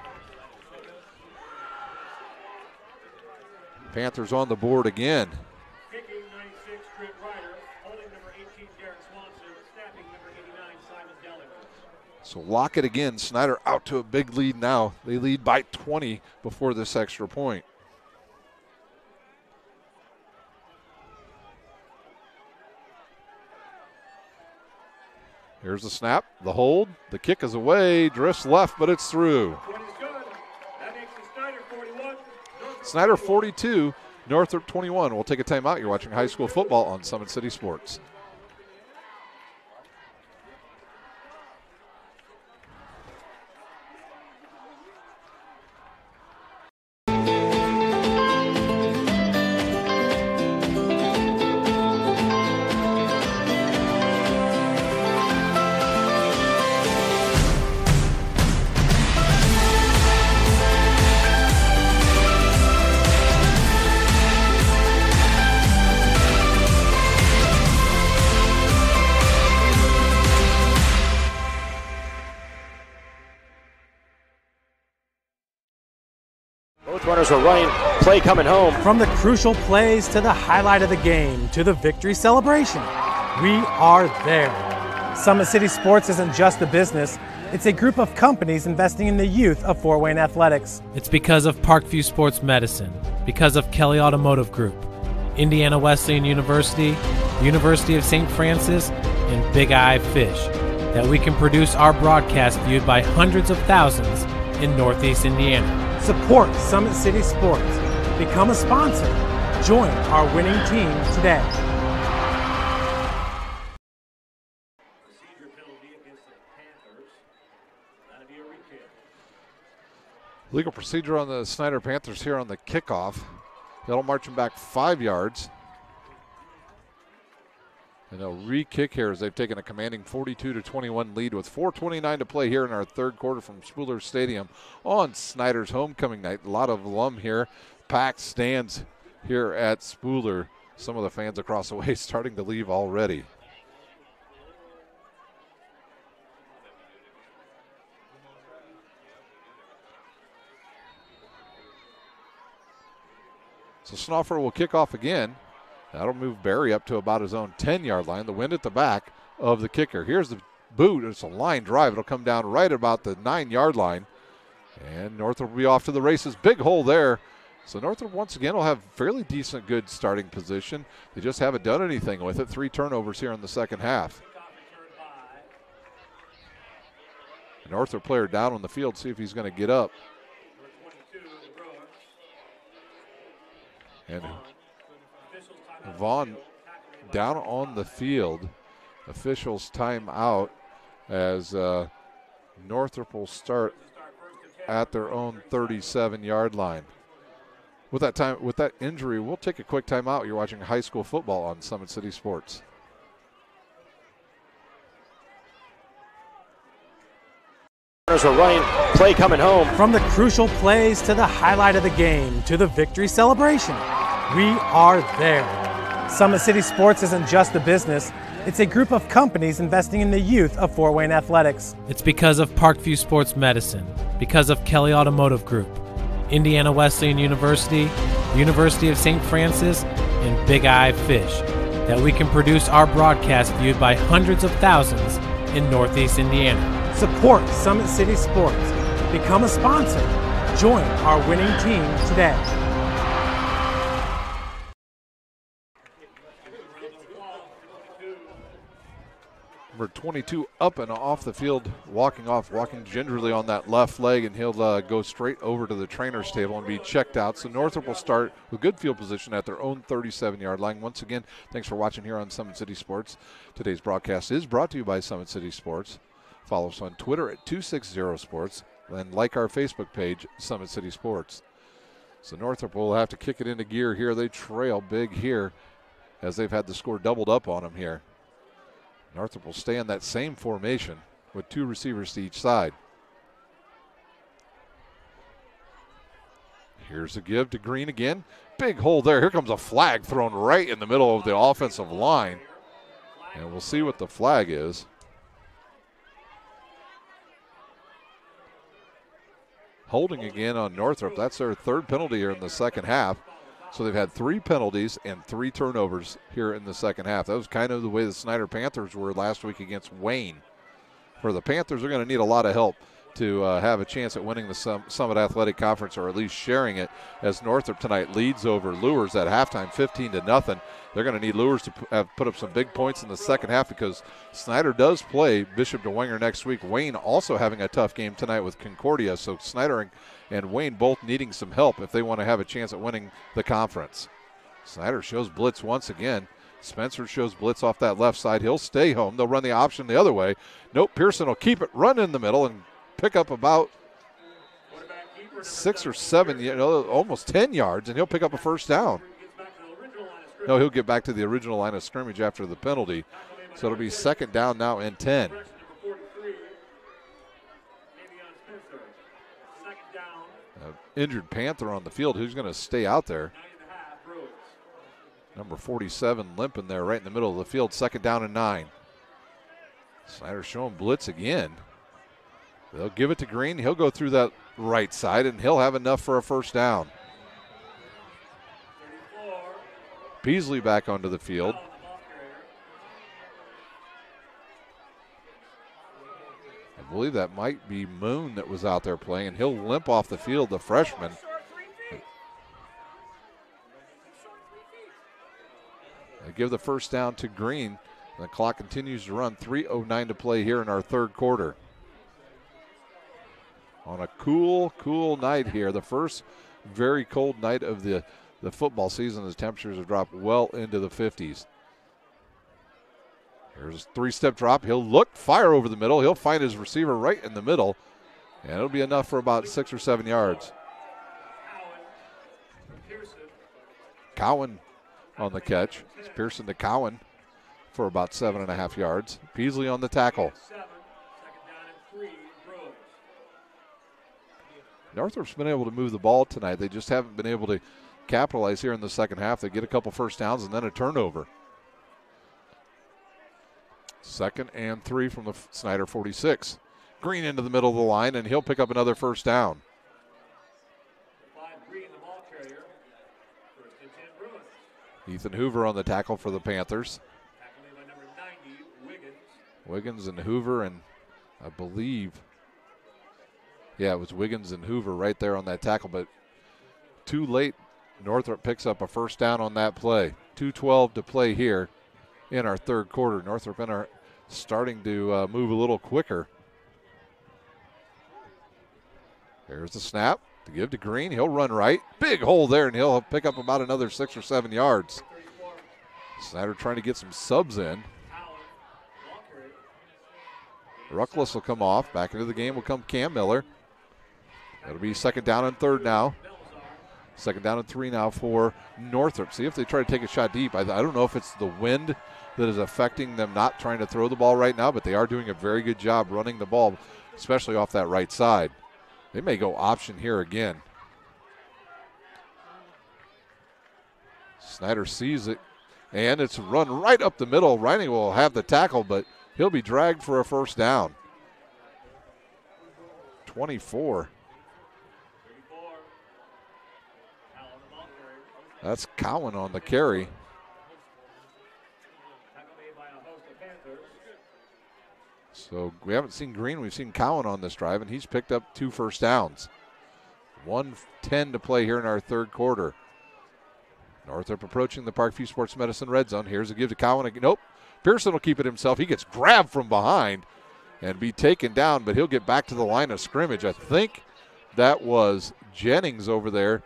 Panthers on the board again. So Lockett again, Snider out to a big lead now. They lead by 20 before this extra point. Here's the snap, the hold, the kick is away, drifts left, but it's through. Snider 42, Northrop 21. We'll take a timeout. You're watching high school football on Summit City Sports. Runners are running, play coming home. From the crucial plays to the highlight of the game to the victory celebration, we are there. Summit City Sports isn't just a business, it's a group of companies investing in the youth of Fort Wayne athletics. It's because of Parkview Sports Medicine, because of Kelly Automotive Group, Indiana Wesleyan University, University of St. Francis, and Big Eye Fish, that we can produce our broadcast viewed by hundreds of thousands in Northeast Indiana. Support Summit City Sports. Become a sponsor. Join our winning team today. Legal procedure on the Snider Panthers here on the kickoff. They'll march them back 5 yards. And they'll re-kick here as they've taken a commanding 42-21 lead with 4:29 to play here in our third quarter from Spooler Stadium on Snider's homecoming night. A lot of alum here. Packed stands here at Spooler. Some of the fans across the way starting to leave already. So Snoffer will kick off again. That'll move Barry up to about his own 10-yard line. The wind at the back of the kicker. Here's the boot. It's a line drive. It'll come down right about the 9-yard line. And Northrop will be off to the races. Big hole there. So Northrop once again will have fairly decent, good starting position. They just haven't done anything with it. 3 turnovers here in the second half. A Northrop player down on the field. See if he's going to get up. And Vaughn down on the field. Officials time out as Northrop will start at their own 37-yard line. With that injury, we'll take a quick timeout. You're watching high school football on Summit City Sports. Runners are running, play coming home. From the crucial plays to the highlight of the game to the victory celebration, we are there. Summit City Sports isn't just a business, it's a group of companies investing in the youth of Fort Wayne athletics. It's because of Parkview Sports Medicine, because of Kelly Automotive Group, Indiana Wesleyan University, University of St. Francis, and Big Eye Fish, that we can produce our broadcast viewed by hundreds of thousands in Northeast Indiana. Support Summit City Sports. Become a sponsor. Join our winning team today. Number 22 up and off the field, walking gingerly on that left leg, and he'll go straight over to the trainer's table and be checked out. So Northrop will start with good field position at their own 37-yard line. Once again, thanks for watching here on Summit City Sports. Today's broadcast is brought to you by Summit City Sports. Follow us on Twitter at 260sports, and like our Facebook page, Summit City Sports. So Northrop will have to kick it into gear here. They trail big here as they've had the score doubled up on them here. Northrop will stay in that same formation with 2 receivers to each side. Here's a give to Green again. Big hole there. Here comes a flag thrown right in the middle of the offensive line. And we'll see what the flag is. Holding again on Northrop. That's their 3rd penalty here in the second half. So they've had 3 penalties and 3 turnovers here in the second half. That was kind of the way the Snider Panthers were last week against Wayne. For the Panthers, they're going to need a lot of help to have a chance at winning the Summit Athletic Conference, or at least sharing it, as Northrop tonight leads over Lures at halftime 15-0. They're going to need Lures to put up some big points in the second half, because Snider does play Bishop DeWinger next week. Wayne also having a tough game tonight with Concordia, so Snider and Wayne both needing some help if they want to have a chance at winning the conference. Snider shows blitz once again. Spencer shows blitz off that left side. He'll stay home. They'll run the option the other way. Nope, Pearson will keep it, run in the middle, and pick up about 6 or 7, almost 10 yards, and he'll pick up a first down. No, he'll get back to the original line of scrimmage after the penalty. So it'll be second down now and 10. Injured Panther on the field. Who's going to stay out there? Number 47 limping there right in the middle of the field. Second down and 9. Snider showing blitz again. They'll give it to Green. He'll go through that right side, and he'll have enough for a first down. Peasley back onto the field. I believe that might be Moon that was out there playing, and he'll limp off the field, the freshman. They give the first down to Green. The clock continues to run. 3:09 to play here in our third quarter. On a cool night here. The first very cold night of the football season. The temperatures have dropped well into the 50s. Here's a 3-step drop. He'll look, fire over the middle. He'll find his receiver right in the middle, and it'll be enough for about 6 or 7 yards. Cowan on the catch. It's Pearson to Cowan for about 7.5 yards. Peasley on the tackle. Northrop's been able to move the ball tonight. They just haven't been able to capitalize here in the second half. They get a couple first downs and then a turnover. 2nd and 3 from the Snider 46. Green into the middle of the line, and he'll pick up another first down. Ethan Hoover on the tackle for the Panthers. Wiggins and Hoover, and I believe, yeah, it was Wiggins and Hoover right there on that tackle, but too late. Northrop picks up a first down on that play. 2:12 to play here in our third quarter. Northrop are starting to move a little quicker. There's the snap to give to Green. He'll run right. Big hole there, and he'll pick up about another 6 or 7 yards. Snider trying to get some subs in. Ruckless will come off. Back into the game will come Cam Miller. It'll be second down and 3rd now. Second down and 3 now for Northrop. See if they try to take a shot deep. I don't know if it's the wind that is affecting them not trying to throw the ball right now, but they are doing a very good job running the ball, especially off that right side. They may go option here again. Snider sees it, and it's run right up the middle. Reining will have the tackle, but he'll be dragged for a first down. 24. That's Cowan on the carry. So we haven't seen Green. We've seen Cowan on this drive, and he's picked up 2 first downs. 1:10 to play here in our third quarter. Northrop approaching the Parkview Sports Medicine red zone. Here's a give to Cowan. Nope. Pearson will keep it himself. He gets grabbed from behind and be taken down, but he'll get back to the line of scrimmage. I think that was Jennings over there.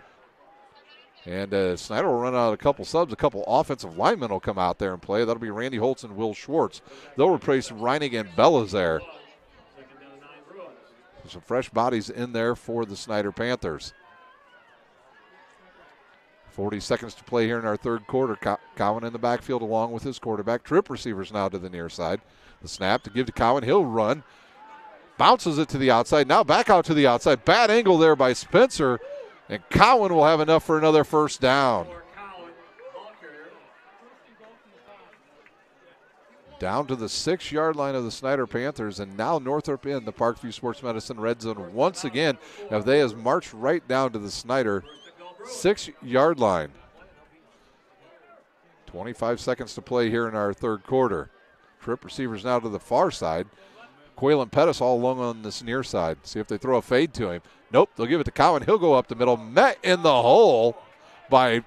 And Snider will run out a couple subs. A couple offensive linemen will come out there and play. That'll be Randy Holtz and Will Schwartz. They'll replace Reinig and Bellas there. Some fresh bodies in there for the Snider Panthers. 40 seconds to play here in our third quarter. Cowan in the backfield along with his quarterback. Trip receivers now to the near side. The snap to give to Cowan. He'll run. Bounces it to the outside. Now back out to the outside. Bad angle there by Spencer. And Cowan will have enough for another first down. Down to the 6-yard line of the Snider Panthers, and now Northrop in the Parkview Sports Medicine red zone once again, as they has marched right down to the Snider 6-yard line. 25 seconds to play here in our third quarter. Trip receivers now to the far side. Quaylen Pettis all along on this near side. See if they throw a fade to him. Nope, they'll give it to Cowan. He'll go up the middle. Met in the hole by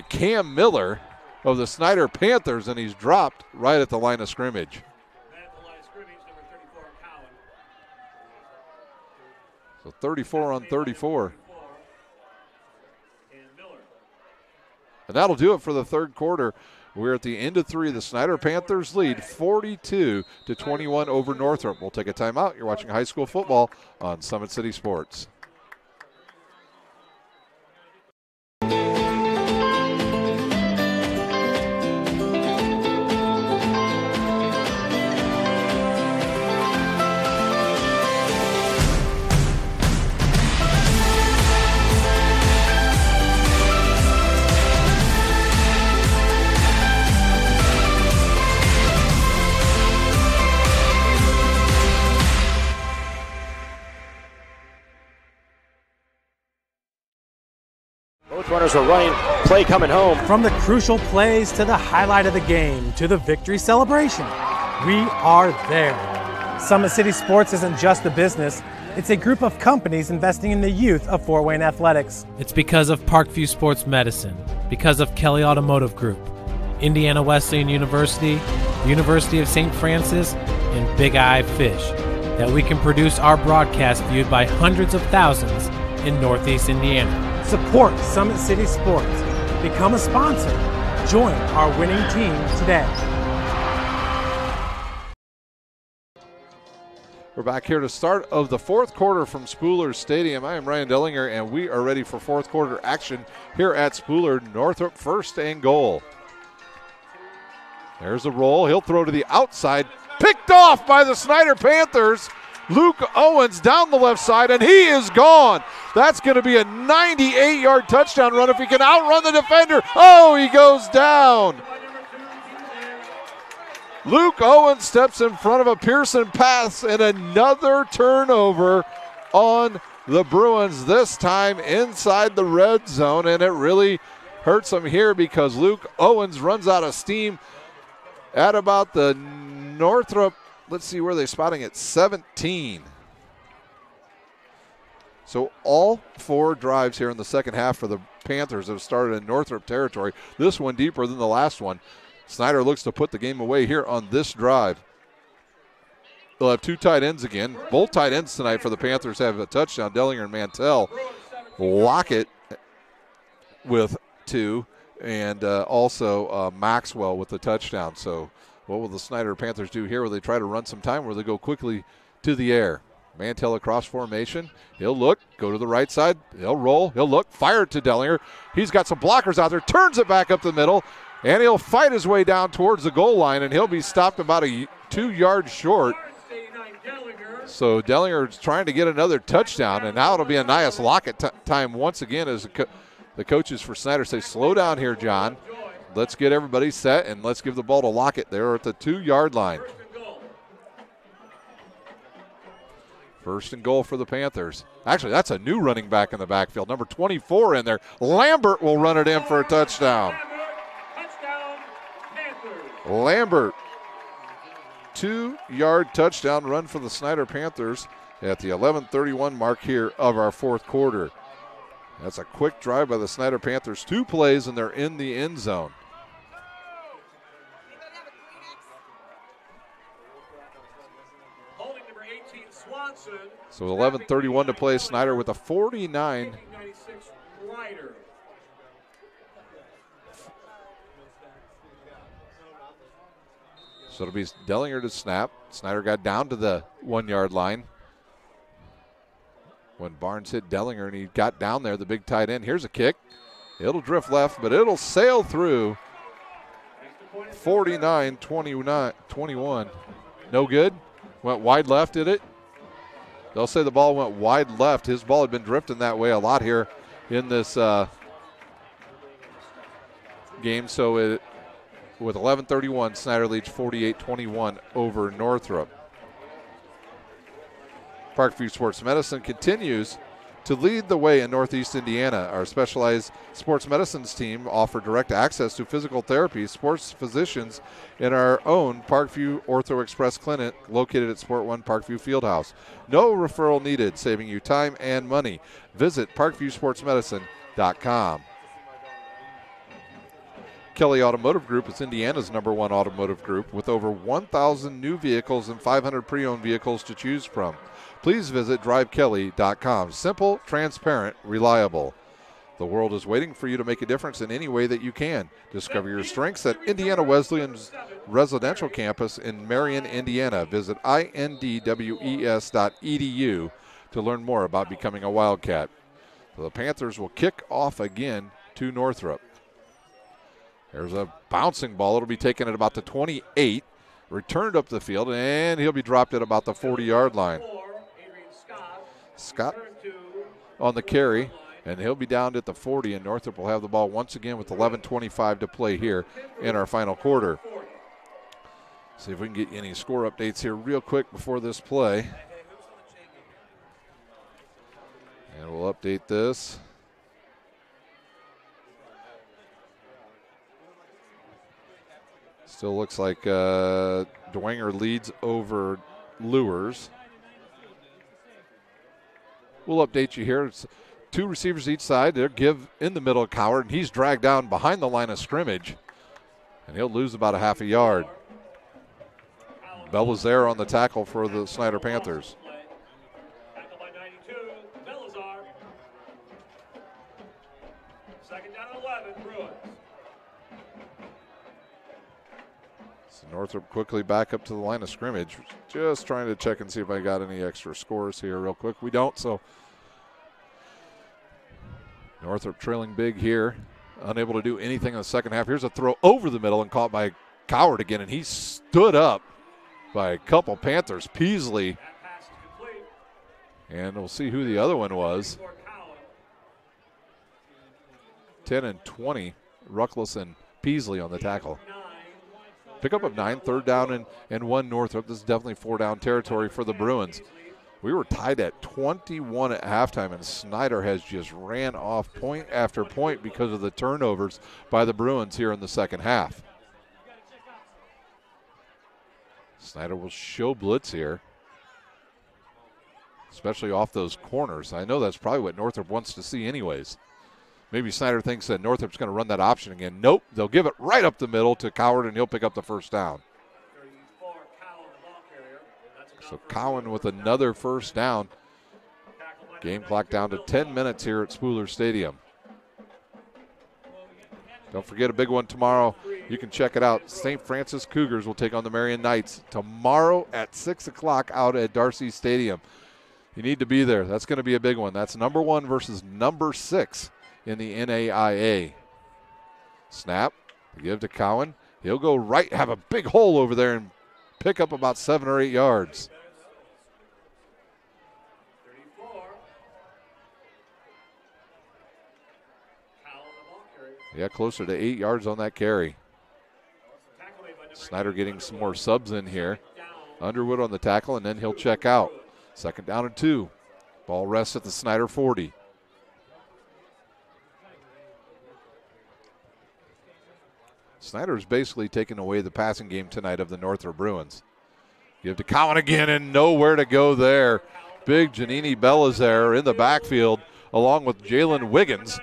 Cam Miller of the Snider Panthers, and he's dropped right at the line of scrimmage. So 34 on 34. And that'll do it for the third quarter. We're at the end of 3. The Snider Panthers lead 42-21 over Northrop. We'll take a timeout. You're watching high school football on Summit City Sports. Runners are running, play coming home. From the crucial plays to the highlight of the game to the victory celebration, we are there. Summit City Sports isn't just a business, it's a group of companies investing in the youth of Fort Wayne athletics. It's because of Parkview Sports Medicine, because of Kelly Automotive Group, Indiana Wesleyan University, University of St. Francis, and Big Eye Fish, that we can produce our broadcast viewed by hundreds of thousands in Northeast Indiana. Support Summit City Sports. Become a sponsor. Join our winning team today. We're back here to start of the fourth quarter from Spooler Stadium. I am Ryan Dellinger, and we are ready for fourth quarter action here at Spooler. Northrop first and goal. There's the roll. He'll throw to the outside. Picked off by the Snider Panthers. Luke Owens down the left side, and he is gone. That's going to be a 98-yard touchdown run if he can outrun the defender. Oh, he goes down. Luke Owens steps in front of a Pearson pass, and another turnover on the Bruins, this time inside the red zone, and it really hurts them here because Luke Owens runs out of steam at about the Northrop. Let's see where they're spotting at 17. So all 4 drives here in the second half for the Panthers have started in Northrop territory. This one deeper than the last one. Snider looks to put the game away here on this drive. They'll have 2 tight ends again. Both tight ends tonight for the Panthers have a touchdown. Dellinger and Mantell. Lockett with 2, and also Maxwell with the touchdown. So what will the Snider Panthers do here? Will they try to run some time, or will they go quickly to the air? Mantell across formation. He'll look, go to the right side. He'll roll, he'll look, fire it to Dellinger. He's got some blockers out there, turns it back up the middle, and he'll fight his way down towards the goal line, and he'll be stopped about 2 yards short. So Dellinger is trying to get another touchdown, and now it'll be a nice Lockett time once again as the coaches for Snider say, slow down here, John. Let's get everybody set, and let's give the ball to Lockett there at the 2-yard line. First and goal for the Panthers. Actually, that's a new running back in the backfield. Number 24 in there. Lambert will run it in for a touchdown. Lambert, 2-yard touchdown run for the Snider Panthers at the 11:31 mark here of our fourth quarter. That's a quick drive by the Snider Panthers. 2 plays, and they're in the end zone. So 11:31 to play. Snider with a 49. So it'll be Dellinger to snap. Snider got down to the 1-yard line when Barnes hit Dellinger, and he got down there, the big tight end. Here's a kick. It'll drift left, but it'll sail through. 49-21. No good. Went wide left, did it? They'll say the ball went wide left. His ball had been drifting that way a lot here in this game. So with 11:31, Snider leads 48-21 over Northrop. Parkview Sports Medicine continues To lead the way in Northeast Indiana, our specialized sports medicines team offer direct access to physical therapy, sports physicians in our own Parkview Ortho Express Clinic located at Sport One Parkview Fieldhouse. No referral needed, saving you time and money. Visit parkviewsportsmedicine.com. Kelly Automotive Group is Indiana's #1 automotive group with over 1,000 new vehicles and 500 pre-owned vehicles to choose from. Please visit drivekelly.com. Simple, transparent, reliable. The world is waiting for you to make a difference in any way that you can. Discover your strengths at Indiana Wesleyan's residential campus in Marion, Indiana. Visit indwes.edu to learn more about becoming a Wildcat. So the Panthers will kick off again to Northrop. There's a bouncing ball. It'll be taken at about the 28, returned up the field, and he'll be dropped at about the 40-yard line. Scott on the carry, and he'll be down at the 40, and Northrop will have the ball once again with 11:25 to play here in our final quarter. See if we can get any score updates here real quick before this play. And we'll update this. Still looks like Dwenger leads over Lures. We'll update you here. It's 2 receivers each side. They'll give in the middle of Coward, and he's dragged down behind the line of scrimmage. And he'll lose about a half a yard. Belizaire on the tackle for the Snider Panthers. Tackle by 92, Belazar. Second down and 11, Bruins. So Northrop quickly back up to the line of scrimmage. Just trying to check and see if I got any extra scores here real quick. We don't, so Northrop trailing big here. Unable to do anything in the second half. Here's a throw over the middle and caught by Coward again, and he stood up by a couple Panthers. Peasley, and we'll see who the other one was. 10 and 20, Ruckless and Peasley on the tackle. Pickup of 9, 3rd down and 1 Northrop. This is definitely 4-down territory for the Bruins. We were tied at 21 at halftime, and Snider has just ran off point after point because of the turnovers by the Bruins here in the second half. Snider will show blitz here, especially off those corners. I know that's probably what Northrop wants to see anyways. Maybe Snider thinks that Northrop's going to run that option again. Nope, they'll give it right up the middle to Coward, and he'll pick up the first down. So Cowan with another first down. Game clock down to 10 minutes here at Spooler Stadium. Don't forget a big one tomorrow. You can check it out. St. Francis Cougars will take on the Marion Knights tomorrow at 6 o'clock out at Darcy Stadium. You need to be there. That's going to be a big one. That's number 1 versus number 6 in the NAIA. Snap, give to Cowan. He'll go right, have a big hole over there and pick up about 7 or 8 yards. Yeah, closer to 8 yards on that carry. Snider getting some more subs in here. Underwood on the tackle, and then he'll check out. 2nd down and 2. Ball rests at the Snider 40. Snider's basically taken away the passing game tonight of the Northrop Bruins. Give to Cowan again, and nowhere to go there. Big Janini Belizaire in the backfield, along with Jalen Wiggins,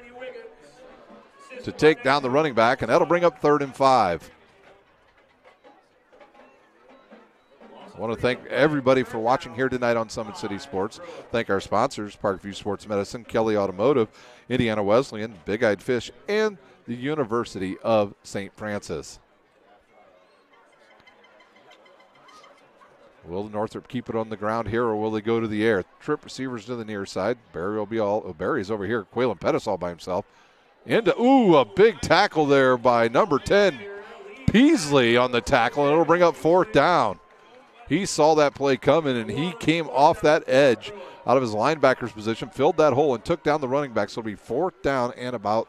to take down the running back, and that'll bring up 3rd and 5. I want to thank everybody for watching here tonight on Summit City Sports. Thank our sponsors, Parkview Sports Medicine, Kelly Automotive, Indiana Wesleyan, Big Eyed Fish, and the University of St. Francis. Will Northrop keep it on the ground here, or will they go to the air? Trip receivers to the near side. Barry will be Barry's over here. Quaylen Pettis all by himself. A big tackle there by number 10, Peasley on the tackle, and it'll bring up 4th down. He saw that play coming, and he came off that edge out of his linebacker's position, filled that hole, and took down the running back. So it'll be 4th down and about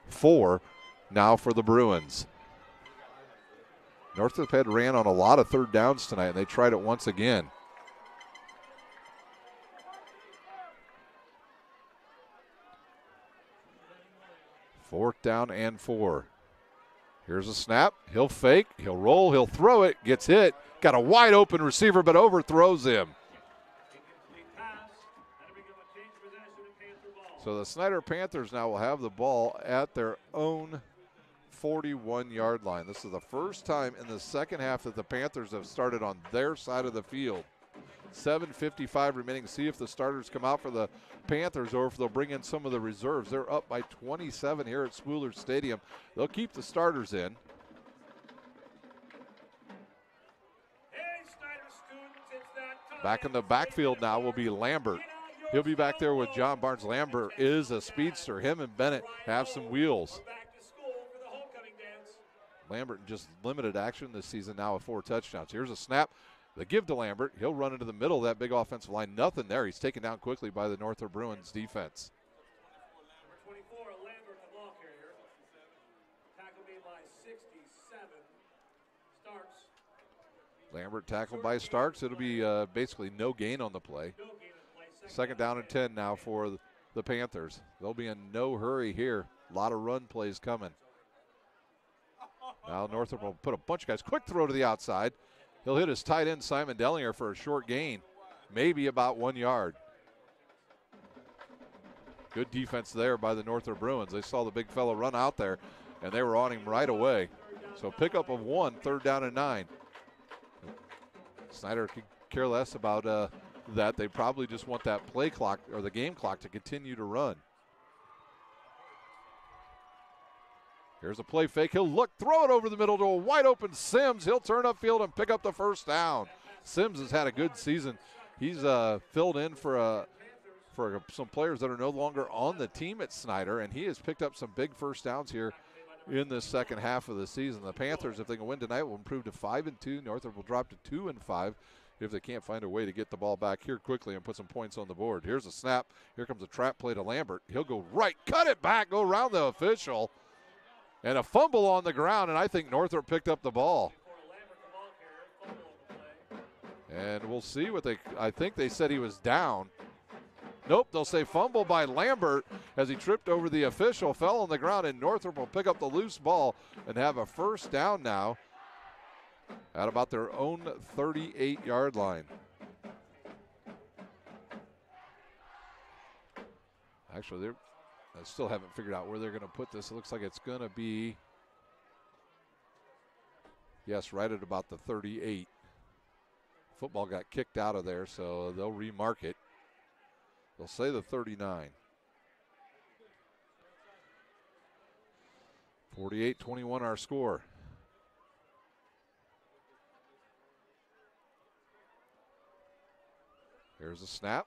4 now for the Bruins. Northrop had ran on a lot of 3rd downs tonight, and they tried it once again. 4th down and 4. Here's a snap. He'll fake. He'll roll. He'll throw it. Gets hit. Got a wide open receiver, but overthrows him. So the Snider Panthers now will have the ball at their own 41-yard line. This is the first time in the second half that the Panthers have started on their side of the field. 7:55 remaining. See if the starters come out for the Panthers or if they'll bring in some of the reserves. They're up by 27 here at Spooler Stadium. They'll keep the starters in. Back in the backfield now will be Lambert. He'll be back there with John Barnes. Lambert is a speedster. Him and Bennett have some wheels. Lambert in just limited action this season now with 4 touchdowns. Here's a snap. The give to Lambert. He'll run into the middle of that big offensive line. Nothing there. He's taken down quickly by the Northrop Bruins defense. Number 24, Lambert, the ball carrier. Tackled by 67. Starks. Lambert tackled by Starks. It'll be basically no gain on the play. 2nd down and 10 now for the Panthers. They'll be in no hurry here. A lot of run plays coming. Now Northrop will put a bunch of guys. Quick throw to the outside. He'll hit his tight end, Simon Dellinger, for a short gain, maybe about 1 yard. Good defense there by the Northrop Bruins. They saw the big fella run out there, and they were on him right away. So pickup of 1, 3rd down and 9. Snider could care less about that. They probably just want that play clock or the game clock to continue to run. Here's a play fake. He'll look, throw it over the middle to a wide open Sims. He'll turn upfield and pick up the 1st down. Sims has had a good season. He's filled in for some players that are no longer on the team at Snider, and he has picked up some big 1st downs here in this second half of the season. The Panthers, if they can win tonight, will improve to 5-2. Northrop will drop to 2-5 if they can't find a way to get the ball back here quickly and put some points on the board. Here's a snap. Here comes a trap play to Lambert. He'll go right, cut it back, go around the official. And a fumble on the ground, and I think Northrop picked up the ball. And we'll see what I think they said he was down. Nope, they'll say fumble by Lambert as he tripped over the official, fell on the ground, and Northrop will pick up the loose ball and have a 1st down now at about their own 38-yard line. Actually, I still haven't figured out where they're going to put this. It looks like it's going to be, yes, right at about the 38. Football got kicked out of there, so they'll remark it. They'll say the 39. 48-21 our score. Here's a snap.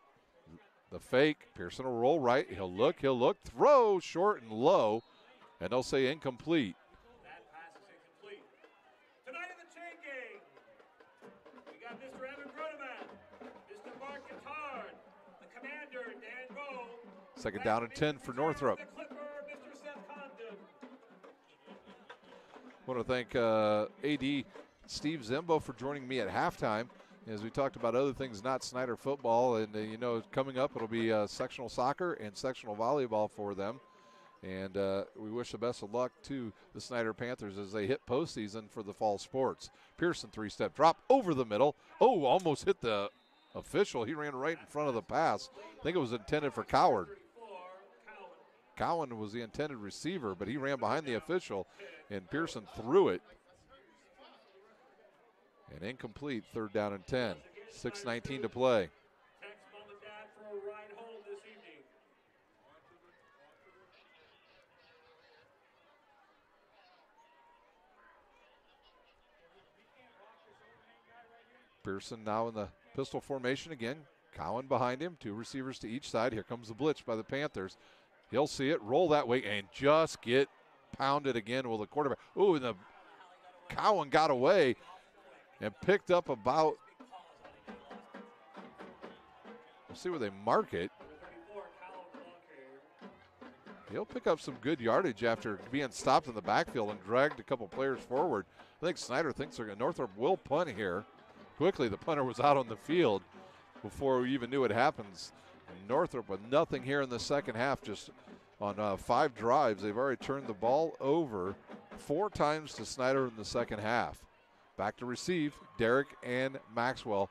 The fake. Pearson will roll right. He'll look, throw short and low, and they'll say incomplete. That pass is incomplete. Tonight in the chain game, we got Mr. Evan Gruneman, Mr. Mark Guitard, the commander, Dan Rowe. 2nd down and 10 for Northrop. The Clipper, Mr. Seth Condon. I want to thank AD Steve Zimbo for joining me at halftime. As we talked about other things, not Snider football, and coming up it'll be sectional soccer and sectional volleyball for them. And we wish the best of luck to the Snider Panthers as they hit postseason for the fall sports. Pearson 3-step drop over the middle. Oh, almost hit the official. He ran right in front of the pass. I think it was intended for Coward. Cowan was the intended receiver, but he ran behind the official, and Pearson threw it. And incomplete, 3rd down and 10. 6:19 to play. Text mom and dad for a ride home this evening. Pearson now in the pistol formation again. Cowan behind him, 2 receivers to each side. Here comes the blitz by the Panthers. He'll see it, roll that way, and just get pounded again with the quarterback. Ooh, and the Cowan got away and picked up about, we'll see where they mark it. He'll pick up some good yardage after being stopped in the backfield and dragged a couple players forward. I think Snider thinks Northrop will punt here. Quickly, the punter was out on the field before we even knew it happens. Northrop with nothing here in the second half, just On 5 drives, they've already turned the ball over 4 times to Snider in the second half. Back to receive, Derek and Maxwell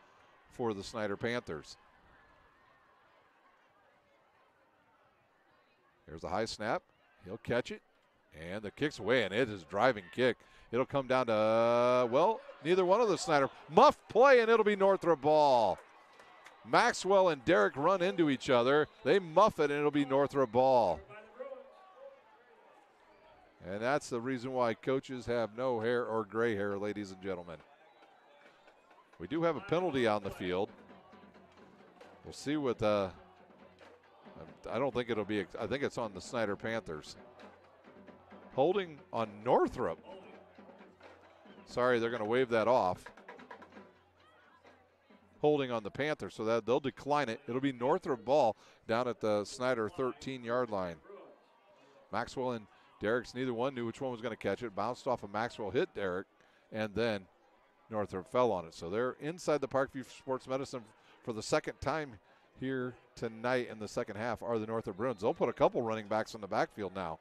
for the Snider Panthers. Here's a high snap. He'll catch it, and the kick's away, and it is a driving kick. It'll come down to, well, neither one of the Snider. Muff play, and it'll be Northrop ball. Maxwell and Derek run into each other. They muff it, and it'll be Northrop ball. And that's the reason why coaches have no hair or gray hair, ladies and gentlemen. We do have a penalty on the field. We'll see what I don't think it'll be, I think it's on the Snider Panthers. Holding on Northrop. Sorry, they're going to wave that off. Holding on the Panthers, so that they'll decline it. It'll be Northrop ball down at the Snider 13-yard line. Maxwell and Derek's, neither one knew which one was going to catch it. Bounced off of Maxwell, hit Derek, and then Northrop fell on it. So they're inside the Parkview Sports Medicine for the second time here tonight in the second half are the Northrop Bruins. They'll put a couple running backs in the backfield now.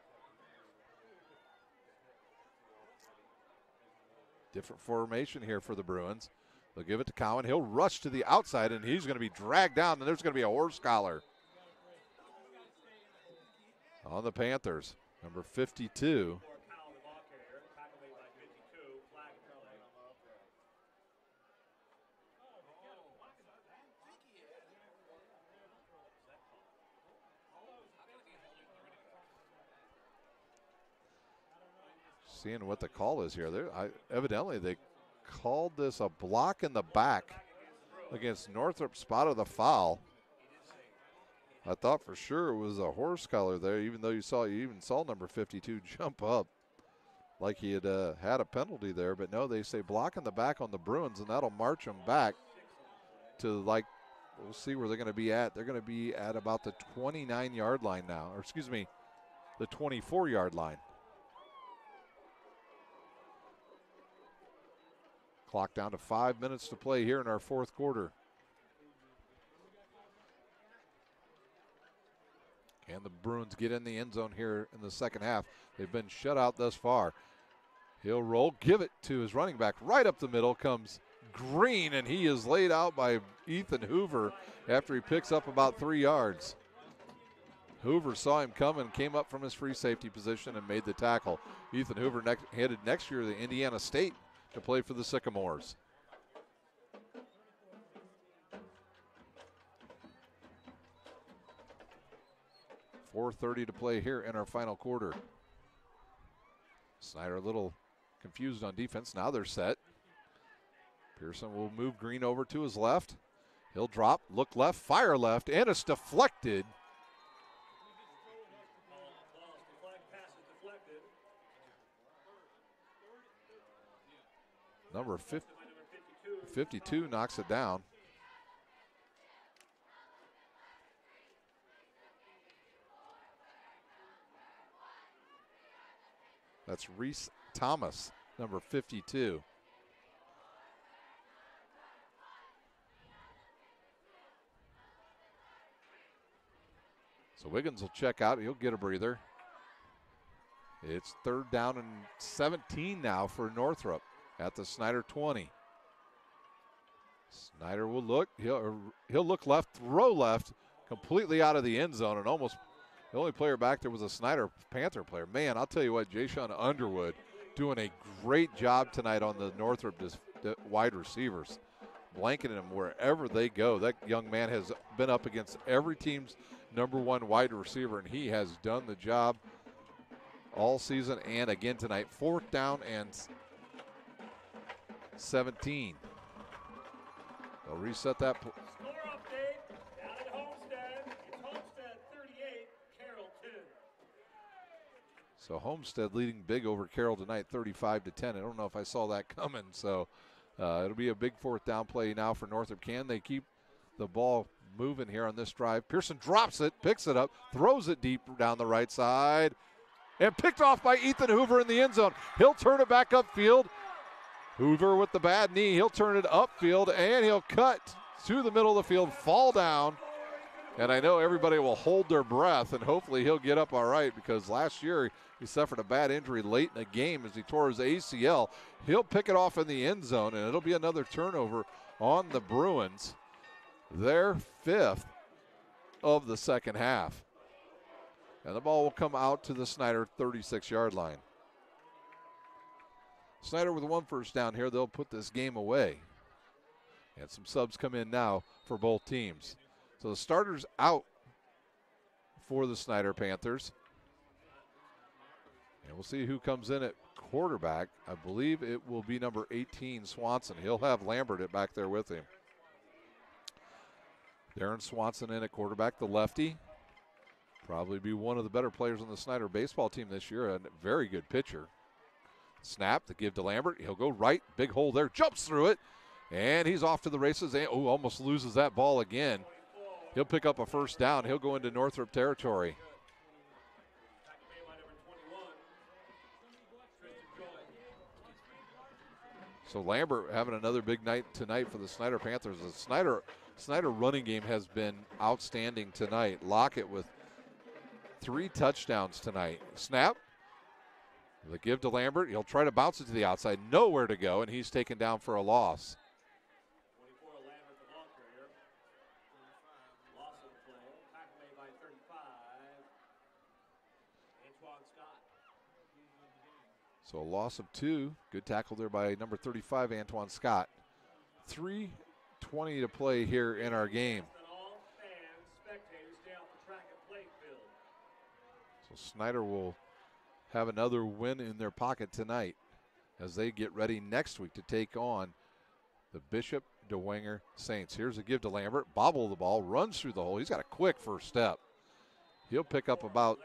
Different formation here for the Bruins. They'll give it to Cowan. He'll rush to the outside, and he's going to be dragged down, and there's going to be a horse collar on the Panthers. Number 52. Seeing what the call is here. Evidently, they called this a block in the back against Northrop. Spotted the foul. I thought for sure it was a horse collar there, even though you even saw number 52 jump up like he had had a penalty there. But no, they say block in the back on the Bruins, and that'll march them back to, like, we'll see where they're going to be at. They're going to be at about the 29-yard line now, or excuse me, the 24-yard line. Clock down to 5 minutes to play here in our fourth quarter. And the Bruins get in the end zone here in the second half. They've been shut out thus far. He'll roll, give it to his running back. Right up the middle comes Green, and he is laid out by Ethan Hoover after he picks up about 3 yards. Hoover saw him coming, came up from his free safety position and made the tackle. Ethan Hoover headed next year to Indiana State to play for the Sycamores. .4:30 to play here in our final quarter. Snider a little confused on defense. Now they're set. Pearson will move Green over to his left. He'll drop, look left, fire left, and it's deflected. Number 52 knocks it down. That's Reese Thomas, number 52. So Wiggins will check out. He'll get a breather. It's 3rd down and 17 now for Northrop at the Snider 20. Snider will look. He'll look left, throw left, completely out of the end zone, and almost the only player back there was a Snider Panther player. Man, I'll tell you what, Jayshon Underwood doing a great job tonight on the Northrop wide receivers, blanketing them wherever they go. That young man has been up against every team's #1 wide receiver, and he has done the job all season and again tonight. 4th down and 17. They'll reset that. Score update down at Homestead. It's Homestead 38, Carroll 2. So Homestead leading big over Carroll tonight, 35-10. I don't know if I saw that coming. So it'll be a big 4th down play now for Northrop. Can they keep the ball moving here on this drive? Pearson drops it, picks it up, throws it deep down the right side, and picked off by Ethan Hoover in the end zone. He'll turn it back upfield. Hoover with the bad knee. He'll turn it upfield, and he'll cut to the middle of the field, fall down, And I know everybody will hold their breath, and hopefully he'll get up all right, because last year he suffered a bad injury late in the game as he tore his ACL. He'll pick it off in the end zone, and it'll be another turnover on the Bruins. Their 5th of the second half. And the ball will come out to the Snider 36-yard line. Snider with 1 first down here. They'll put this game away. And some subs come in now for both teams. So the starter's out for the Snider Panthers. And we'll see who comes in at quarterback. I believe it will be number 18, Swanson. He'll have Lambert back there with him. Darren Swanson in at quarterback, the lefty. Probably be one of the better players on the Snider baseball team this year. A very good pitcher. Snap to give to Lambert. He'll go right. Big hole there. Jumps through it. And he's off to the races. And, almost loses that ball again. He'll pick up a first down. He'll go into Northrop territory. So Lambert having another big night tonight for the Snider Panthers. The Snider running game has been outstanding tonight. Lockett with 3 touchdowns tonight. Snap. The give to Lambert. He'll try to bounce it to the outside. Nowhere to go, and he's taken down for a loss. 24, Lambert, the ball carrier. Loss of the play. Tackle made by 35. Antoine Scott. So a loss of 2. Good tackle there by number 35, Antoine Scott. 3:20 to play here in our game. All fans, spectators, stay off the track and play field. So Snider will have another win in their pocket tonight as they get ready next week to take on the Bishop DeWanger Saints. Here's a give to Lambert. Bobble the ball, runs through the hole. He's got a quick first step. He'll pick up about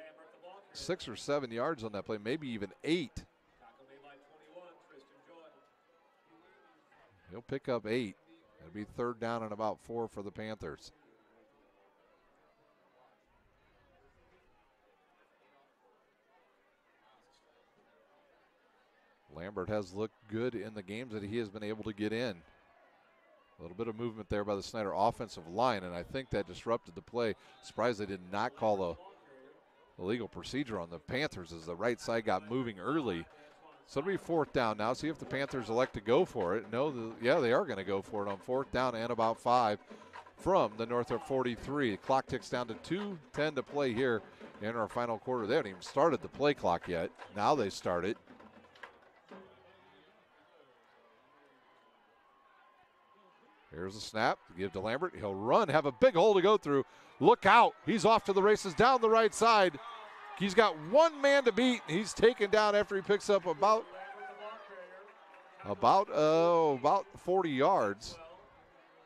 6 or 7 yards on that play, maybe even 8. He'll pick up 8. It'll be 3rd down and about 4 for the Panthers. Lambert has looked good in the games that he has been able to get in. A little bit of movement there by the Snider offensive line, and I think that disrupted the play. Surprised they did not call a illegal procedure on the Panthers as the right side got moving early. So it'll be 4th down now. See if the Panthers elect to go for it. No, yeah, they are going to go for it on 4th down and about 5 from the Northrop 43. The clock ticks down to 2:10 to play here in our final quarter. They haven't even started the play clock yet. Now they start it. Here's a snap. Give to Lambert. He'll run, have a big hole to go through. Look out. He's off to the races down the right side. He's got one man to beat. He's taken down after he picks up about 40 yards.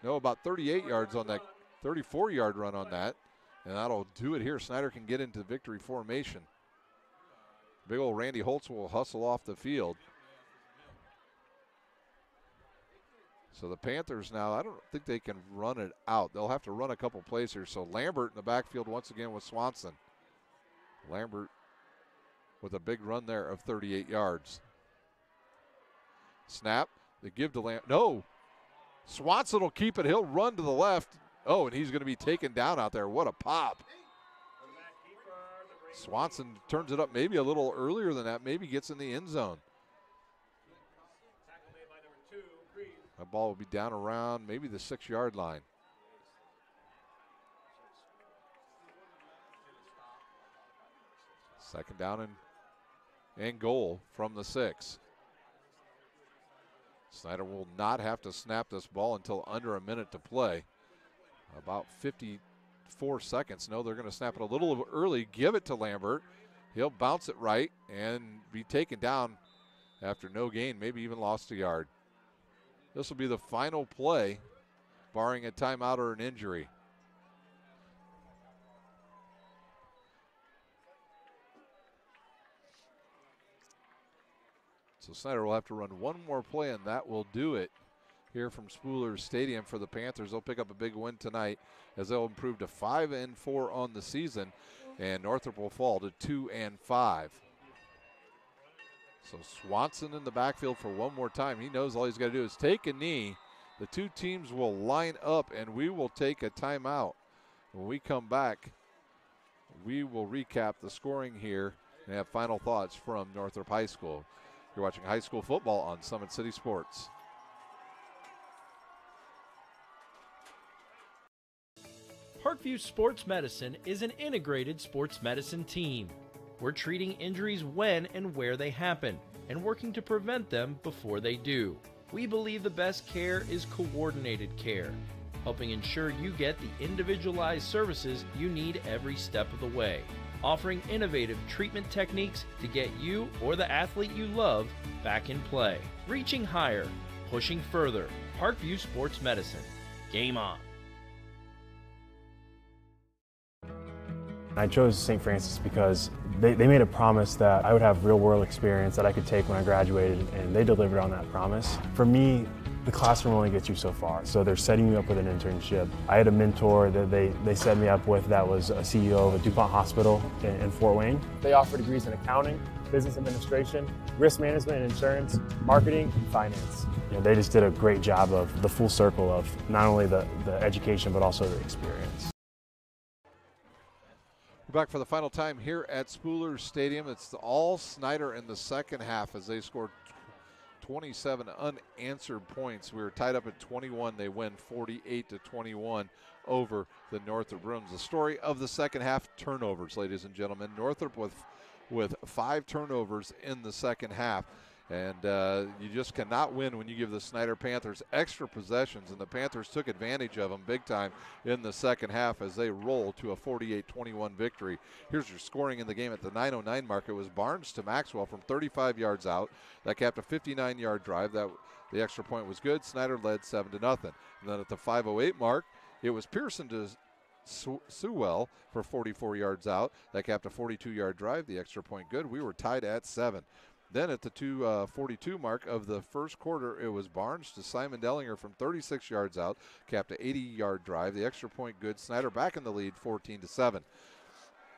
No, about 38 yards on that, 34-yard run on that. And that'll do it here. Snider can get into victory formation. Big old Randy Holtz will hustle off the field. So the Panthers now, I don't think they can run it out. They'll have to run a couple plays here. So Lambert in the backfield once again with Swanson. Lambert with a big run there of 38 yards. Snap. They give to Lambert. No. Swanson will keep it. He'll run to the left. Oh, and he's going to be taken down out there. What a pop. Swanson turns it up maybe a little earlier than that. Maybe gets in the end zone. That ball will be down around maybe the 6-yard line. Second down and goal from the 6. Snider will not have to snap this ball until under a minute to play. About 54 seconds. No, they're going to snap it a little early. Give it to Lambert. He'll bounce it right and be taken down after no gain, maybe even lost a yard. This will be the final play, barring a timeout or an injury. So Snider will have to run one more play, and that will do it here from Spooler Stadium for the Panthers. They'll pick up a big win tonight as they'll improve to 5-4 on the season, and Northrop will fall to 2-5. So Swanson in the backfield for one more time. He knows all he's got to do is take a knee. The two teams will line up, and we will take a timeout When we come back, we will recap the scoring here and have final thoughts from Northrop High School. You're watching high school football on Summit City Sports. Parkview Sports Medicine is an integrated sports medicine team. We're treating injuries when and where they happen and working to prevent them before they do. We believe the best care is coordinated care, helping ensure you get the individualized services you need every step of the way, offering innovative treatment techniques to get you or the athlete you love back in play. Reaching higher, pushing further. Parkview Sports Medicine. Game on. I chose St. Francis because they made a promise that I would have real-world experience that I could take when I graduated, and they delivered on that promise. For me, the classroom only gets you so far, so they're setting you up with an internship. I had a mentor that they set me up with that was a CEO of a DuPont hospital in Fort Wayne. They offer degrees in accounting, business administration, risk management and insurance, marketing, and finance. You know, they just did a great job of the full circle of not only the education but also the experience. We're back for the final time here at Spooler Stadium. It's all Snider in the second half as they scored 27 unanswered points. We were tied up at 21. They win 48-21 over the Northrop Bruins. The story of the second half, turnovers, ladies and gentlemen. Northrop with 5 turnovers in the second half. And you just cannot win when you give the Snider Panthers extra possessions, and the Panthers took advantage of them big time in the second half as they roll to a 48-21 victory. Here's your scoring in the game at the 9:09 mark. It was Barnes to Maxwell from 35 yards out. That capped a 59-yard drive. The extra point was good. Snider led 7-0. And then at the 5:08 mark, it was Pearson to Sewell for 44 yards out. That capped a 42-yard drive. The extra point good. We were tied at 7. Then at the 2:42 mark of the first quarter, it was Barnes to Simon Dellinger from 36 yards out, capped an 80-yard drive. The extra point good. Snider back in the lead, 14-7.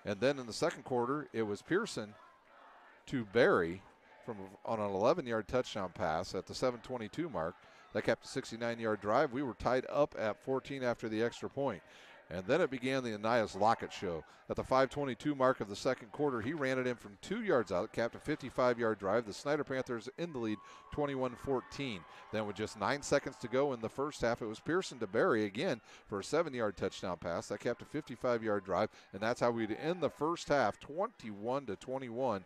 And then in the second quarter, it was Pearson to Barry on an 11-yard touchdown pass at the 7:22 mark. That capped a 69-yard drive. We were tied up at 14 after the extra point. And then it began the Anias Lockett show. At the 5:22 mark of the second quarter, he ran it in from 2 yards out, capped a 55-yard drive. The Snider Panthers in the lead, 21-14. Then with just 9 seconds to go in the first half, it was Pearson to Barry again for a 7-yard touchdown pass. That capped a 55-yard drive, and that's how we'd end the first half, 21-21.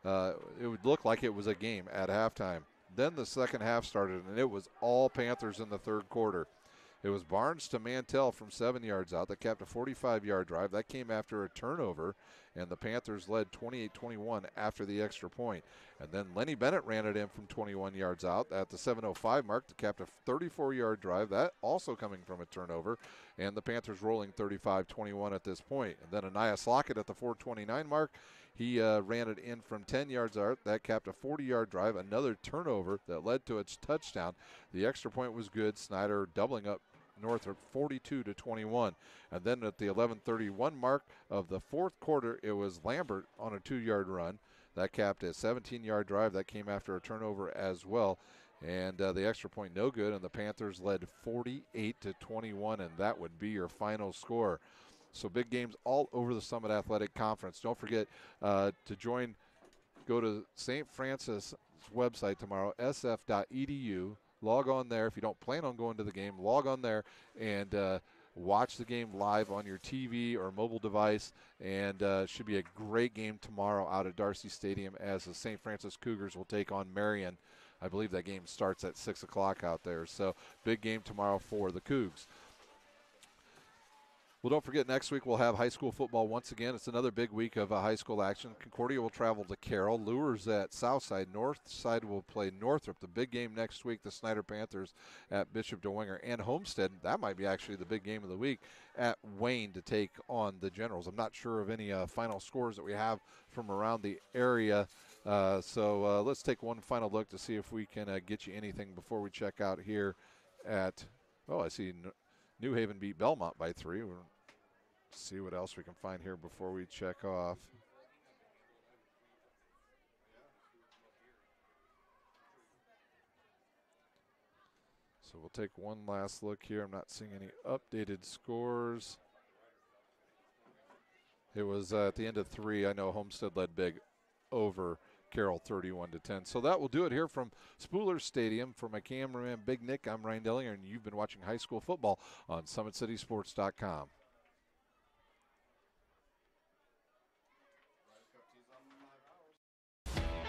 It would look like it was a game at halftime. Then the second half started, and it was all Panthers in the third quarter. It was Barnes to Mantell from 7 yards out. That capped a 45-yard drive. That came after a turnover, and the Panthers led 28-21 after the extra point. And then Lenny Bennett ran it in from 21 yards out at the 7:05 mark to cap a 34-yard drive. That also coming from a turnover, and the Panthers rolling 35-21 at this point. And then Anias Lockett at the 4:29 mark. He ran it in from 10 yards out. That capped a 40-yard drive, another turnover that led to its touchdown. The extra point was good. Snider doubling up Northrop 42-21. And then at the 11:31 mark of the fourth quarter, it was Lambert on a 2-yard run. That capped a 17-yard drive. That came after a turnover as well. And the extra point no good, and the Panthers led 48-21, and that would be your final score. So big games all over the Summit Athletic Conference. Don't forget to join. Go to St. Francis' website tomorrow, sf.edu. Log on there. If you don't plan on going to the game, log on there and watch the game live on your TV or mobile device. And should be a great game tomorrow out at Darcy Stadium as the St. Francis Cougars will take on Marion. I believe that game starts at 6 o'clock out there. So big game tomorrow for the Cougs. Well, don't forget, next week we'll have high school football once again. It's another big week of high school action. Concordia will travel to Carroll. Lures at Southside. Northside will play Northrop. The big game next week, the Snider Panthers at Bishop DeWinger. And Homestead, that might be actually the big game of the week, at Wayne to take on the Generals. I'm not sure of any final scores that we have from around the area. So let's take one final look to see if we can get you anything before we check out here at, I see New Haven beat Belmont by 3. We'll see what else we can find here before we check off. So we'll take one last look here. I'm not seeing any updated scores. It was at the end of 3. I know Homestead led big over Carroll 31-10. So that will do it here from Spooler Stadium. For my cameraman Big Nick, I'm Ryan Dellinger, and you've been watching high school football on SummitCitySports.com.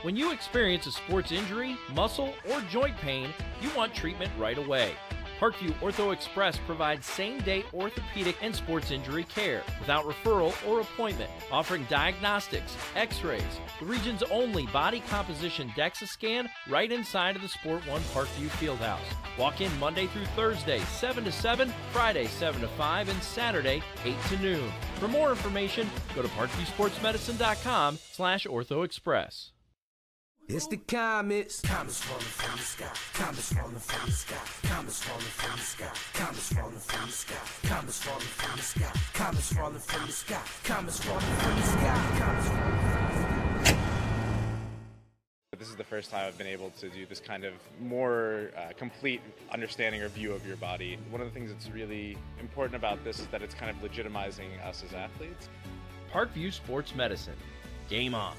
When you experience a sports injury, muscle, or joint pain, you want treatment right away. Parkview Ortho Express provides same-day orthopedic and sports injury care without referral or appointment, offering diagnostics, x-rays, the region's only body composition DEXA scan right inside of the Sport One Parkview Fieldhouse. Walk in Monday through Thursday, 7 to 7, Friday, 7 to 5, and Saturday, 8 to noon. For more information, go to parkviewsportsmedicine.com/orthoexpress. It's the Comets. Comets falling from the sky. Comets falling from the sky. Comets falling from the sky. Comets falling from the sky. Comets falling from the sky. Comets falling from the sky. Comets falling from the sky. Comets falling from the sky. This is the first time I've been able to do this kind of more complete understanding or view of your body. One of the things that's really important about this is that it's kind of legitimizing us as athletes. Parkview Sports Medicine. Game on.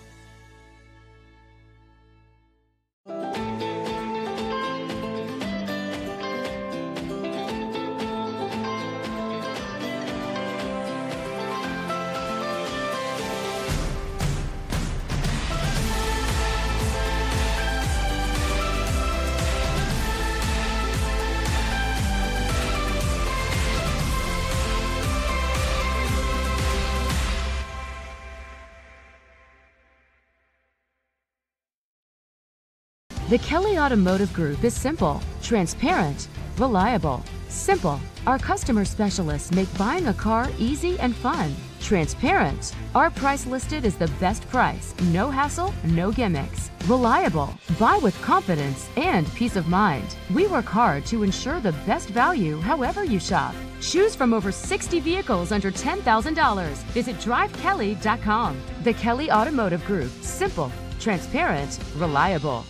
The Kelly Automotive Group is simple, transparent, reliable. Simple. Our customer specialists make buying a car easy and fun. Transparent. Our price listed is the best price. No hassle, no gimmicks. Reliable. Buy with confidence and peace of mind. We work hard to ensure the best value however you shop. Choose from over 60 vehicles under $10,000. Visit drivekelly.com. The Kelly Automotive Group. Simple, transparent, reliable.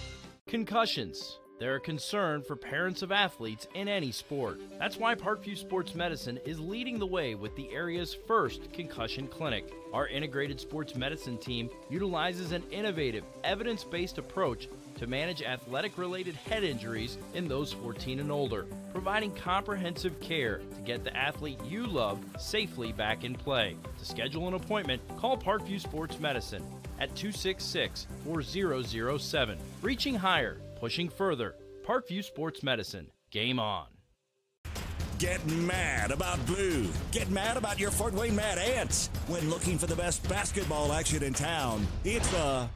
Concussions. They're a concern for parents of athletes in any sport. That's why Parkview Sports Medicine is leading the way with the area's first concussion clinic. Our integrated sports medicine team utilizes an innovative, evidence-based approach to manage athletic-related head injuries in those 14 and older, providing comprehensive care to get the athlete you love safely back in play. To schedule an appointment, call Parkview Sports Medicine at 266-4007. Reaching higher, pushing further. Parkview Sports Medicine. Game on. Get mad about blue. Get mad about your Fort Wayne Mad Ants. When looking for the best basketball action in town, it's the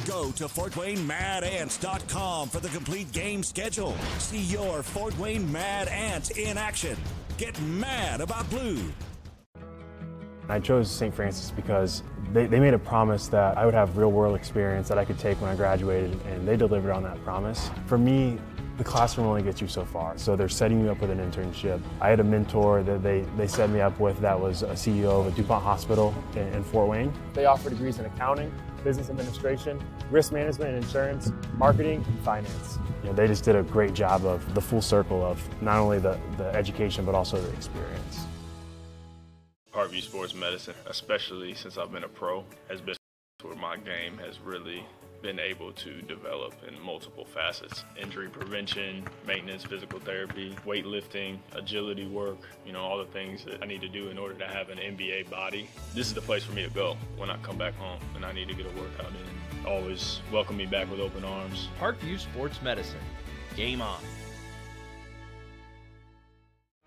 Go to FortWayneMadAnts.com for the complete game schedule. See your Fort Wayne Mad Ants in action. Get mad about blue. I chose St. Francis because they made a promise that I would have real-world experience that I could take when I graduated, and they delivered on that promise. For me, the classroom only gets you so far, so they're setting you up with an internship. I had a mentor that they set me up with that was a CEO of a DuPont hospital in Fort Wayne. They offer degrees in accounting, business administration, risk management and insurance, marketing, and finance. You know, they just did a great job of the full circle of not only the education, but also the experience. Parkview Sports Medicine, especially since I've been a pro, has been where my game has really been able to develop in multiple facets. Injury prevention, maintenance, physical therapy, weightlifting, agility work, you know, all the things that I need to do in order to have an NBA body. This is the place for me to go when I come back home and I need to get a workout in. Always welcome me back with open arms. Parkview Sports Medicine. Game on.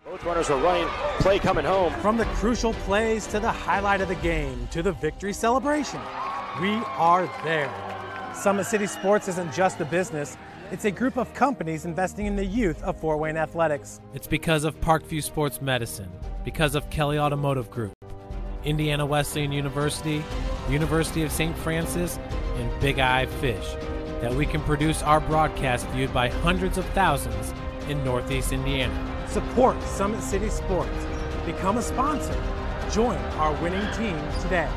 Both runners are running, play coming home. From the crucial plays to the highlight of the game to the victory celebration, we are there. Summit City Sports isn't just a business, it's a group of companies investing in the youth of Fort Wayne athletics. It's because of Parkview Sports Medicine, because of Kelly Automotive Group, Indiana Wesleyan University, University of St. Francis, and Big Eye Fish, that we can produce our broadcast viewed by hundreds of thousands in Northeast Indiana. Support Summit City Sports. Become a sponsor. Join our winning team today.